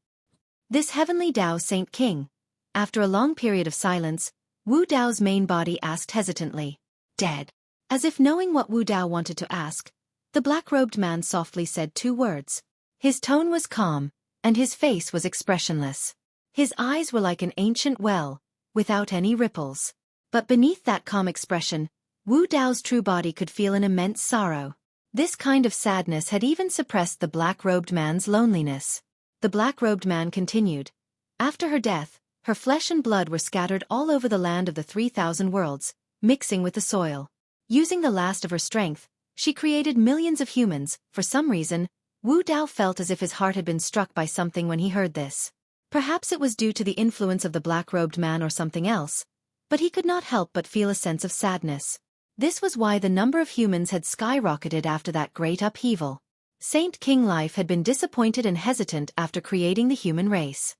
This heavenly Dao Saint King. After a long period of silence, Wu Dao's main body asked hesitantly, "Dead?" As if knowing what Wu Dao wanted to ask, the black-robed man softly said 2 words. His tone was calm, and his face was expressionless. His eyes were like an ancient well, without any ripples. But beneath that calm expression, Wu Dao's true body could feel an immense sorrow. This kind of sadness had even suppressed the black-robed man's loneliness. The black-robed man continued, "After her death, her flesh and blood were scattered all over the land of the 3,000 worlds, mixing with the soil. Using the last of her strength, she created millions of humans. For some reason, Wu Dao felt as if his heart had been struck by something when he heard this. Perhaps it was due to the influence of the black-robed man or something else, but he could not help but feel a sense of sadness. This was why the number of humans had skyrocketed after that great upheaval. Saint King Life had been disappointed and hesitant after creating the human race.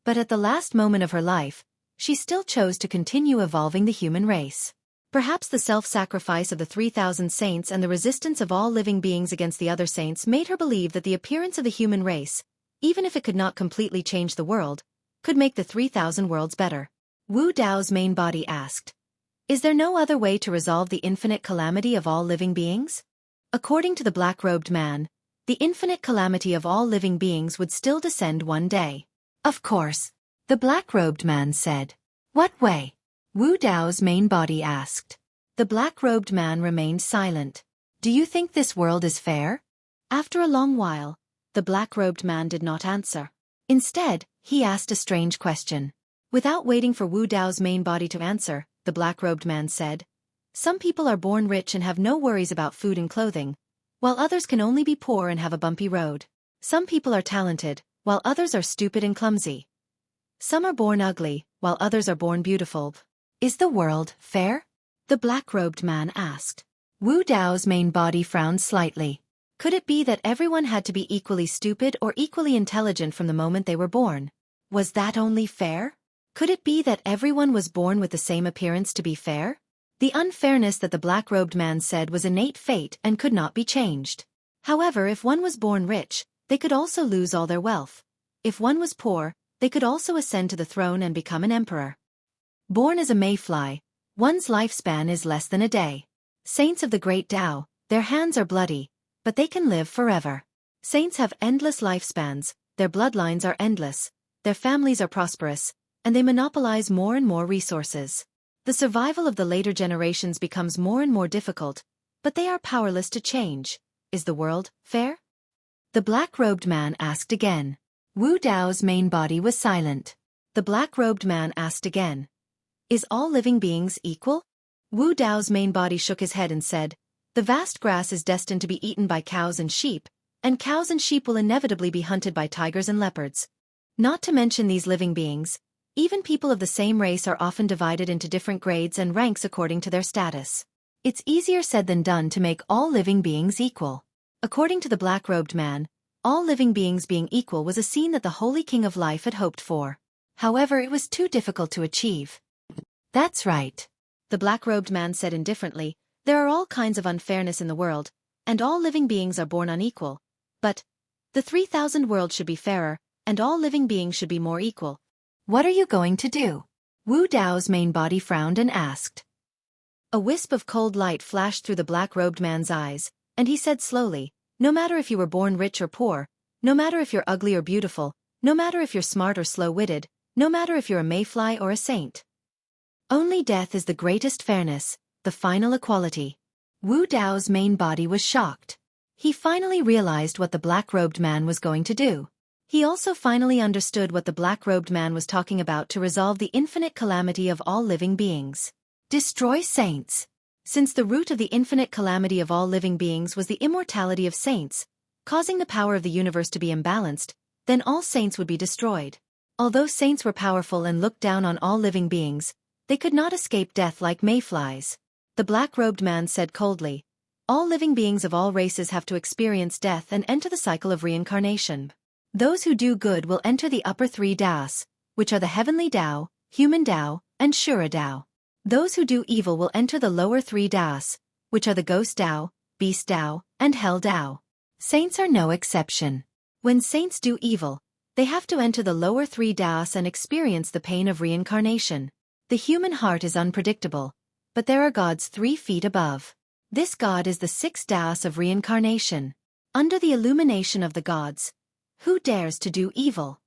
But at the last moment of her life, she still chose to continue evolving the human race. Perhaps the self-sacrifice of the 3,000 saints and the resistance of all living beings against the other saints made her believe that the appearance of the human race, even if it could not completely change the world, could make the 3,000 worlds better. Wu Dao's main body asked, "Is there no other way to resolve the infinite calamity of all living beings?" According to the black-robed man, the infinite calamity of all living beings would still descend one day. Of course. The black-robed man said. What way? Wu Dao's main body asked. The black-robed man remained silent. Do you think this world is fair? After a long while, the black-robed man did not answer. Instead, he asked a strange question. Without waiting for Wu Dao's main body to answer, the black-robed man said, some people are born rich and have no worries about food and clothing, while others can only be poor and have a bumpy road. Some people are talented, while others are stupid and clumsy. Some are born ugly, while others are born beautiful. Is the world fair? The black-robed man asked. Wu Dao's main body frowned slightly. Could it be that everyone had to be equally stupid or equally intelligent from the moment they were born? Was that only fair? Could it be that everyone was born with the same appearance to be fair? The unfairness that the black-robed man said was innate fate and could not be changed. However, if one was born rich, they could also lose all their wealth. If one was poor, they could also ascend to the throne and become an emperor. Born as a mayfly, one's lifespan is less than a day. Saints of the great Tao, their hands are bloody, but they can live forever. Saints have endless lifespans, their bloodlines are endless, their families are prosperous, and they monopolize more and more resources. The survival of the later generations becomes more and more difficult, but they are powerless to change. Is the world fair? The black-robed man asked again. Wu Dao's main body was silent. The black-robed man asked again. Is all living beings equal? Wu Dao's main body shook his head and said, the vast grass is destined to be eaten by cows and sheep will inevitably be hunted by tigers and leopards. Not to mention these living beings, even people of the same race are often divided into different grades and ranks according to their status. It's easier said than done to make all living beings equal. According to the black-robed man, all living beings being equal was a scene that the Holy King of Life had hoped for. However, it was too difficult to achieve. That's right. The black-robed man said indifferently, there are all kinds of unfairness in the world, and all living beings are born unequal. But the 3,000 world should be fairer, and all living beings should be more equal. What are you going to do? Wu Dao's main body frowned and asked. A wisp of cold light flashed through the black-robed man's eyes, and he said slowly, no matter if you were born rich or poor, no matter if you're ugly or beautiful, no matter if you're smart or slow-witted, no matter if you're a mayfly or a saint. Only death is the greatest fairness, the final equality. Wu Dao's main body was shocked. He finally realized what the black-robed man was going to do. He also finally understood what the black-robed man was talking about to resolve the infinite calamity of all living beings. Destroy saints. Since the root of the infinite calamity of all living beings was the immortality of saints, causing the power of the universe to be imbalanced, then all saints would be destroyed. Although saints were powerful and looked down on all living beings, they could not escape death like mayflies. The black-robed man said coldly, all living beings of all races have to experience death and enter the cycle of reincarnation. Those who do good will enter the upper three Daos, which are the heavenly Tao, human Tao, and Shura Tao. Those who do evil will enter the lower three Daos, which are the ghost Tao, beast Tao, and hell Tao. Saints are no exception. When saints do evil, they have to enter the lower three Daos and experience the pain of reincarnation. The human heart is unpredictable, but there are gods 3 feet above. This god is the 6th Daos of reincarnation. Under the illumination of the gods, who dares to do evil?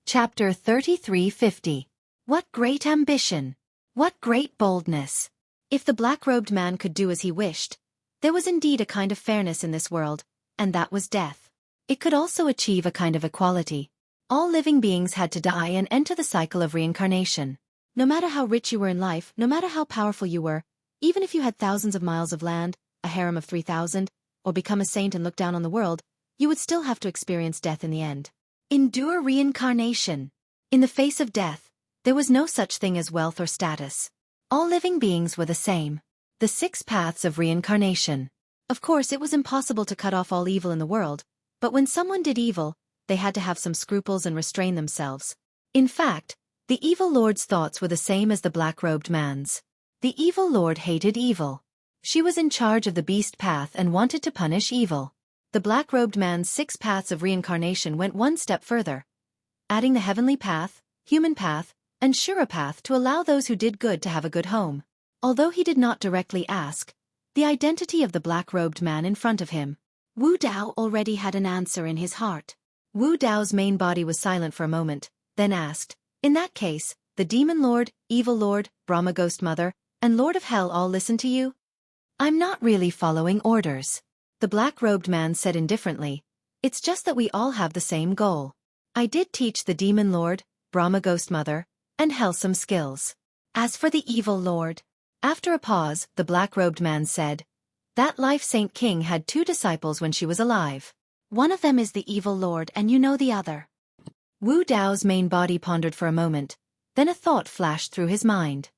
Chapter 3350. What great ambition! What great boldness! If the black-robed man could do as he wished, there was indeed a kind of fairness in this world, and that was death. It could also achieve a kind of equality. All living beings had to die and enter the cycle of reincarnation. No matter how rich you were in life, no matter how powerful you were, even if you had thousands of miles of land, a harem of 3,000, or become a saint and look down on the world, you would still have to experience death in the end. Endure reincarnation. In the face of death, there was no such thing as wealth or status. All living beings were the same. The 6 paths of reincarnation. Of course, it was impossible to cut off all evil in the world, but when someone did evil, they had to have some scruples and restrain themselves. In fact, the evil lord's thoughts were the same as the black-robed man's. The evil lord hated evil. She was in charge of the beast path and wanted to punish evil. The black-robed man's 6 paths of reincarnation went one step further, adding the heavenly path, human path, and Shura path to allow those who did good to have a good home. Although he did not directly ask the identity of the black-robed man in front of him, Wu Dao already had an answer in his heart. Wu Dao's main body was silent for a moment, then asked, "In that case, the Demon Lord, Evil Lord, Brahma Ghost Mother, and Lord of Hell all listen to you?" "I'm not really following orders," the black-robed man said indifferently. "It's just that we all have the same goal. I did teach the Demon Lord, Brahma Ghost Mother, and Hell some skills. As for the Evil Lord..." After a pause, the black-robed man said, "That Life Saint King had 2 disciples when she was alive. One of them is the Evil Lord and you know the other." Wu Dao's main body pondered for a moment, then a thought flashed through his mind.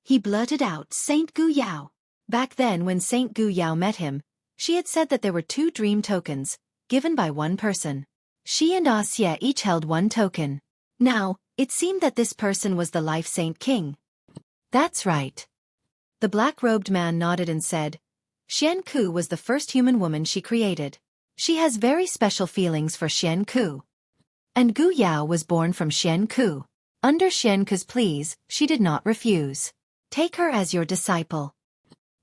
He blurted out, "Saint Gu Yao." Back then when Saint Gu Yao met him, she had said that there were 2 dream tokens, given by one person. She and Xie each held 1 token. Now, it seemed that this person was the Life Saint King. "That's right." The black-robed man nodded and said, "Xian Ku was the first human woman she created. She has very special feelings for Xian Ku. And Gu Yao was born from Xian Ku. Under Xian Ku's pleas, she did not refuse. Take her as your disciple."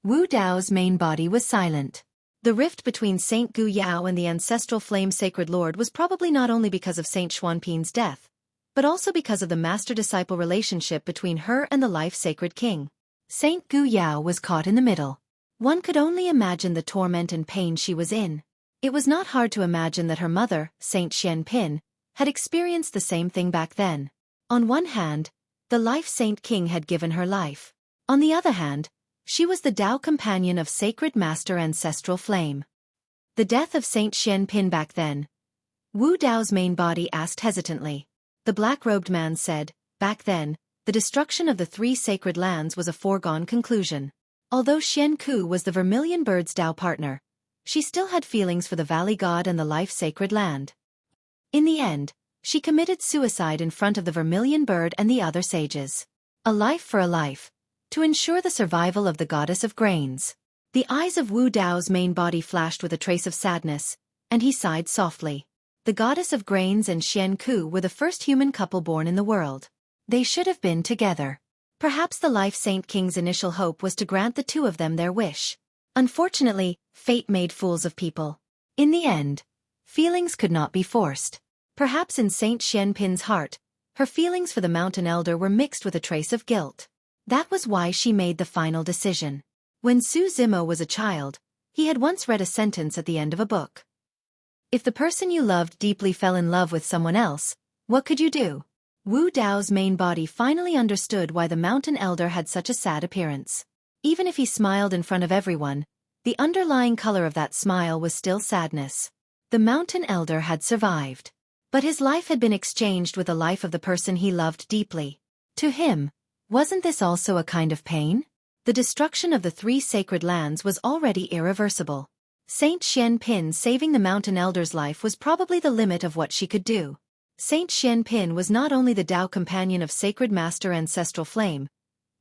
Wu Dao's main body was silent. The rift between Saint Gu Yao and the ancestral flame sacred lord was probably not only because of Saint Xuanpin's death, but also because of the master-disciple relationship between her and the Life Sacred King. Saint Gu Yao was caught in the middle. One could only imagine the torment and pain she was in. It was not hard to imagine that her mother, Saint Xuanpin, had experienced the same thing back then. On one hand, the Life Saint King had given her life. On the other hand, she was the Tao companion of Sacred Master Ancestral Flame. The death of Saint Xuanpin back then. Wu Dao's main body asked hesitantly. The black-robed man said, "Back then, the destruction of the 3 sacred lands was a foregone conclusion. Although Xian Ku was the Vermilion Bird's Tao partner, she still had feelings for the Valley God and the Life Sacred Land. In the end, she committed suicide in front of the Vermilion Bird and the other sages. A life for a life, to ensure the survival of the Goddess of Grains." The eyes of Wu Dao's main body flashed with a trace of sadness, and he sighed softly. The Goddess of Grains and Xian Ku were the first human couple born in the world. They should have been together. Perhaps the Life Saint King's initial hope was to grant the 2 of them their wish. Unfortunately, fate made fools of people. In the end, feelings could not be forced. Perhaps in Saint Xuanpin's heart, her feelings for the Mountain Elder were mixed with a trace of guilt. That was why she made the final decision. When Su Zimo was a child, he had once read a sentence at the end of a book. If the person you loved deeply fell in love with someone else, what could you do? Wu Dao's main body finally understood why the Mountain Elder had such a sad appearance. Even if he smiled in front of everyone, the underlying color of that smile was still sadness. The Mountain Elder had survived. But his life had been exchanged with the life of the person he loved deeply. To him, wasn't this also a kind of pain? The destruction of the 3 sacred lands was already irreversible. Saint Xuanpin saving the Mountain Elder's life was probably the limit of what she could do. Saint Xuanpin was not only the Tao companion of Sacred Master Ancestral Flame,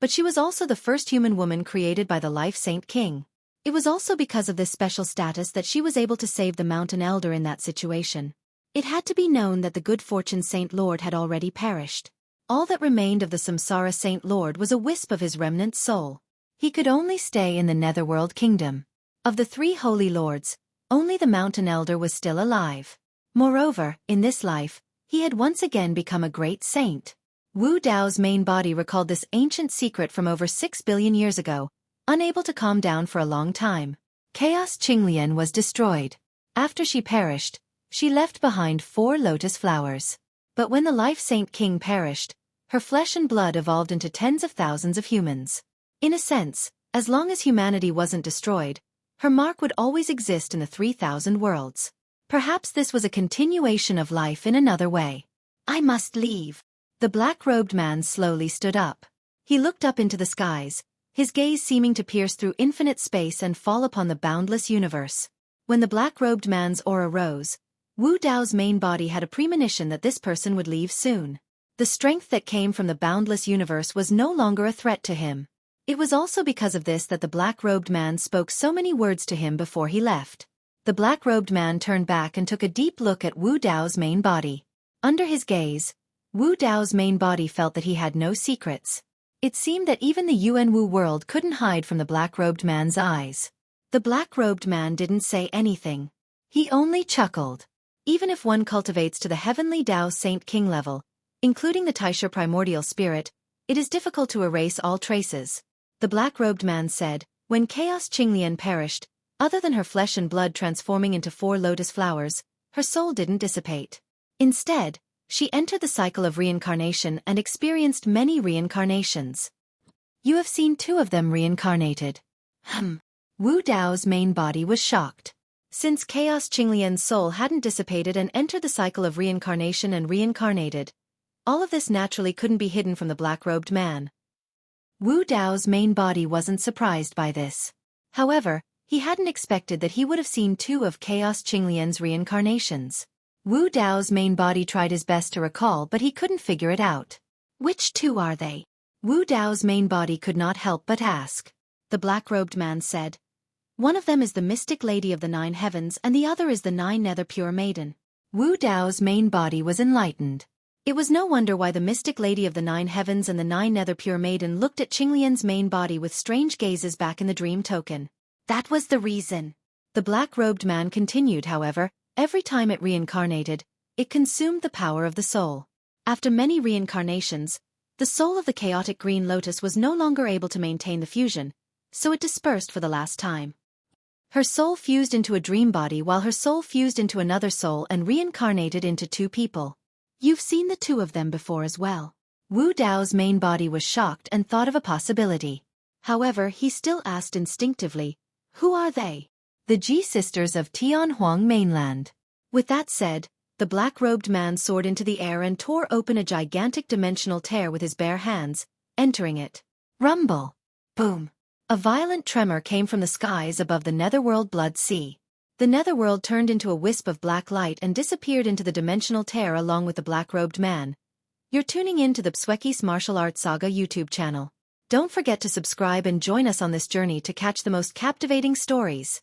but she was also the first human woman created by the Life Saint King. It was also because of this special status that she was able to save the Mountain Elder in that situation. It had to be known that the Good Fortune Saint Lord had already perished. All that remained of the Samsara Saint Lord was a wisp of his remnant soul. He could only stay in the Netherworld Kingdom. Of the 3 holy lords, only the Mountain Elder was still alive. Moreover, in this life, he had once again become a great saint. Wu Dao's main body recalled this ancient secret from over 6 billion years ago, unable to calm down for a long time. Chaos Qinglian was destroyed. After she perished, she left behind 4 lotus flowers. But when the Life Saint King perished, her flesh and blood evolved into tens of thousands of humans. In a sense, as long as humanity wasn't destroyed, her mark would always exist in the 3,000 worlds. Perhaps this was a continuation of life in another way. "I must leave." The black-robed man slowly stood up. He looked up into the skies, his gaze seeming to pierce through infinite space and fall upon the boundless universe. When the black-robed man's aura rose, Wu Dao's main body had a premonition that this person would leave soon. The strength that came from the boundless universe was no longer a threat to him. It was also because of this that the black-robed man spoke so many words to him before he left. The black-robed man turned back and took a deep look at Wu Dao's main body. Under his gaze, Wu Dao's main body felt that he had no secrets. It seemed that even the Yuan Wu world couldn't hide from the black-robed man's eyes. The black-robed man didn't say anything. He only chuckled. Even if one cultivates to the heavenly Dao Saint King level, including the Taisha primordial spirit, it is difficult to erase all traces. The black-robed man said, when Chaos Qinglian perished, other than her flesh and blood transforming into 4 lotus flowers, her soul didn't dissipate. Instead, she entered the cycle of reincarnation and experienced many reincarnations. You have seen 2 of them reincarnated. Wu Dao's main body was shocked. Since Chaos Qinglian's soul hadn't dissipated and entered the cycle of reincarnation and reincarnated, all of this naturally couldn't be hidden from the black-robed man. Wu Dao's main body wasn't surprised by this. However, he hadn't expected that he would have seen 2 of Chaos Qinglian's reincarnations. Wu Dao's main body tried his best to recall, but he couldn't figure it out. Which 2 are they? Wu Dao's main body could not help but ask. The black-robed man said, one of them is the mystic lady of the 9 heavens and the other is the 9 nether pure maiden. Wu Dao's main body was enlightened. It was no wonder why the mystic lady of the 9 heavens and the 9 nether pure maiden looked at Qinglian's main body with strange gazes back in the dream token. That was the reason. The black-robed man continued, however, every time it reincarnated, it consumed the power of the soul. After many reincarnations, the soul of the chaotic green lotus was no longer able to maintain the fusion, so it dispersed for the last time. Her soul fused into a dream body while her soul fused into another soul and reincarnated into 2 people. You've seen the 2 of them before as well. Wu Dao's main body was shocked and thought of a possibility. However, he still asked instinctively, who are they? The Ji sisters of Tianhuang mainland. With that said, the black-robed man soared into the air and tore open a gigantic dimensional tear with his bare hands, entering it. Rumble! Boom! A violent tremor came from the skies above the netherworld blood sea. The netherworld turned into a wisp of black light and disappeared into the dimensional tear along with the black-robed man. You're tuning in to the Xueqi's Martial Arts Saga YouTube channel. Don't forget to subscribe and join us on this journey to catch the most captivating stories.